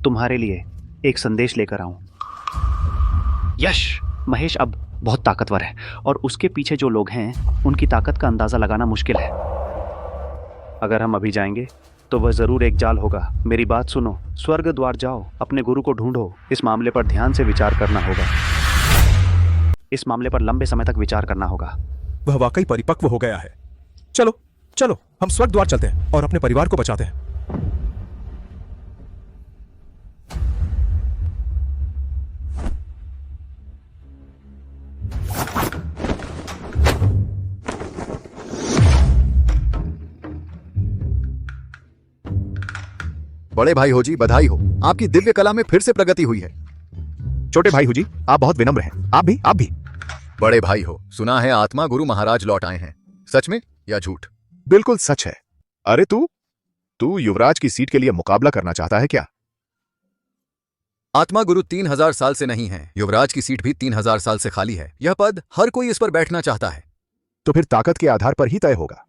तुम्हारे लिए एक संदेश लेकर आऊं। यश, महेश अब बहुत ताकतवर है और उसके पीछे जो लोग हैं उनकी ताकत का अंदाजा लगाना मुश्किल है। अगर हम अभी जाएंगे तो वह जरूर एक जाल होगा। मेरी बात सुनो, स्वर्ग द्वार जाओ, अपने गुरु को ढूंढो। इस मामले पर ध्यान से विचार करना होगा। इस मामले पर लंबे समय तक विचार करना होगा। वह वाकई परिपक्व हो गया है। चलो चलो, हम स्वर्ग द्वार चलते हैं और अपने परिवार को बचाते हैं। बड़े भाई हो जी, बधाई हो, आपकी दिव्य कला में फिर से प्रगति हुई है। छोटे भाई हो जी, आप बहुत विनम्र हैं। आप भी। बड़े भाई हो, सुना है आत्मा गुरु महाराज लौट आए हैं, सच में या झूठ? बिल्कुल सच है। अरे तू युवराज की सीट के लिए मुकाबला करना चाहता है क्या? आत्मा गुरु 3000 साल से नहीं है, युवराज की सीट भी 3000 साल से खाली है। यह पद हर कोई इस पर बैठना चाहता है। तो फिर ताकत के आधार पर ही तय होगा।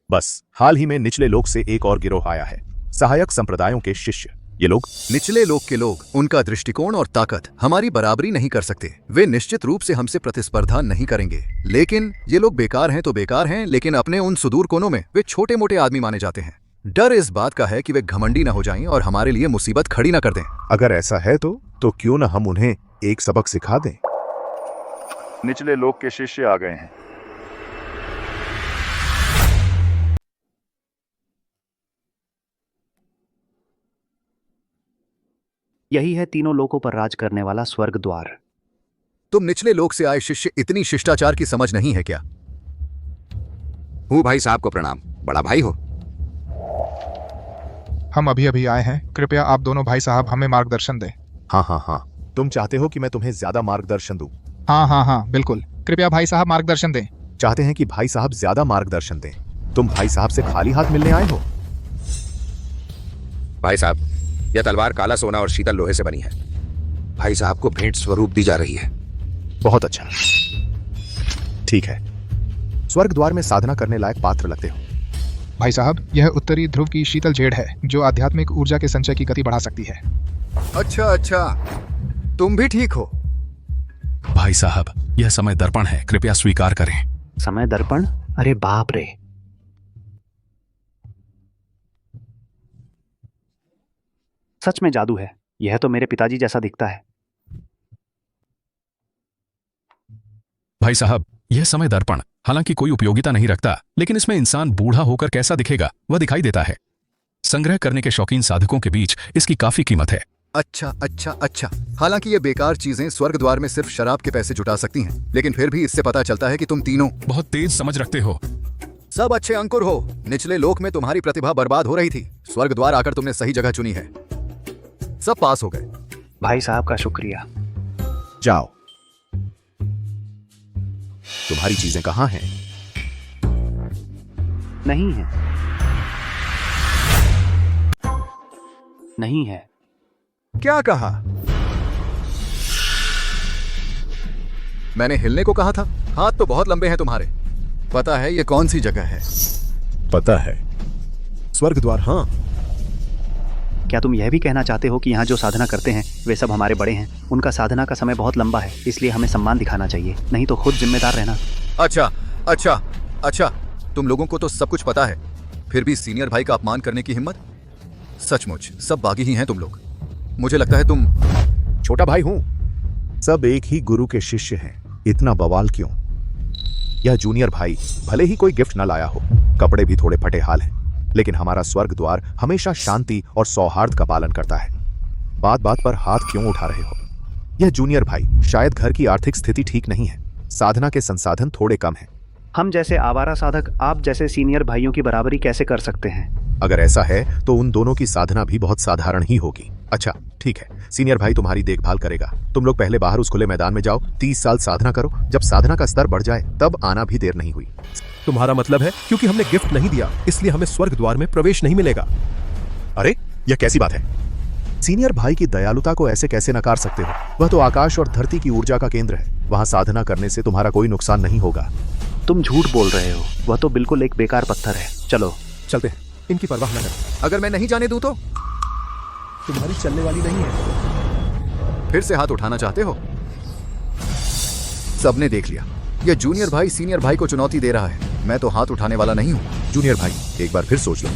बस हाल ही में निचले लोक से एक और गिरोह आया है, सहायक संप्रदायों के शिष्य। ये लोग निचले लोक के लोग, उनका दृष्टिकोण और ताकत हमारी बराबरी नहीं कर सकते। वे निश्चित रूप से हमसे प्रतिस्पर्धा नहीं करेंगे। लेकिन ये लोग बेकार हैं तो बेकार हैं, लेकिन अपने उन सुदूर कोनों में वे छोटे मोटे आदमी माने जाते हैं। डर इस बात का है कि वे घमंडी न हो जाएं और हमारे लिए मुसीबत खड़ी न कर दें। अगर ऐसा है तो क्यों न हम उन्हें एक सबक सिखा दें। निचले लोक के शिष्य आ गए हैं। यही है तीनों लोकों पर राज करने वाला स्वर्ग द्वार। तुम निचले लोक से आए शिष्य इतनी शिष्टाचार की समझ नहीं है क्या? हूँ भाई साहब को प्रणाम। बड़ा भाई हो? हम अभी अभी आए हैं, कृपया आप दोनों भाई साहब हमें मार्गदर्शन दें। हाँ, तुम चाहते हो कि मैं तुम्हें ज्यादा मार्गदर्शन दूं? हाँ, बिल्कुल। कृपया भाई साहब मार्गदर्शन दें। चाहते हैं कि भाई साहब ज्यादा मार्गदर्शन दें। तुम भाई साहब से खाली हाथ मिलने आए हो? भाई साहब, यह तलवार काला सोना और शीतल लोहे से बनी है। भाई साहब को भेंट स्वरूप दी जा रही है। बहुत अच्छा, ठीक है। स्वर्ग द्वार में साधना करने लायक पात्र लगते हो। भाई साहब, यह उत्तरी ध्रुव की शीतल जेड़ है जो आध्यात्मिक ऊर्जा के संचय की गति बढ़ा सकती है। अच्छा, तुम भी ठीक हो। भाई साहब, यह समय दर्पण है, कृपया स्वीकार करें। समय दर्पण? अरे बाप रे। सच में जादू है। यह तो मेरे पिताजी जैसा दिखता है। भाई साहब, यह समय दर्पण हालांकि कोई उपयोगिता नहीं रखता, लेकिन इसमें इंसान बूढ़ा होकर कैसा दिखेगा वह दिखाई देता है। संग्रह करने के शौकीन साधकों के बीच इसकी काफी कीमत है। अच्छा। हालांकि ये बेकार चीजें स्वर्ग द्वार में सिर्फ शराब के पैसे जुटा सकती हैं, लेकिन फिर भी इससे पता चलता है कि तुम तीनों बहुत तेज समझ रखते हो। सब अच्छे अंकुर हो। निचले लोक में तुम्हारी प्रतिभा बर्बाद हो रही थी, स्वर्ग द्वार आकर तुमने सही जगह चुनी है। सब पास हो गए। भाई साहब का शुक्रिया। जाओ। तुम्हारी चीजें कहाँ हैं? नहीं है। नहीं है। क्या कहा? मैंने हिलने को कहा था। हाथ तो बहुत लंबे हैं तुम्हारे। पता है ये कौन सी जगह है? पता है, स्वर्ग द्वार। हाँ। क्या तुम यह भी कहना चाहते हो कि यहाँ जो साधना करते हैं वे सब हमारे बड़े हैं? उनका साधना का समय बहुत लंबा है, इसलिए हमें सम्मान दिखाना चाहिए, नहीं तो खुद जिम्मेदार रहना। अच्छा, तुम लोगों को तो सब कुछ पता है, फिर भी सीनियर भाई का अपमान करने की हिम्मत? सचमुच सब बागी ही हैं तुम लोग। मुझे लगता है तुम। छोटा भाई हूं। सब एक ही गुरु के शिष्य हैं, इतना बवाल क्यों? यह जूनियर भाई भले ही कोई गिफ्ट न लाया हो, कपड़े भी थोड़े फटे हाल हैं, लेकिन हमारा स्वर्ग द्वार हमेशा शांति और सौहार्द का पालन करता है। बात बात पर हाथ क्यों उठा रहे हो? यह जूनियर भाई, शायद घर की आर्थिक स्थिति ठीक नहीं है, साधना के संसाधन थोड़े कम हैं। हम जैसे आवारा साधक आप जैसे सीनियर भाइयों की बराबरी कैसे कर सकते हैं? अगर ऐसा है तो उन दोनों की साधना भी बहुत साधारण ही होगी। अच्छा ठीक है, सीनियर भाई तुम्हारी देखभाल करेगा। तुम लोग पहले बाहर उस खुले मैदान में जाओ, 30 साल साधना करो, जब साधना का स्तर बढ़ जाए तब आना भी देर नहीं हुई। तुम्हारा मतलब है क्योंकि हमने गिफ्ट नहीं दिया इसलिए हमें स्वर्ग द्वार में प्रवेश नहीं मिलेगा? अरे यह कैसी बात है? सीनियर भाई की दयालुता को ऐसे कैसे नकार सकते हो? वह तो आकाश और धरती की ऊर्जा का केंद्र है, वहां साधना करने से तुम्हारा कोई नुकसान नहीं होगा। तुम झूठ बोल रहे हो, वह तो बिल्कुल एक बेकार पत्थर है। चलो चलते हैं, इनकी परवाह न करो। अगर मैं नहीं जाने दूं तो? तुम्हारी चलने वाली नहीं है। फिर से हाथ उठाना चाहते हो? सबने देख लिया, यह जूनियर भाई सीनियर भाई को चुनौती दे रहा है। मैं तो हाथ उठाने वाला नहीं हूं। जूनियर भाई एक बार फिर सोच लो।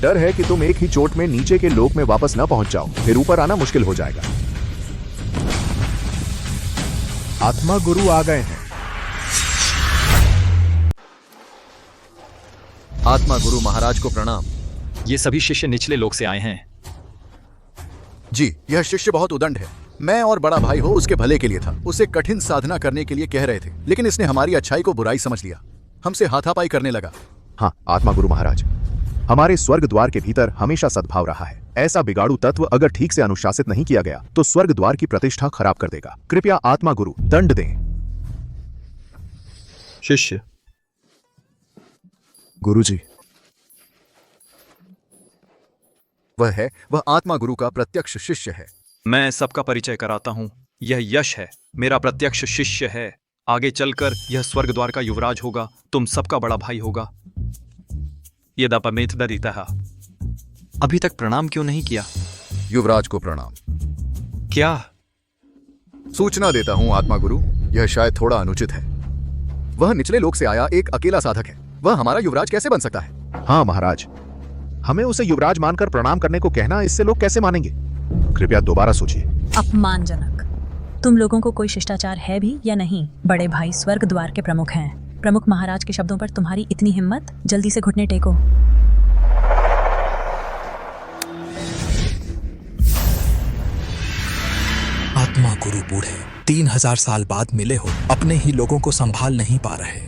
डर है कि तुम एक ही चोट में नीचे के लोक में वापस न पहुंच जाओ, फिर ऊपर आना मुश्किल हो जाएगा। आत्मा गुरु आ गए हैं। आत्मा गुरु महाराज को प्रणाम। ये सभी शिष्य निचले लोक से आए हैं। जी, यह शिष्य बहुत उदंड है। मैं और बड़ा भाई हो उसके भले के लिए था, उसे कठिन साधना करने के लिए कह रहे थे, लेकिन इसने हमारी अच्छाई को बुराई समझ लिया, हमसे हाथापाई करने लगा। हाँ आत्मा गुरु महाराज, हमारे स्वर्ग द्वार के भीतर हमेशा सद्भाव रहा है। ऐसा बिगाड़ू तत्व अगर ठीक से अनुशासित नहीं किया गया तो स्वर्ग द्वार की प्रतिष्ठा खराब कर देगा। कृपया आत्मा गुरु दंड दें। शिष्य। गुरुजी। वह आत्मा गुरु का प्रत्यक्ष शिष्य है। मैं सबका परिचय कराता हूं। यह यश है, मेरा प्रत्यक्ष शिष्य है। आगे चलकर यह स्वर्ग द्वार का युवराज होगा, तुम सबका बड़ा भाई होगा। यदापमेत दरितः। अभी तक प्रणाम क्यों नहीं किया? युवराज को प्रणाम। क्या? सूचना देता हूं आत्मा गुरु, यह शायद थोड़ा अनुचित है। वह निचले लोक से आया एक अकेला साधक है, वह हमारा युवराज कैसे बन सकता है? हाँ महाराज, हमें उसे युवराज मानकर प्रणाम करने को कहना, इससे लोग कैसे मानेंगे? कृपया दोबारा सोचिए। अपमानजनक। तुम लोगों को कोई शिष्टाचार है भी या नहीं? बड़े भाई स्वर्ग द्वार के प्रमुख हैं। प्रमुख महाराज के शब्दों पर तुम्हारी इतनी हिम्मत? जल्दी से घुटने टेको। आत्मा गुरु बूढ़े 3000 साल बाद मिले हो, अपने ही लोगों को संभाल नहीं पा रहे।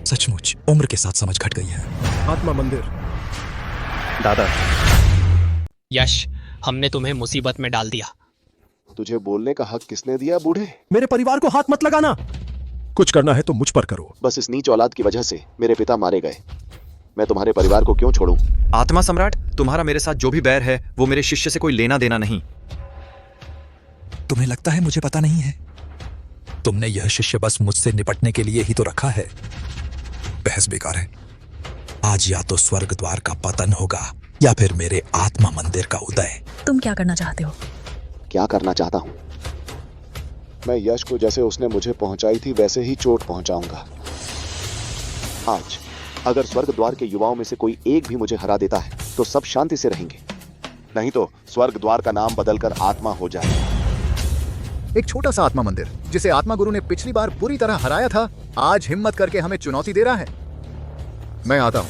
सचमुच उम्र के साथ समझ घट गई है। आत्मा मंदिर। दादा। यश, हमने तुम्हें मुसीबत में डाल दिया। तुझे बोलने का हक किसने दिया बूढ़े? मेरे परिवार को हाथ मत लगाना। कुछ करना है तो मुझ पर करो। बस इस नीच औलाद की वजह से मेरे पिता मारे गए। मैं तुम्हारे परिवार को क्यों छोड़ूं? आत्मा सम्राट, तुम्हारा मेरे साथ जो भी बैर है वो मेरे शिष्य से कोई लेना देना नहीं। तुम्हें लगता है मुझे पता नहीं है? तुमने यह शिष्य बस मुझसे निपटने के लिए ही तो रखा है। बहस बेकार है। आज या तो स्वर्ग द्वार का पतन होगा या फिर मेरे आत्मा मंदिर का उदय। तुम क्या करना चाहते हो? क्या करना चाहता हूँ? मैं यश को जैसे उसने मुझे पहुंचाई थी वैसे ही चोट पहुंचाऊंगा। आज अगर स्वर्ग द्वार के युवाओं में से कोई एक भी मुझे हरा देता है तो सब शांति से रहेंगे, नहीं तो स्वर्ग द्वार का नाम बदलकर आत्मा हो जाएगा। एक छोटा सा आत्मा मंदिर जिसे आत्मा गुरु ने पिछली बार बुरी तरह हराया था, आज हिम्मत करके हमें चुनौती दे रहा है। मैं आता हूं।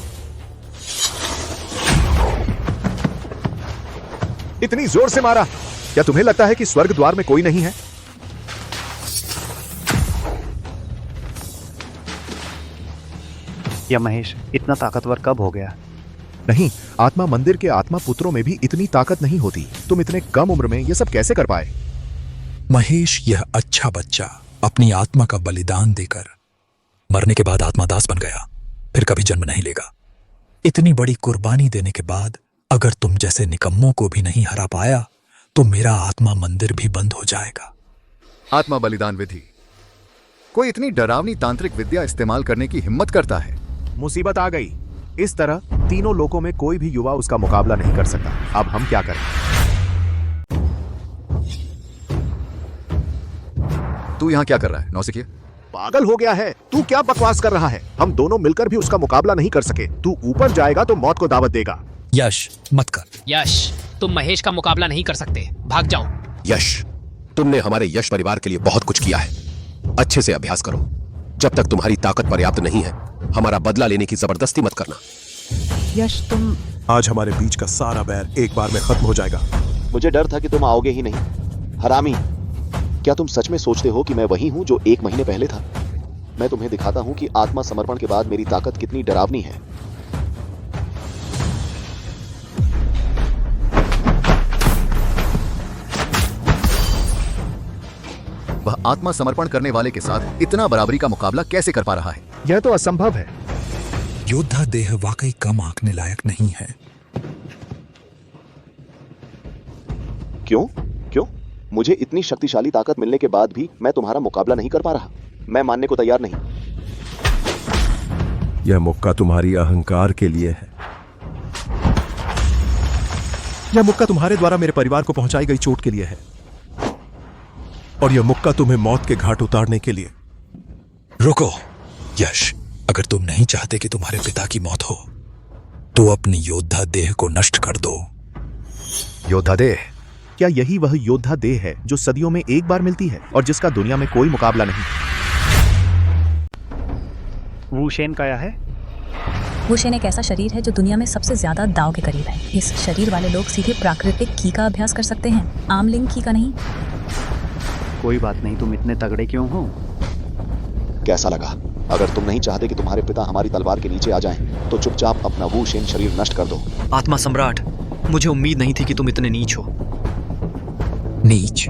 इतनी जोर से मारा, क्या तुम्हें लगता है कि स्वर्ग द्वार में कोई नहीं है? या महेश इतना ताकतवर कब हो गया? नहीं, आत्मा मंदिर के आत्मा पुत्रों में भी इतनी ताकत नहीं होती। तुम इतने कम उम्र में ये सब कैसे कर पाए? महेश, यह अच्छा बच्चा अपनी आत्मा का बलिदान देकर मरने के बाद आत्मादास बन गया, फिर कभी जन्म नहीं लेगा। इतनी बड़ी कुर्बानी देने के बाद अगर तुम जैसे निकम्मों को भी नहीं हरा पाया तो मेरा आत्मा मंदिर भी बंद हो जाएगा। आत्मा बलिदान विधि। कोई इतनी डरावनी तांत्रिक विद्या इस्तेमाल करने की हिम्मत करता है? मुसीबत आ गई। इस तरह तीनों लोकों में कोई भी युवा उसका मुकाबला नहीं कर सकता। अब हम क्या करें? तू यहाँ क्या कर रहा है नौसिखिया? पागल हो गया है? तू क्या बकवास कर रहा है? हम दोनों मिलकर भी उसका मुकाबला नहीं कर सके। तू ऊपर जाएगा तो मौत को दावत देगा। यश, मत कर। यश, तुम महेश का मुकाबला नहीं कर सकते, भाग जाओ। यश, तुमने हमारे यश परिवार के लिए बहुत कुछ किया है। अच्छे से अभ्यास करो। जब तक तुम्हारी ताकत पर्याप्त नहीं है, हमारा बदला लेने की जबरदस्ती मत करना। यश, तुम आज हमारे बीच का सारा बैर एक बार में खत्म हो जाएगा। मुझे डर था कि तुम आओगे ही नहीं। हरामी, क्या तुम सच में सोचते हो कि मैं वही हूं जो 1 महीने पहले था? मैं तुम्हें दिखाता हूं कि आत्मा समर्पण के बाद मेरी ताकत कितनी डरावनी है। वह आत्मा समर्पण करने वाले के साथ इतना बराबरी का मुकाबला कैसे कर पा रहा है? यह तो असंभव है। योद्धा देह वाकई कम आंकने लायक नहीं है। क्यों? क्यों? मुझे इतनी शक्तिशाली ताकत मिलने के बाद भी मैं तुम्हारा मुकाबला नहीं कर पा रहा। मैं मानने को तैयार नहीं। यह मुक्का तुम्हारी अहंकार के लिए है। यह मुक्का तुम्हारे द्वारा मेरे परिवार को पहुंचाई गई चोट के लिए है, और यह मुक्का तुम्हें मौत के घाट उतारने के लिए। रुको यश, अगर तुम नहीं चाहते कि तुम्हारे पिता की मौत हो तो अपनी योद्धा देह को नष्ट कर दो। योद्धा देह? क्या यही वह योद्धा देह है जो सदियों में एक बार मिलती है और जिसका दुनिया में कोई मुकाबला नहीं? वुशेन का है? वुशेन एक ऐसा शरीर है जो दुनिया में सबसे ज्यादा दाव के करीब है। इस शरीर वाले लोग सीधे प्राकृतिक की का अभ्यास कर सकते हैं, आमलिंग की का नहीं। कोई बात नहीं, तुम इतने तगड़े क्यों हो? कैसा लगा? अगर तुम नहीं चाहते कि तुम्हारे पिता हमारी तलवार के नीचे आ जाएं, तो चुपचाप अपना वुशेन शरीर नष्ट कर दो। आत्मा सम्राट, मुझे उम्मीद नहीं थी कि तुम इतने नीच हो। नीच?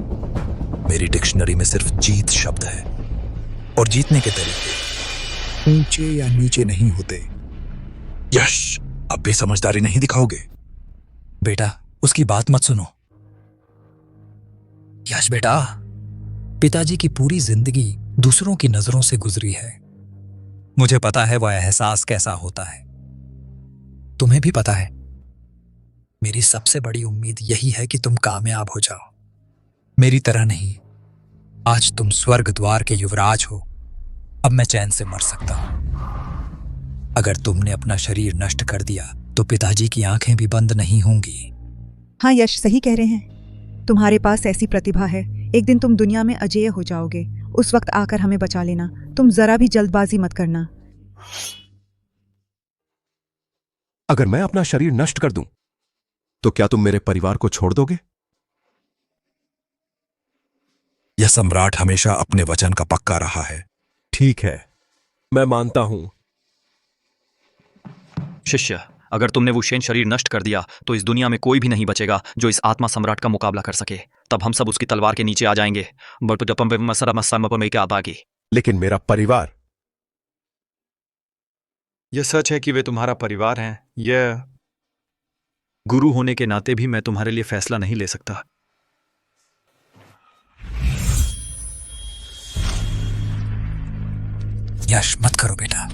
मेरी डिक्शनरी में सिर्फ जीत शब्द है, और जीतने के तरीके ऊंचे या नीचे नहीं होते। यश, अब भी समझदारी नहीं दिखाओगे? बेटा, उसकी बात मत सुनो। यश बेटा, पिताजी की पूरी जिंदगी दूसरों की नजरों से गुजरी है। मुझे पता है वह एहसास कैसा होता है। तुम्हें भी पता है, मेरी सबसे बड़ी उम्मीद यही है कि तुम कामयाब हो जाओ, मेरी तरह नहीं। आज तुम स्वर्ग द्वार के युवराज हो, अब मैं चैन से मर सकता हूं। अगर तुमने अपना शरीर नष्ट कर दिया तो पिताजी की आंखें भी बंद नहीं होंगी। हाँ यश सही कह रहे हैं, तुम्हारे पास ऐसी प्रतिभा है, एक दिन तुम दुनिया में अजेय हो जाओगे। उस वक्त आकर हमें बचा लेना, तुम जरा भी जल्दबाजी मत करना। अगर मैं अपना शरीर नष्ट कर दूं तो क्या तुम मेरे परिवार को छोड़ दोगे? यह सम्राट हमेशा अपने वचन का पक्का रहा है। ठीक है, मैं मानता हूं। शिष्य, अगर तुमने वो शेन शरीर नष्ट कर दिया तो इस दुनिया में कोई भी नहीं बचेगा जो इस आत्मा सम्राट का मुकाबला कर सके। तब हम सब उसकी तलवार के नीचे आ जाएंगे। लेकिन मेरा परिवार। यह सच है कि वे तुम्हारा परिवार हैं। यह गुरु होने के नाते भी मैं तुम्हारे लिए फैसला नहीं ले सकता। यश मत करो बेटा।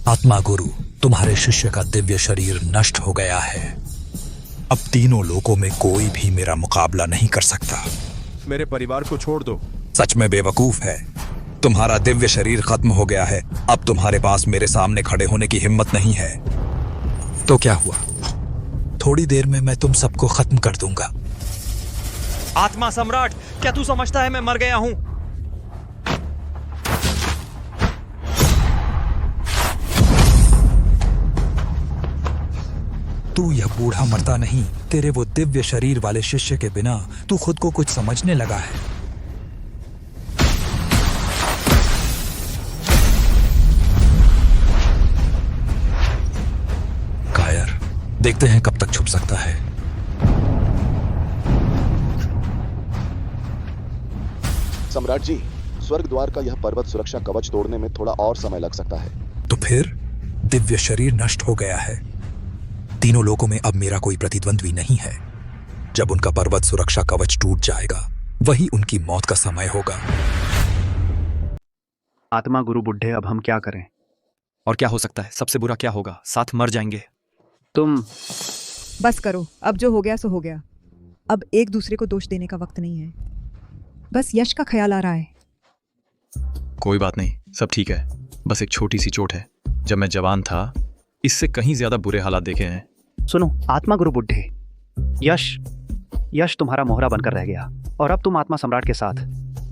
आत्मा गुरु, तुम्हारे शिष्य का दिव्य शरीर नष्ट हो गया है। अब तीनों लोकों में कोई भी मेरा मुकाबला नहीं कर सकता। मेरे परिवार को छोड़ दो। सच में बेवकूफ है। तुम्हारा दिव्य शरीर खत्म हो गया है, अब तुम्हारे पास मेरे सामने खड़े होने की हिम्मत नहीं है। तो क्या हुआ? थोड़ी देर में मैं तुम सबको खत्म कर दूंगा। आत्मा सम्राट, क्या तू समझता है मैं मर गया हूं? तू यह बूढ़ा मरता नहीं। तेरे वो दिव्य शरीर वाले शिष्य के बिना तू खुद को कुछ समझने लगा है। कायर, देखते हैं कब तक छुप सकता है। सम्राट जी, स्वर्ग द्वार का यह पर्वत सुरक्षा कवच तोड़ने में थोड़ा और समय लग सकता है। तो फिर दिव्य शरीर नष्ट हो गया है। तीनों लोगों में अब मेरा कोई प्रतिद्वंद्वी नहीं है। जब उनका पर्वत सुरक्षा कवच टूट जाएगा, वही उनकी मौत का समय होगा। आत्मा गुरु बुढ़े, अब हम क्या करें? और क्या हो सकता है? सबसे बुरा क्या होगा? साथ मर जाएंगे। तुम बस करो, अब जो हो गया सो हो गया। अब एक दूसरे को दोष देने का वक्त नहीं है। बस यश का ख्याल आ रहा है। कोई बात नहीं, सब ठीक है। बस एक छोटी सी चोट है। जब मैं जवान था, इससे कहीं ज्यादा बुरे हालात देखे हैं। सुनो आत्मा गुरु बुढ़े, यश तुम्हारा मोहरा बनकर रह गया और अब तुम आत्मा सम्राट के साथ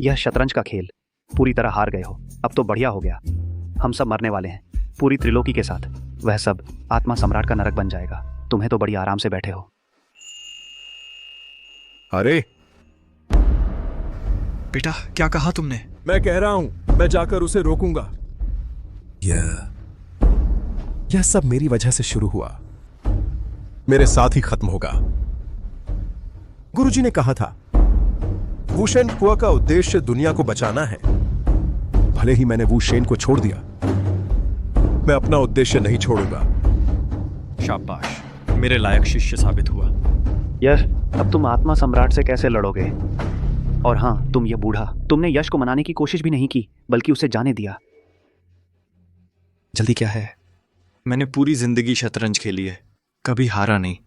यह शतरंज का खेल पूरी तरह हार गए हो। अब तो बढ़िया हो गया, हम सब मरने वाले हैं पूरी त्रिलोकी के साथ। वह सब आत्मा सम्राट का नरक बन जाएगा। तुम्हें तो बड़ी आराम से बैठे हो। अरे बेटा, क्या कहा तुमने? मैं कह रहा हूं, मैं जाकर उसे रोकूंगा। यह सब मेरी वजह से शुरू हुआ, मेरे साथ ही खत्म होगा। गुरुजी ने कहा था, वुशेन कुआ का उद्देश्य दुनिया को बचाना है। भले ही मैंने वुशेन को छोड़ दिया, मैं अपना उद्देश्य नहीं छोड़ूंगा। शाबाश, मेरे लायक शिष्य साबित हुआ। यश, अब तुम आत्मा सम्राट से कैसे लड़ोगे? और हाँ, तुम ये बूढ़ा, तुमने यश को मनाने की कोशिश भी नहीं की, बल्कि उसे जाने दिया। जल्दी क्या है? मैंने पूरी जिंदगी शतरंज खेली है, कभी हारा नहीं।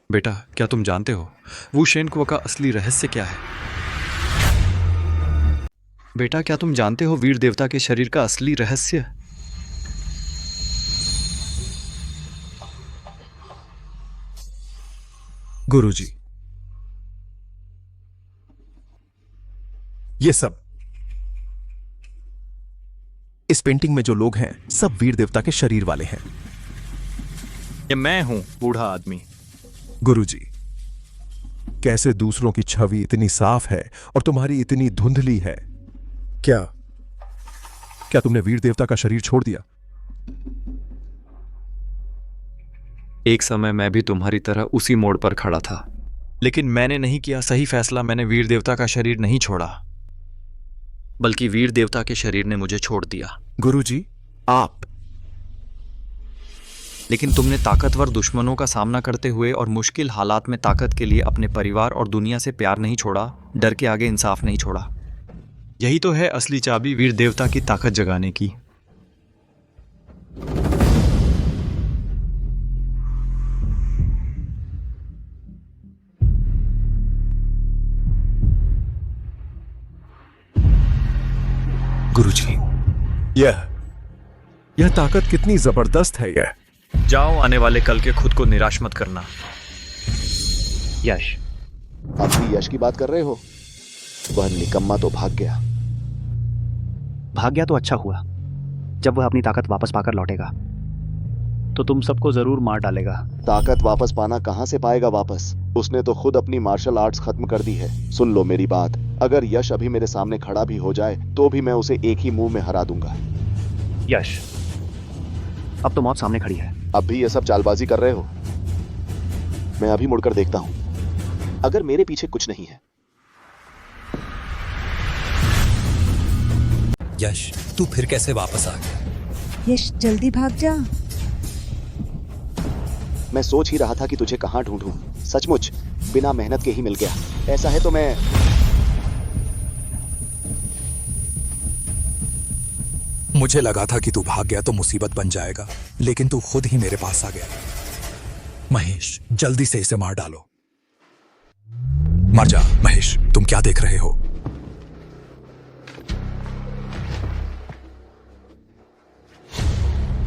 बेटा, क्या तुम जानते हो वुशेन कुआ का असली रहस्य क्या है? बेटा, क्या तुम जानते हो वीर देवता के शरीर का असली रहस्य? गुरुजी, ये सब, इस पेंटिंग में जो लोग हैं सब वीर देवता के शरीर वाले हैं। ये मैं हूं, बूढ़ा आदमी। गुरुजी, कैसे दूसरों की छवि इतनी साफ है और तुम्हारी इतनी धुंधली है? क्या तुमने वीर देवता का शरीर छोड़ दिया? एक समय मैं भी तुम्हारी तरह उसी मोड़ पर खड़ा था, लेकिन मैंने नहीं किया सही फैसला। मैंने वीर देवता का शरीर नहीं छोड़ा, बल्कि वीर देवता के शरीर ने मुझे छोड़ दिया। गुरुजी, आप लेकिन तुमने ताकतवर दुश्मनों का सामना करते हुए और मुश्किल हालात में ताकत के लिए अपने परिवार और दुनिया से प्यार नहीं छोड़ा, डर के आगे इंसाफ नहीं छोड़ा। यही तो है असली चाबी वीर देवता की ताकत जगाने की। गुरुजी, यह ताकत कितनी जबरदस्त है। यह जाओ, आने वाले कल के खुद को निराश मत करना। यश, आप भी यश की बात कर रहे हो? वह निकम्मा तो भाग गया। भाग गया तो अच्छा हुआ। जब वह अपनी ताकत वापस पाकर लौटेगा तो तुम सबको जरूर मार डालेगा। ताकत वापस पाना कहां से पाएगा वापस? उसने तो खुद अपनी मार्शल आर्ट्स खत्म कर दी है। सुन लो मेरी बात, अगर यश अभी मेरे सामने खड़ा भी हो जाए तो भी मैं उसे एक ही मुंह में हरा दूंगा। यश, अब तो मौत सामने खड़ी है। अब भी ये सब चालबाजी कर रहे हो? मैं अभी मुड़कर देखता हूं। अगर मेरे पीछे कुछ नहीं है। यश, तू फिर कैसे वापस आ गया? यश, जल्दी भाग जा। मैं सोच ही रहा था कि तुझे कहां ढूंढूं। सचमुच बिना मेहनत के ही मिल गया। ऐसा है तो मैं मुझे लगा था कि तू भाग गया तो मुसीबत बन जाएगा, लेकिन तू खुद ही मेरे पास आ गया। महेश, जल्दी से इसे मार डालो। मर जा महेश, तुम क्या देख रहे हो?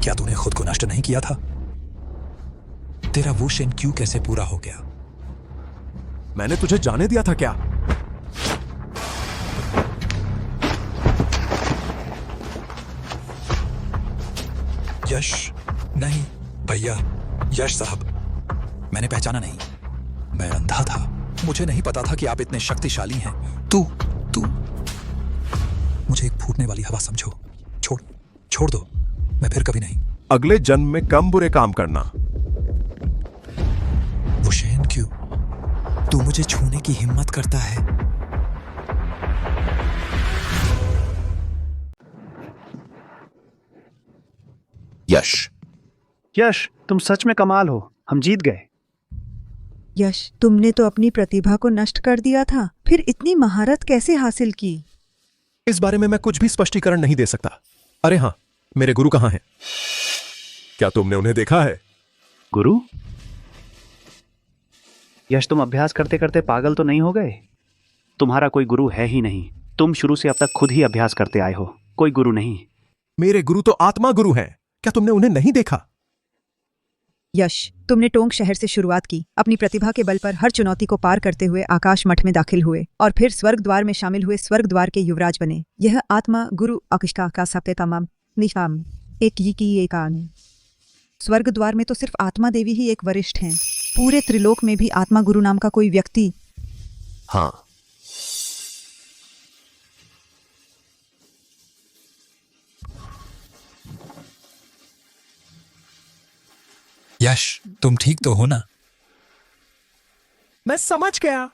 क्या तूने खुद को नष्ट नहीं किया था? तेरा वो शेन क्यों कैसे पूरा हो गया? मैंने तुझे जाने दिया था क्या? यश, नहीं भैया, यश साहब, मैंने पहचाना नहीं। मैं अंधा था, मुझे नहीं पता था कि आप इतने शक्तिशाली हैं। तू मुझे एक फूटने वाली हवा समझो। छोड़ दो, मैं फिर कभी नहीं। अगले जन्म में कम बुरे काम करना। वो शेन क्यों? तू मुझे छूने की हिम्मत करता है? यश, तुम सच में कमाल हो। हम जीत गए। यश, तुमने तो अपनी प्रतिभा को नष्ट कर दिया था, फिर इतनी महारत कैसे हासिल की? इस बारे में मैं कुछ भी स्पष्टीकरण नहीं दे सकता। अरे हाँ, मेरे गुरु कहाँ हैं? क्या तुमने उन्हें देखा है? गुरु? यश, तुम अभ्यास करते करते पागल तो नहीं हो गए? तुम्हारा कोई गुरु है ही नहीं। तुम शुरू से अब तक खुद ही अभ्यास करते आए हो, कोई गुरु नहीं। मेरे गुरु तो आत्मा गुरु हैं। क्या तुमने उन्हें नहीं देखा? यश, तुमने टोंक शहर से शुरुआत की, अपनी प्रतिभा के बल पर हर चुनौती को पार करते हुए आकाश मठ में दाखिल हुए और फिर स्वर्ग द्वार में शामिल हुए, स्वर्ग द्वार के युवराज बने। यह आत्मा गुरु अकिष्टा का सबसे तमाम निशाम एक ही की एकान। स्वर्ग द्वार में तो सिर्फ आत्मा देवी ही एक वरिष्ठ हैं। पूरे त्रिलोक में भी आत्मा गुरु नाम का कोई व्यक्ति? हाँ, यश, तुम ठीक तो हो ना? मैं समझ गया।